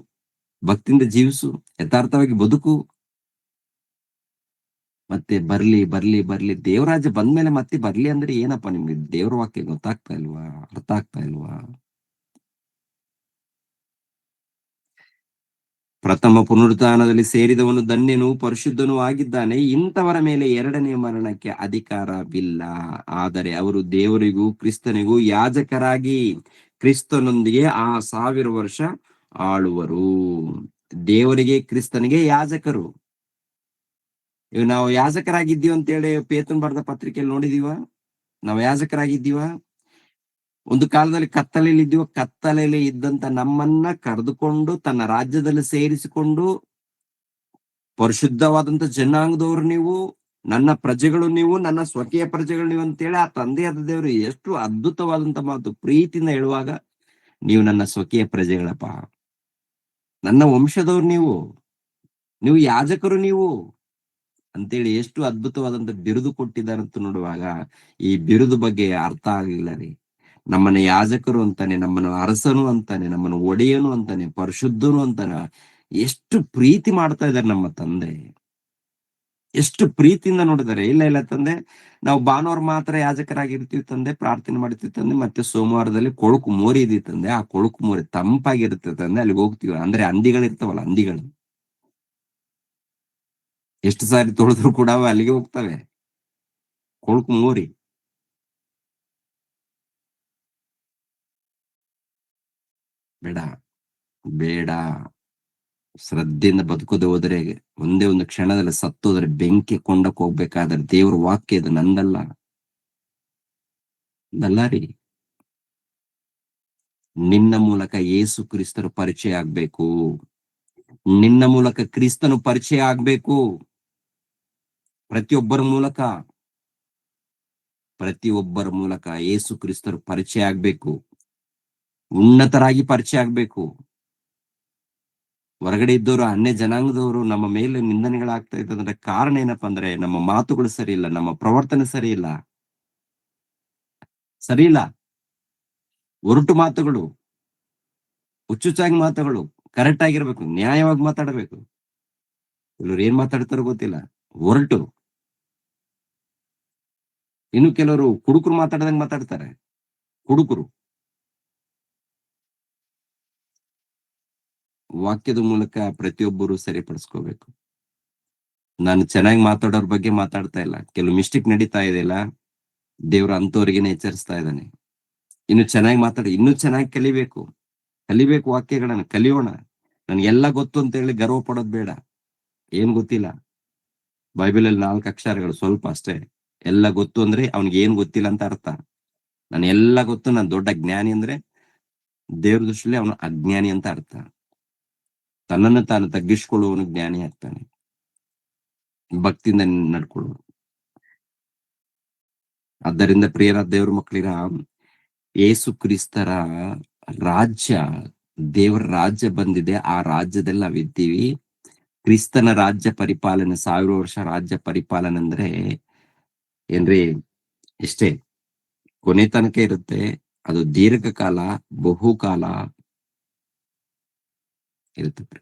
ಭಕ್ತಿಯಿಂದ ಜೀವಿಸು, ಯಥಾರ್ಥವಾಗಿ ಬದುಕು. ಮತ್ತೆ ಬರ್ಲಿ ಬರ್ಲಿ ಬರ್ಲಿ ದೇವರಾಜ್ಯ ಬಂದ್ಮೇಲೆ ಮತ್ತೆ ಬರ್ಲಿ ಅಂದ್ರೆ ಏನಪ್ಪಾ, ನಿಮ್ಗೆ ದೇವ್ರ ವಾಕ್ಯ ಗೊತ್ತಾಗ್ತಾ ಇಲ್ವಾ? ಅರ್ಥ ಆಗ್ತಾ ಇಲ್ವಾ? ಪ್ರಥಮ ಪುನರುತ್ಥಾನದಲ್ಲಿ ಸೇರಿದವನು ಧನ್ಯನು ಪರಿಶುದ್ಧನೂ ಆಗಿದ್ದಾನೆ. ಇಂಥವರ ಮೇಲೆ ಎರಡನೇ ಮರಣಕ್ಕೆ ಅಧಿಕಾರವಿಲ್ಲ. ಆದರೆ ಅವರು ದೇವರಿಗೂ ಕ್ರಿಸ್ತನಿಗೂ ಯಾಜಕರಾಗಿ ಕ್ರಿಸ್ತನೊಂದಿಗೆ ಆ 1000 ವರ್ಷ ಆಳುವರು. ದೇವರಿಗೆ ಕ್ರಿಸ್ತನಿಗೆ ಯಾಜಕರು. ಇವ್ ನಾವು ಯಾಜಕರಾಗಿದ್ದೀವಿ ಅಂತೇಳಿ ಪೇತ್ರನ್ ಬರೆದ ಪತ್ರಿಕೆಯಲ್ಲಿ ನೋಡಿದೀವ? ನಾವು ಯಾಜಕರಾಗಿದ್ದೀವ? ಒಂದು ಕಾಲದಲ್ಲಿ ಕತ್ತಲೆಯಲ್ಲಿ ಇದ್ದೀವ. ಕತ್ತಲೆಯಲ್ಲಿ ಇದ್ದಂತ ನಮ್ಮನ್ನ ಕರೆದುಕೊಂಡು ತನ್ನ ರಾಜ್ಯದಲ್ಲಿ ಸೇರಿಸಿಕೊಂಡು, ಪರಿಶುದ್ಧವಾದಂತ ಜನಾಂಗದವರು ನೀವು, ನನ್ನ ಪ್ರಜೆಗಳು ನೀವು, ನನ್ನ ಸ್ವಕೀಯ ಪ್ರಜೆಗಳು ನೀವು ಅಂತೇಳಿ ಆ ತಂದೆಯಾದ ದೇವರು ಎಷ್ಟು ಅದ್ಭುತವಾದಂತ ಮಾತು ಪ್ರೀತಿಯಿಂದ ಹೇಳುವಾಗ, ನೀವು ನನ್ನ ಸ್ವಕೀಯ ಪ್ರಜೆಗಳಪ್ಪ, ನನ್ನ ವಂಶದವ್ರು ನೀವು ಯಾಜಕರು ನೀವು ಅಂತೇಳಿ ಎಷ್ಟು ಅದ್ಭುತವಾದಂತ ಬಿರುದು ಕೊಟ್ಟಿದ್ದಾರಂತ ನೋಡುವಾಗ, ಈ ಬಿರುದು ಬಗ್ಗೆ ಅರ್ಥ ಆಗ್ಲಿಲ್ಲ ರೀ. ನಮ್ಮನ್ನ ಯಾಜಕರು ಅಂತಾನೆ, ನಮ್ಮನ್ನು ಅರಸನು ಅಂತಾನೆ, ನಮ್ಮನ್ನು ಒಡೆಯನು ಅಂತಾನೆ, ಪರಿಶುದ್ಧನು ಅಂತಾನೆ. ಎಷ್ಟು ಪ್ರೀತಿ ಮಾಡ್ತಾ ಇದ್ದಾರೆ ನಮ್ಮ ತಂದೆ, ಎಷ್ಟು ಪ್ರೀತಿಯಿಂದ ನೋಡಿದ್ದಾರೆ. ಇಲ್ಲ ಇಲ್ಲ ತಂದೆ, ನಾವು ಭಾನುವಾರ ಮಾತ್ರ ಯಾಜಕರಾಗಿರ್ತೀವಿ ತಂದೆ, ಪ್ರಾರ್ಥನೆ ಮಾಡ್ತೀವಿ ತಂದೆ, ಮತ್ತೆ ಸೋಮವಾರದಲ್ಲಿ ಕೊಳುಕು ಮೋರಿ ಇದೆ ತಂದೆ, ಆ ಕೊಳುಕು ಮೋರಿ ತಂಪಾಗಿರುತ್ತೆ ತಂದೆ, ಅಲ್ಲಿಗೆ ಹೋಗ್ತೀವಿ. ಅಂದ್ರೆ ಹಂದಿಗಳಿರ್ತಾವಲ್ಲ, ಹಂದಿಗಳು ಎಷ್ಟು ಸಾರಿ ತೊಳೆದ್ರು ಕೂಡ ಅವು ಅಲ್ಲಿಗೆ ಹೋಗ್ತವೆ. ಕೊಳುಕು ಮೋರಿ. ಬೇಡ ಬೇಡ, ಶ್ರದ್ಧೆಯಿಂದ ಬದುಕೋದೆ ಹೋದ್ರೆ ಒಂದೇ ಒಂದು ಕ್ಷಣದಲ್ಲಿ ಸತ್ತೋದ್ರೆ ಬೆಂಕಿ ಕೊಂಡಕ್ ಹೋಗ್ಬೇಕಾದ್ರೆ ದೇವ್ರ ವಾಕ್ಯ ಇದು, ನಂದಲ್ಲ ರೀ. ನಿನ್ನ ಮೂಲಕ ಯೇಸು ಕ್ರಿಸ್ತರು ಪರಿಚಯ ಆಗ್ಬೇಕು, ನಿನ್ನ ಮೂಲಕ ಕ್ರಿಸ್ತನು ಪರಿಚಯ ಆಗ್ಬೇಕು. ಪ್ರತಿಯೊಬ್ಬರ ಮೂಲಕ ಯೇಸು ಕ್ರಿಸ್ತರು ಪರಿಚಯ ಆಗ್ಬೇಕು, ಉನ್ನತರಾಗಿ ಪರಿಚಯ ಆಗ್ಬೇಕು. ಹೊರಗಡೆ ಇದ್ದವರು, ಅನ್ಯ ಜನಾಂಗದವರು ನಮ್ಮ ಮೇಲೆ ನಿಂದನೆಗಳಾಗ್ತಾ ಇದ್ದಂದ್ರೆ ಕಾರಣ ಏನಪ್ಪಾ ಅಂದ್ರೆ, ನಮ್ಮ ಮಾತುಗಳು ಸರಿ ಇಲ್ಲ, ನಮ್ಮ ಪ್ರವರ್ತನೆ ಸರಿ ಇಲ್ಲ. ಒರಟು ಮಾತುಗಳು, ಹುಚ್ಚುಚ್ಚಾಗಿ ಮಾತುಗಳು, ಕರೆಕ್ಟ್ ಆಗಿರ್ಬೇಕು, ನ್ಯಾಯವಾಗಿ ಮಾತಾಡಬೇಕು. ಕೆಲವ್ರು ಏನ್ ಮಾತಾಡ್ತಾರೋ ಗೊತ್ತಿಲ್ಲ, ಒರಟು. ಇನ್ನು ಕೆಲವರು ಕುಡುಕರು ಮಾತಾಡ್ದಂಗ್ ಮಾತಾಡ್ತಾರೆ, ಕುಡುಕರು. ವಾಕ್ಯದ ಮೂಲಕ ಪ್ರತಿಯೊಬ್ಬರು ಸರಿಪಡಿಸ್ಕೋಬೇಕು. ನಾನು ಚೆನ್ನಾಗಿ ಮಾತಾಡೋರ್ ಬಗ್ಗೆ ಮಾತಾಡ್ತಾ ಇಲ್ಲ, ಕೆಲವು ಮಿಸ್ಟೇಕ್ ನಡೀತಾ ಇದೆಯಲ್ಲ, ದೇವ್ರು ಅಂತವ್ರಿಗೇನೆ ಎಚ್ಚರಿಸ್ತಾ ಇದ್ದಾನೆ. ಇನ್ನು ಚೆನ್ನಾಗಿ ಮಾತಾಡಿ, ಇನ್ನೂ ಚೆನ್ನಾಗಿ ಕಲಿಬೇಕು ವಾಕ್ಯಗಳನ್ನ ಕಲಿಯೋಣ. ನನ್ಗೆಲ್ಲ ಗೊತ್ತು ಅಂತ ಹೇಳಿ ಗರ್ವ ಪಡೋದ್ ಬೇಡ. ಏನ್ ಗೊತ್ತಿಲ್ಲ, ಬೈಬಲ್ ಅಲ್ಲಿ 4 ಅಕ್ಷರಗಳು ಸ್ವಲ್ಪ ಅಷ್ಟೇ. ಎಲ್ಲ ಗೊತ್ತು ಅಂದ್ರೆ ಅವ್ನಿಗೆ ಏನ್ ಗೊತ್ತಿಲ್ಲ ಅಂತ ಅರ್ಥ. ನಾನು ಎಲ್ಲ ಗೊತ್ತು, ನಾನು ದೊಡ್ಡ ಜ್ಞಾನಿ ಅಂದ್ರೆ ದೇವ್ರ ದೃಷ್ಟಿಯಲ್ಲಿ ಅವನು ಅಜ್ಞಾನಿ ಅಂತ ಅರ್ಥ. ತನ್ನನ್ನು ತಾನು ತಗ್ಗಿಸಿಕೊಳ್ಳುವವನು ಜ್ಞಾನಿ ಆಗ್ತಾನೆ, ಭಕ್ತಿಯಿಂದ ನಡ್ಕೊಳ್ಳುವ. ಆದ್ದರಿಂದ ಪ್ರಿಯರ ದೇವ್ರ ಮಕ್ಕಳಿರ, ಯೇಸು ಕ್ರಿಸ್ತರ ರಾಜ್ಯ, ದೇವರ ರಾಜ್ಯ ಬಂದಿದೆ. ಆ ರಾಜ್ಯದಲ್ಲಿ ನಾವಿದ್ದೀವಿ. ಕ್ರಿಸ್ತನ ರಾಜ್ಯ ಪರಿಪಾಲನೆ, 1000 ವರ್ಷ ರಾಜ್ಯ ಪರಿಪಾಲನೆ ಅಂದ್ರೆ ಏನ್ರಿ, ಇಷ್ಟೇ, ಕೊನೆ ತನಕ ಇರುತ್ತೆ. ಅದು ದೀರ್ಘಕಾಲ, ಬಹುಕಾಲ ಇರುತ್ತೆ.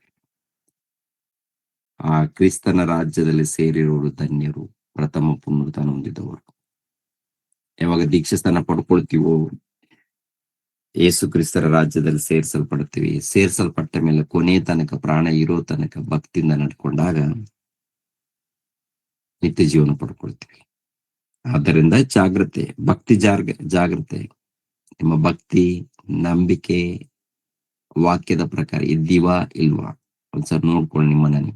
ಆ ಕ್ರಿಸ್ತನ ರಾಜ್ಯದಲ್ಲಿ ಸೇರಿರುವರು ಧನ್ಯರು, ಪ್ರಥಮ ಪುನರುತ್ಥಾನ ಹೊಂದಿದವರು. ಯಾವಾಗ ದೀಕ್ಷೆ ಸ್ಥಾನ ಪಡ್ಕೊಳ್ತೀವೋ, ಯೇಸು ಕ್ರಿಸ್ತರ ರಾಜ್ಯದಲ್ಲಿ ಸೇರಿಸಲ್ಪಟ್ಟ ಮೇಲೆ ಕೊನೆ ತನಕ, ಪ್ರಾಣ ಇರೋ ತನಕ ಭಕ್ತಿಯಿಂದ ನಡ್ಕೊಂಡಾಗ ನಿತ್ಯ ಜೀವನ ಪಡ್ಕೊಳ್ತೀವಿ. ಆದ್ದರಿಂದ ಜಾಗ್ರತೆ. ನಿಮ್ಮ ಭಕ್ತಿ, ನಂಬಿಕೆ ವಾಕ್ಯದ ಪ್ರಕಾರ ಇದ್ದೀವಾ ಇಲ್ವಾ ಒಂದ್ಸರಿ ನೋಡ್ಕೊಳ್ಳಿ. ನಿಮ್ಮನ್ನ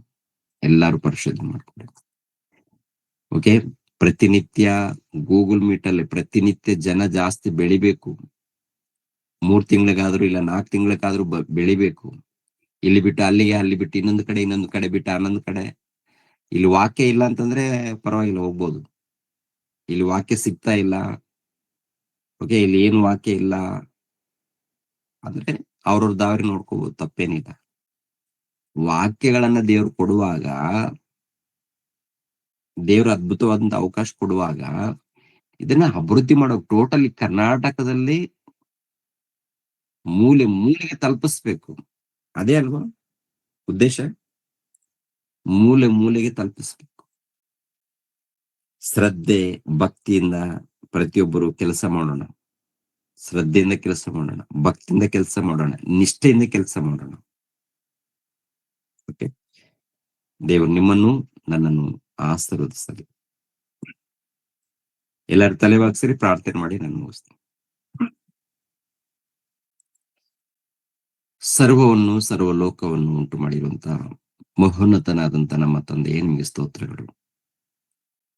ಎಲ್ಲಾರು ಪರಿಶೋಧನೆ ಮಾಡ್ಕೊಳ್ಳಿ. ಓಕೆ, ಪ್ರತಿನಿತ್ಯ ಗೂಗಲ್ ಮೀಟ್ ಅಲ್ಲಿ ಪ್ರತಿನಿತ್ಯ ಜನ ಜಾಸ್ತಿ ಬೆಳಿಬೇಕು. 3 ತಿಂಗಳಿಗಾದ್ರೂ ಇಲ್ಲ 4 ತಿಂಗಳಿಗಾದ್ರೂ ಬೆಳಿಬೇಕು. ಇಲ್ಲಿ ಬಿಟ್ಟು ಅಲ್ಲಿಗೆ, ಅಲ್ಲಿ ಬಿಟ್ಟು ಇನ್ನೊಂದು ಕಡೆ ಬಿಟ್ಟು ಹನ್ನೊಂದು ಕಡೆ. ಇಲ್ಲಿ ವಾಕ್ಯ ಇಲ್ಲ ಅಂತಂದ್ರೆ ಪರವಾಗಿಲ್ಲ, ಹೋಗ್ಬೋದು. ಇಲ್ಲಿ ವಾಕ್ಯ ಸಿಗ್ತಾ ಇಲ್ಲ, ಓಕೆ, ಇಲ್ಲಿ ಏನು ವಾಕ್ಯ ಇಲ್ಲ ಅಂದ್ರೆ ಅವ್ರವ್ರ ದಾರಿ ನೋಡ್ಕೋಬಹುದು, ತಪ್ಪೇನಿಲ್ಲ. ವಾಕ್ಯಗಳನ್ನ ದೇವ್ರು ಕೊಡುವಾಗ, ದೇವ್ರ ಅದ್ಭುತವಾದಂತ ಅವಕಾಶ ಕೊಡುವಾಗ, ಇದನ್ನ ಅಭಿವೃದ್ಧಿ ಮಾಡೋ ಟೋಟಲಿ ಕರ್ನಾಟಕದಲ್ಲಿ ಮೂಲೆ ಮೂಲೆಗೆ ತಲುಪಿಸ್ಬೇಕು. ಅದೇ ಅಲ್ವಾ ಉದ್ದೇಶ? ಮೂಲೆ ಮೂಲೆಗೆ ತಲುಪಿಸ್ಬೇಕು. ಶ್ರದ್ಧೆ ಭಕ್ತಿಯಿಂದ ಪ್ರತಿಯೊಬ್ಬರು ಕೆಲಸ ಮಾಡೋಣ. ಶ್ರದ್ಧೆಯಿಂದ ಕೆಲಸ ಮಾಡೋಣ, ಭಕ್ತಿಯಿಂದ ಕೆಲಸ ಮಾಡೋಣ, ನಿಷ್ಠೆಯಿಂದ ಕೆಲಸ ಮಾಡೋಣ. ಓಕೆ, ದೇವರು ನಿಮ್ಮನ್ನು ನನ್ನನ್ನು ಆಶೀರ್ವದಿಸಲಿ. ಎಲ್ಲರೂ ತಲೆಬಾಗ್ಸಿರಿ, ಪ್ರಾರ್ಥನೆ ಮಾಡಿ ನಾನು ಮುಗಿಸ್ತೀನಿ. ಸರ್ವವನ್ನು ಸರ್ವಲೋಕವನ್ನು ಉಂಟು ಮಾಡಿರುವಂತಹ ಮಹೋನ್ನತನಾದಂತ ನಮ್ಮ ತಂದೆಯೇ ನಿಮಗೆ ಸ್ತೋತ್ರಗಳು.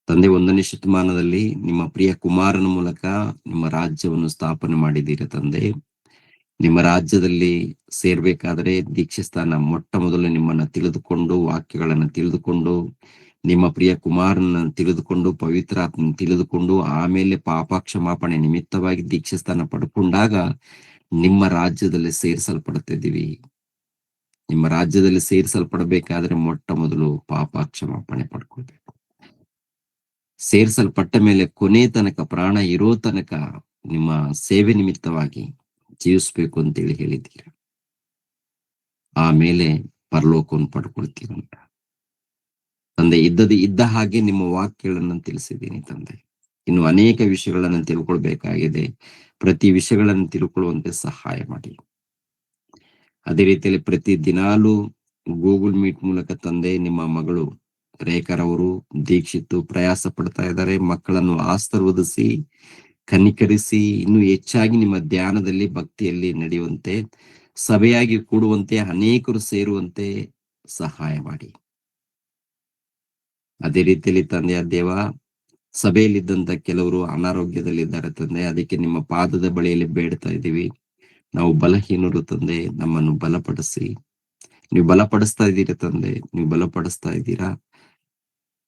ತಂದೆ, 1ನೇ ಶತಮಾನದಲ್ಲಿ ನಿಮ್ಮ ಪ್ರಿಯ ಕುಮಾರನ ಮೂಲಕ ನಿಮ್ಮ ರಾಜ್ಯವನ್ನು ಸ್ಥಾಪನೆ ಮಾಡಿದ್ದೀರ ತಂದೆ. ನಿಮ್ಮ ರಾಜ್ಯದಲ್ಲಿ ಸೇರ್ಬೇಕಾದ್ರೆ ದೀಕ್ಷೆ ಸ್ಥಾನ ಮೊಟ್ಟ ಮೊದಲು ನಿಮ್ಮನ್ನ ತಿಳಿದುಕೊಂಡು, ವಾಕ್ಯಗಳನ್ನ ತಿಳಿದುಕೊಂಡು, ನಿಮ್ಮ ಪ್ರಿಯ ಕುಮಾರನ ತಿಳಿದುಕೊಂಡು, ಪವಿತ್ರಾತ್ಮನ ತಿಳಿದುಕೊಂಡು, ಆಮೇಲೆ ಪಾಪ ಕ್ಷಮಾಪಣೆ ನಿಮಿತ್ತವಾಗಿ ದೀಕ್ಷೆ ಸ್ಥಾನ ಪಡ್ಕೊಂಡಾಗ ನಿಮ್ಮ ರಾಜ್ಯದಲ್ಲಿ ಸೇರಿಸಲ್ಪಡ್ತಿದ್ದೀವಿ. ನಿಮ್ಮ ರಾಜ್ಯದಲ್ಲಿ ಸೇರಿಸಲ್ಪಡಬೇಕಾದ್ರೆ ಮೊಟ್ಟ ಮೊದಲು ಪಾಪ ಕ್ಷಮಾಪಣೆ ಪಡ್ಕೊಳ್ಬೇಕು. ಸೇರಿಸಲ್ಪಟ್ಟ ಮೇಲೆ ಕೊನೆ ತನಕ, ಪ್ರಾಣ ಇರೋ ತನಕ ನಿಮ್ಮ ಸೇವೆ ನಿಮಿತ್ತವಾಗಿ ಜೀವಿಸ್ಬೇಕು ಅಂತೇಳಿ ಹೇಳಿದ್ದೀರ. ಆಮೇಲೆ ಪರಲೋಕವನ್ನು ಪಡ್ಕೊಳ್ತೀರಂತ ತಂದೆ. ಇದ್ದ ಹಾಗೆ ನಿಮ್ಮ ವಾಕ್ಯಗಳನ್ನು ತಿಳಿಸಿದ್ದೀನಿ ತಂದೆ. ಇನ್ನು ಅನೇಕ ವಿಷಯಗಳನ್ನು ತಿಳ್ಕೊಳ್ಬೇಕಾಗಿದೆ. ಪ್ರತಿ ವಿಷಯಗಳನ್ನು ತಿಳ್ಕೊಳ್ಳುವಂತೆ ಸಹಾಯ ಮಾಡಿ. ಅದೇ ರೀತಿಯಲ್ಲಿ ಪ್ರತಿ ದಿನಾಲೂ ಗೂಗಲ್ ಮೀಟ್ ಮೂಲಕ ತಂದೆ, ನಿಮ್ಮ ಮಗಳು ರೇಖರವರು ದೀಕ್ಷಿತ್ತು ಪ್ರಯಾಸ ಪಡ್ತಾ ಇದ್ದಾರೆ. ಮಕ್ಕಳನ್ನು ಆಶೀರ್ವದಿಸಿ, ಕನಿಕರಿಸಿ, ಇನ್ನು ಹೆಚ್ಚಾಗಿ ನಿಮ್ಮ ಧ್ಯಾನದಲ್ಲಿ ಭಕ್ತಿಯಲ್ಲಿ ನಡೆಯುವಂತೆ, ಸಭೆಯಾಗಿ ಕೂಡುವಂತೆ, ಅನೇಕರು ಸೇರುವಂತೆ ಸಹಾಯ ಮಾಡಿ. ಅದೇ ರೀತಿಯಲ್ಲಿ ತಂದೆಯ ದೇವ, ಸಭೆಯಲ್ಲಿದ್ದಂತ ಕೆಲವರು ಅನಾರೋಗ್ಯದಲ್ಲಿದ್ದಾರೆ ತಂದೆ. ಅದಕ್ಕೆ ನಿಮ್ಮ ಪಾದದ ಬಳಿಯಲ್ಲಿ ಬೇಡ್ತಾ ಇದ್ದೀವಿ. ನಾವು ಬಲಹೀನರು ತಂದೆ, ನಮ್ಮನ್ನು ಬಲಪಡಿಸಿ. ನೀವು ಬಲಪಡಿಸ್ತಾ ಇದ್ದೀರಾ ತಂದೆ, ನೀವು ಬಲಪಡಿಸ್ತಾ ಇದ್ದೀರಾ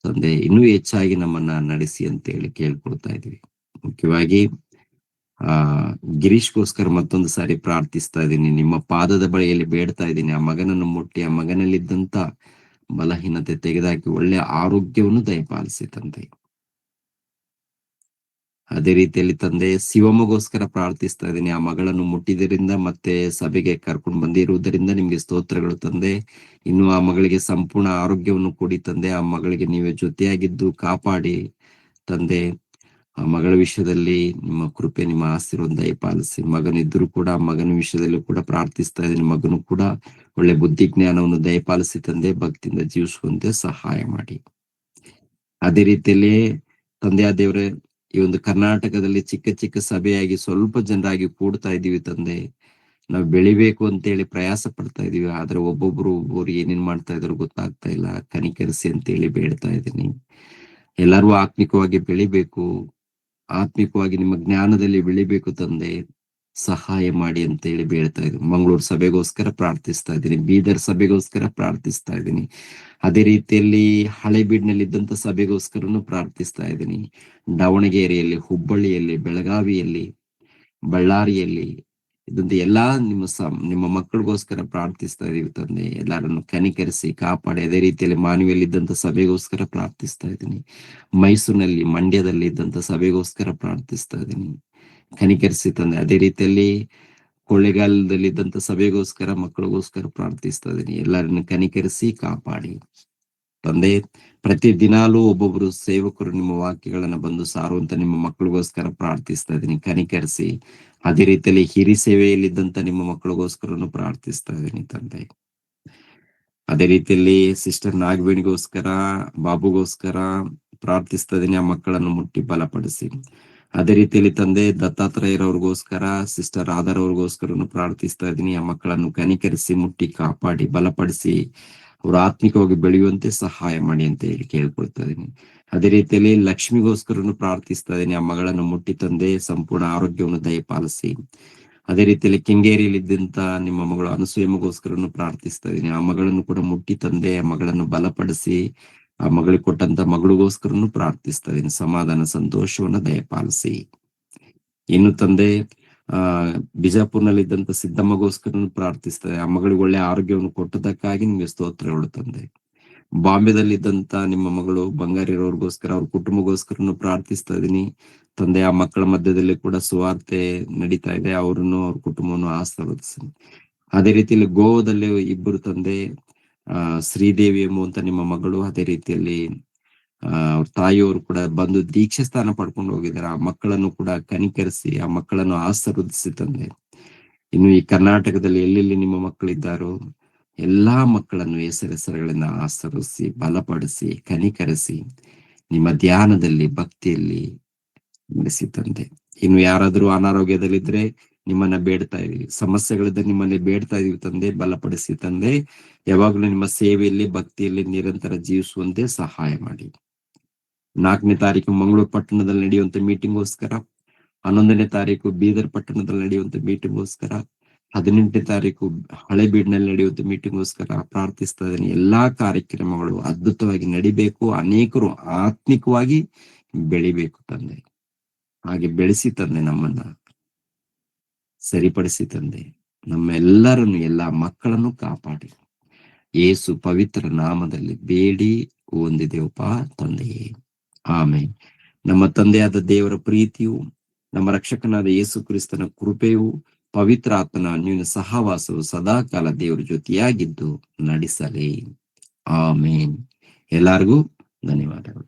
ತಂದೆ. ಇನ್ನೂ ಹೆಚ್ಚಾಗಿ ನಮ್ಮನ್ನ ನಡೆಸಿ ಅಂತ ಹೇಳಿ ಕೇಳ್ಕೊಳ್ತಾ ಇದೀವಿ. ಮುಖ್ಯವಾಗಿ ಗಿರೀಶ್ಗೋಸ್ಕರ ಮತ್ತೊಂದು ಸಾರಿ ಪ್ರಾರ್ಥಿಸ್ತಾ ಇದ್ದೀನಿ. ನಿಮ್ಮ ಪಾದದ ಬಳಿಯಲ್ಲಿ ಬೇಡ್ತಾ ಇದ್ದೀನಿ. ಆ ಮಗನನ್ನು ಮುಟ್ಟಿ, ಆ ಮಗನಲ್ಲಿದ್ದಂತ ಬಲಹೀನತೆ ತೆಗೆದಾಕಿ ಒಳ್ಳೆ ಆರೋಗ್ಯವನ್ನು ದಯಪಾಲಿಸಿ ತಂದೆ. ಅದೇ ರೀತಿಯಲ್ಲಿ ತಂದೆ, ಶಿವಮ್ಮಗೋಸ್ಕರ ಪ್ರಾರ್ಥಿಸ್ತಾ ಇದ್ದೀನಿ. ಆ ಮಗಳನ್ನು ಮುಟ್ಟಿದರಿಂದ ಮತ್ತೆ ಸಭೆಗೆ ಕರ್ಕೊಂಡು ಬಂದಿರುವುದರಿಂದ ನಿಮ್ಗೆ ಸ್ತೋತ್ರಗಳು ತಂದೆ. ಇನ್ನು ಆ ಮಗಳಿಗೆ ಸಂಪೂರ್ಣ ಆರೋಗ್ಯವನ್ನು ಕೊಡಿ ತಂದೆ. ಆ ಮಗಳಿಗೆ ನೀವೇ ಜೊತೆಯಾಗಿದ್ದು ಕಾಪಾಡಿ ತಂದೆ. ಆ ಮಗಳ ವಿಷಯದಲ್ಲಿ ನಿಮ್ಮ ಕೃಪೆ, ನಿಮ್ಮ ಆಶೀರ್ವಾದ ದಯಪಾಲಿಸಿ. ಮಗನಿದ್ರು ಕೂಡ ಆ ಮಗನ ವಿಷಯದಲ್ಲೂ ಕೂಡ ಪ್ರಾರ್ಥಿಸ್ತಾ ಇದ್ದೀನಿ. ಮಗನು ಕೂಡ ಒಳ್ಳೆ ಬುದ್ಧಿ ಜ್ಞಾನವನ್ನು ದಯಪಾಲಿಸಿ ತಂದೆ. ಭಕ್ತಿಯಿಂದ ಜೀವಿಸುವಂತೆ ಸಹಾಯ ಮಾಡಿ. ಅದೇ ರೀತಿಯಲ್ಲಿ ತಂದೆಯ ದೇವರೇ, ಈ ಒಂದು ಕರ್ನಾಟಕದಲ್ಲಿ ಚಿಕ್ಕ ಚಿಕ್ಕ ಸಭೆಯಾಗಿ ಸ್ವಲ್ಪ ಜನರಾಗಿ ಕೂಡ್ತಾ ಇದೀವಿ ತಂದೆ. ನಾವು ಬೆಳಿಬೇಕು ಅಂತ ಹೇಳಿ ಪ್ರಯಾಸ ಪಡ್ತಾ ಇದೀವಿ. ಆದ್ರೆ ಒಬ್ಬೊಬ್ರು ಏನೇನ್ ಮಾಡ್ತಾ ಇದಾರೋ ಗೊತ್ತಾಗ್ತಾ ಇಲ್ಲ. ಕನಿಕರಿಸಿ ಅಂತ ಹೇಳಿ ಬೇಡ್ತಾ ಇದ್ದೀನಿ. ಎಲ್ಲರೂ ಆತ್ಮಿಕವಾಗಿ ಬೆಳಿಬೇಕು, ಆತ್ಮಿಕವಾಗಿ ನಿಮ್ಮ ಜ್ಞಾನದಲ್ಲಿ ಬೆಳಿಬೇಕು ತಂದೆ. ಸಹಾಯ ಮಾಡಿ ಅಂತ ಹೇಳಿ ಬೇಡ್ತಾ ಇದ್ದೀನಿ. ಮಂಗಳೂರು ಸಭೆಗೋಸ್ಕರ ಪ್ರಾರ್ಥಿಸ್ತಾ ಇದ್ದೀನಿ. ಬೀದರ್ ಸಭೆಗೋಸ್ಕರ ಪ್ರಾರ್ಥಿಸ್ತಾ ಇದ್ದೀನಿ. ಅದೇ ರೀತಿಯಲ್ಲಿ ಹಳೆಬೀಡಿನಲ್ಲಿದ್ದಂತ ಸಭೆಗೋಸ್ಕರನು ಪ್ರಾರ್ಥಿಸ್ತಾ ಇದ್ದೀನಿ. ದಾವಣಗೆರೆಯಲ್ಲಿ, ಹುಬ್ಬಳ್ಳಿಯಲ್ಲಿ, ಬೆಳಗಾವಿಯಲ್ಲಿ, ಬಳ್ಳಾರಿಯಲ್ಲಿ ಇದಂತ ಎಲ್ಲಾ ನಿಮ್ಮ ಮಕ್ಕಳಿಗೋಸ್ಕರ ಪ್ರಾರ್ಥಿಸ್ತಾ ಇದೀವಿ ತಂದೆ. ಎಲ್ಲರನ್ನು ಕನಿಕರಿಸಿ ಕಾಪಾಡಿ. ಅದೇ ರೀತಿಯಲ್ಲಿ ಮಾನವಿಯಲ್ಲಿ ಇದ್ದಂತ ಸಭೆಗೋಸ್ಕರ ಪ್ರಾರ್ಥಿಸ್ತಾ ಇದ್ದೀನಿ. ಮೈಸೂರಿನಲ್ಲಿ, ಮಂಡ್ಯದಲ್ಲಿ ಇದ್ದಂತ ಸಭೆಗೋಸ್ಕರ ಪ್ರಾರ್ಥಿಸ್ತಾ ಇದ್ದೀನಿ. ಕನಿಕರಿಸಿ ತಂದೆ. ಅದೇ ರೀತಿಯಲ್ಲಿ ಕೊಳ್ಳೆಗಾಲದಲ್ಲಿ ಇದ್ದಂತ ಸಭೆಗೋಸ್ಕರ, ಮಕ್ಕಳಿಗೋಸ್ಕರ ಪ್ರಾರ್ಥಿಸ್ತಾ ಇದ್ದೀನಿ. ಎಲ್ಲರನ್ನು ಕನಿಕರಿಸಿ ಕಾಪಾಡಿ ತಂದೆ. ಪ್ರತಿ ದಿನಾಲೂ ಒಬ್ಬೊಬ್ರು ಸೇವಕರು ನಿಮ್ಮ ವಾಕ್ಯಗಳನ್ನ ಬಂದು ಸಾರುವಂತ ನಿಮ್ಮ ಮಕ್ಕಳಿಗೋಸ್ಕರ ಪ್ರಾರ್ಥಿಸ್ತಾ ಇದ್ದೀನಿ. ಕನಿಕರಿಸಿ. ಅದೇ ರೀತಿಯಲ್ಲಿ ಹಿರಿ ಸೇವೆಯಲ್ಲಿದ್ದಂತ ನಿಮ್ಮ ಮಕ್ಕಳಿಗೋಸ್ಕರನು ಪ್ರಾರ್ಥಿಸ್ತಾ ಇದ್ದೀನಿ ತಂದೆ. ಅದೇ ರೀತಿಯಲ್ಲಿ ಸಿಸ್ಟರ್ ನಾಗವೇಣಿಗೋಸ್ಕರ, ಬಾಬುಗೋಸ್ಕರ ಪ್ರಾರ್ಥಿಸ್ತಾ ಇದ್ದೀನಿ. ಆ ಮಕ್ಕಳನ್ನು ಮುಟ್ಟಿ ಬಲಪಡಿಸಿ. ಅದೇ ರೀತಿಯಲ್ಲಿ ತಂದೆ, ದತ್ತಾತ್ರೇಯರವ್ರಿಗೋಸ್ಕರ, ಸಿಸ್ಟರ್ ರಾಧಾರವ್ರಿಗೋಸ್ಕರನು ಪ್ರಾರ್ಥಿಸ್ತಾ ಇದ್ದೀನಿ. ಆ ಮಕ್ಕಳನ್ನು ಕನಿಕರಿಸಿ, ಮುಟ್ಟಿ ಕಾಪಾಡಿ, ಬಲಪಡಿಸಿ, ಅವರು ಆತ್ಮಿಕವಾಗಿ ಬೆಳೆಯುವಂತೆ ಸಹಾಯ ಮಾಡಿ ಅಂತ ಹೇಳಿ ಕೇಳ್ಕೊಳ್ತಾ ಇದೀನಿ. ಅದೇ ರೀತಿಯಲ್ಲಿ ಲಕ್ಷ್ಮಿಗೋಸ್ಕರನು ಪ್ರಾರ್ಥಿಸ್ತಾ ಇದ್ದೀನಿ. ಆ ಮಗಳನ್ನು ಮುಟ್ಟಿ ತಂದೆ, ಸಂಪೂರ್ಣ ಆರೋಗ್ಯವನ್ನು ದಯಪಾಲಿಸಿ. ಅದೇ ರೀತಿಯಲ್ಲಿ ಕೆಂಗೇರಿಯಲ್ಲಿ ಇದ್ದಂತ ನಿಮ್ಮ ಮಗಳು ಅನಸೂಯಮ್ಮಗೋಸ್ಕರನು ಪ್ರಾರ್ಥಿಸ್ತಾ ಇದ್ದೀನಿ. ಆ ಮಗಳನ್ನು ಕೂಡ ಮುಟ್ಟಿ ತಂದೆ, ಆ ಮಗಳನ್ನು ಬಲಪಡಿಸಿ, ಆ ಮಗಳಿಗೆ ಕೊಟ್ಟಂತ ಮಗಳಿಗೋಸ್ಕರನು ಪ್ರಾರ್ಥಿಸ್ತಾ ಇದ್ದೀನಿ. ಸಮಾಧಾನ, ಸಂತೋಷವನ್ನ ದಯಪಾಲಿಸಿ. ಇನ್ನು ತಂದೆ, ಬಿಜಾಪುರ್ನಲ್ಲಿದ್ದಂತ ಸಿದ್ದಮ್ಮಗೋಸ್ಕರನು ಪ್ರಾರ್ಥಿಸ್ತಾರೆ. ಆ ಮಗಳಿಗೆ ಒಳ್ಳೆ ಆರೋಗ್ಯವನ್ನು ಕೊಟ್ಟದಕ್ಕಾಗಿ ನಿಮ್ಗೆ ಸ್ತೋತ್ರಗಳು ತಂದೆ. ಬಾಂಬೆದಲ್ಲಿದ್ದಂತ ನಿಮ್ಮ ಮಗಳು ಬಂಗಾರಿರೋರ್ಗೋಸ್ಕರ ಅವ್ರ ಕುಟುಂಬಗೋಸ್ಕರನು ಪ್ರಾರ್ಥಿಸ್ತಾ ಇದೀನಿ ತಂದೆ. ಆ ಮಕ್ಕಳ ಮಧ್ಯದಲ್ಲಿ ಕೂಡ ಸುವಾರ್ತೆ ನಡೀತಾ ಇದೆ, ಅವ್ರನ್ನು ಅವ್ರ ಕುಟುಂಬವನ್ನು ಆಶೀರ್ವದಿಸಿ. ಅದೇ ರೀತಿಯಲ್ಲಿ ಗೋವಾದಲ್ಲಿ ಇಬ್ಬರು ತಂದೆ, ಶ್ರೀದೇವಿ ಎಂಬುವಂತ ನಿಮ್ಮ ಮಗಳು, ಅದೇ ರೀತಿಯಲ್ಲಿ ಅವ್ರ ತಾಯಿಯವರು ಕೂಡ ಬಂದು ದೀಕ್ಷೆ ಸ್ಥಾನ ಪಡ್ಕೊಂಡು ಹೋಗಿದ್ದಾರೆ. ಆ ಮಕ್ಕಳನ್ನು ಕೂಡ ಕನಿಕರಿಸಿ ಆ ಮಕ್ಕಳನ್ನು ಆಶೀರ್ವದಿಸಿ ತಂದೆ. ಇನ್ನು ಈ ಕರ್ನಾಟಕದಲ್ಲಿ ಎಲ್ಲೆಲ್ಲಿ ನಿಮ್ಮ ಮಕ್ಕಳಿದ್ದಾರೋ ಎಲ್ಲಾ ಮಕ್ಕಳನ್ನು ಹೆಸರುಗಳಿಂದ ಆಶೀರ್ವದಿಸಿ, ಬಲಪಡಿಸಿ, ಕನಿಕರಿಸಿ, ನಿಮ್ಮ ಧ್ಯಾನದಲ್ಲಿ, ಭಕ್ತಿಯಲ್ಲಿ ನಡೆಸಿ ತಂದೆ. ಇನ್ನು ಯಾರಾದ್ರೂ ಅನಾರೋಗ್ಯದಲ್ಲಿದ್ರೆ ನಿಮ್ಮನ್ನ ಬೇಡ್ತಾ ಇದೀವಿ, ಸಮಸ್ಯೆಗಳಿದ್ದ ನಿಮ್ಮಲ್ಲಿ ಬೇಡ್ತಾ ಇದೀವಿ ತಂದೆ. ಬಲಪಡಿಸಿ ತಂದೆ. ಯಾವಾಗ್ಲೂ ನಿಮ್ಮ ಸೇವೆಯಲ್ಲಿ, ಭಕ್ತಿಯಲ್ಲಿ ನಿರಂತರ ಜೀವಿಸುವಂತೆ ಸಹಾಯ ಮಾಡಿ. 4ನೇ ತಾರೀಕು ಮಂಗಳೂರು ಪಟ್ಟಣದಲ್ಲಿ ನಡೆಯುವಂತ ಮೀಟಿಂಗ್ಗೋಸ್ಕರ, 11ನೇ ತಾರೀಕು ಬೀದರ್ ಪಟ್ಟಣದಲ್ಲಿ ನಡೆಯುವಂತ ಮೀಟಿಂಗ್ಗೋಸ್ಕರ, 18ನೇ ತಾರೀಕು ಹಳೆಬೀಡಿನಲ್ಲಿ ನಡೆಯುವಂತ ಮೀಟಿಂಗ್ಗೋಸ್ಕರ ಪ್ರಾರ್ಥಿಸ್ತಾ ಇದ್ದೀನಿ. ಎಲ್ಲಾ ಕಾರ್ಯಕ್ರಮಗಳು ಅದ್ಭುತವಾಗಿ ನಡಿಬೇಕು, ಅನೇಕರು ಆತ್ಮಿಕವಾಗಿ ಬೆಳಿಬೇಕು ತಂದೆ. ಹಾಗೆ ಬೆಳೆಸಿ ತಂದೆ, ನಮ್ಮನ್ನ ಸರಿಪಡಿಸಿ ತಂದೆ. ನಮ್ಮೆಲ್ಲರನ್ನು, ಎಲ್ಲಾ ಮಕ್ಕಳನ್ನು ಕಾಪಾಡಿ ಯೇಸು ಪವಿತ್ರ ನಾಮದಲ್ಲಿ ಬೇಡಿ ಹೊಂದಿದೆವಪ್ಪ ತಂದೆಯೇ, ಆಮೆನ್. ನಮ್ಮ ತಂದೆಯಾದ ದೇವರ ಪ್ರೀತಿಯು, ನಮ್ಮ ರಕ್ಷಕನಾದ ಯೇಸು ಕ್ರಿಸ್ತನ ಕೃಪೆಯು, ಪವಿತ್ರ ಆತ್ಮನ ಅನ್ಯೋನ್ಯ ಸಹವಾಸವು ಸದಾಕಾಲ ದೇವರ ಜೊತೆಯಾಗಿದ್ದು ನಡೆಸಲಿ. ಆಮೇನ್. ಎಲ್ಲರಿಗೂ ಧನ್ಯವಾದಗಳು.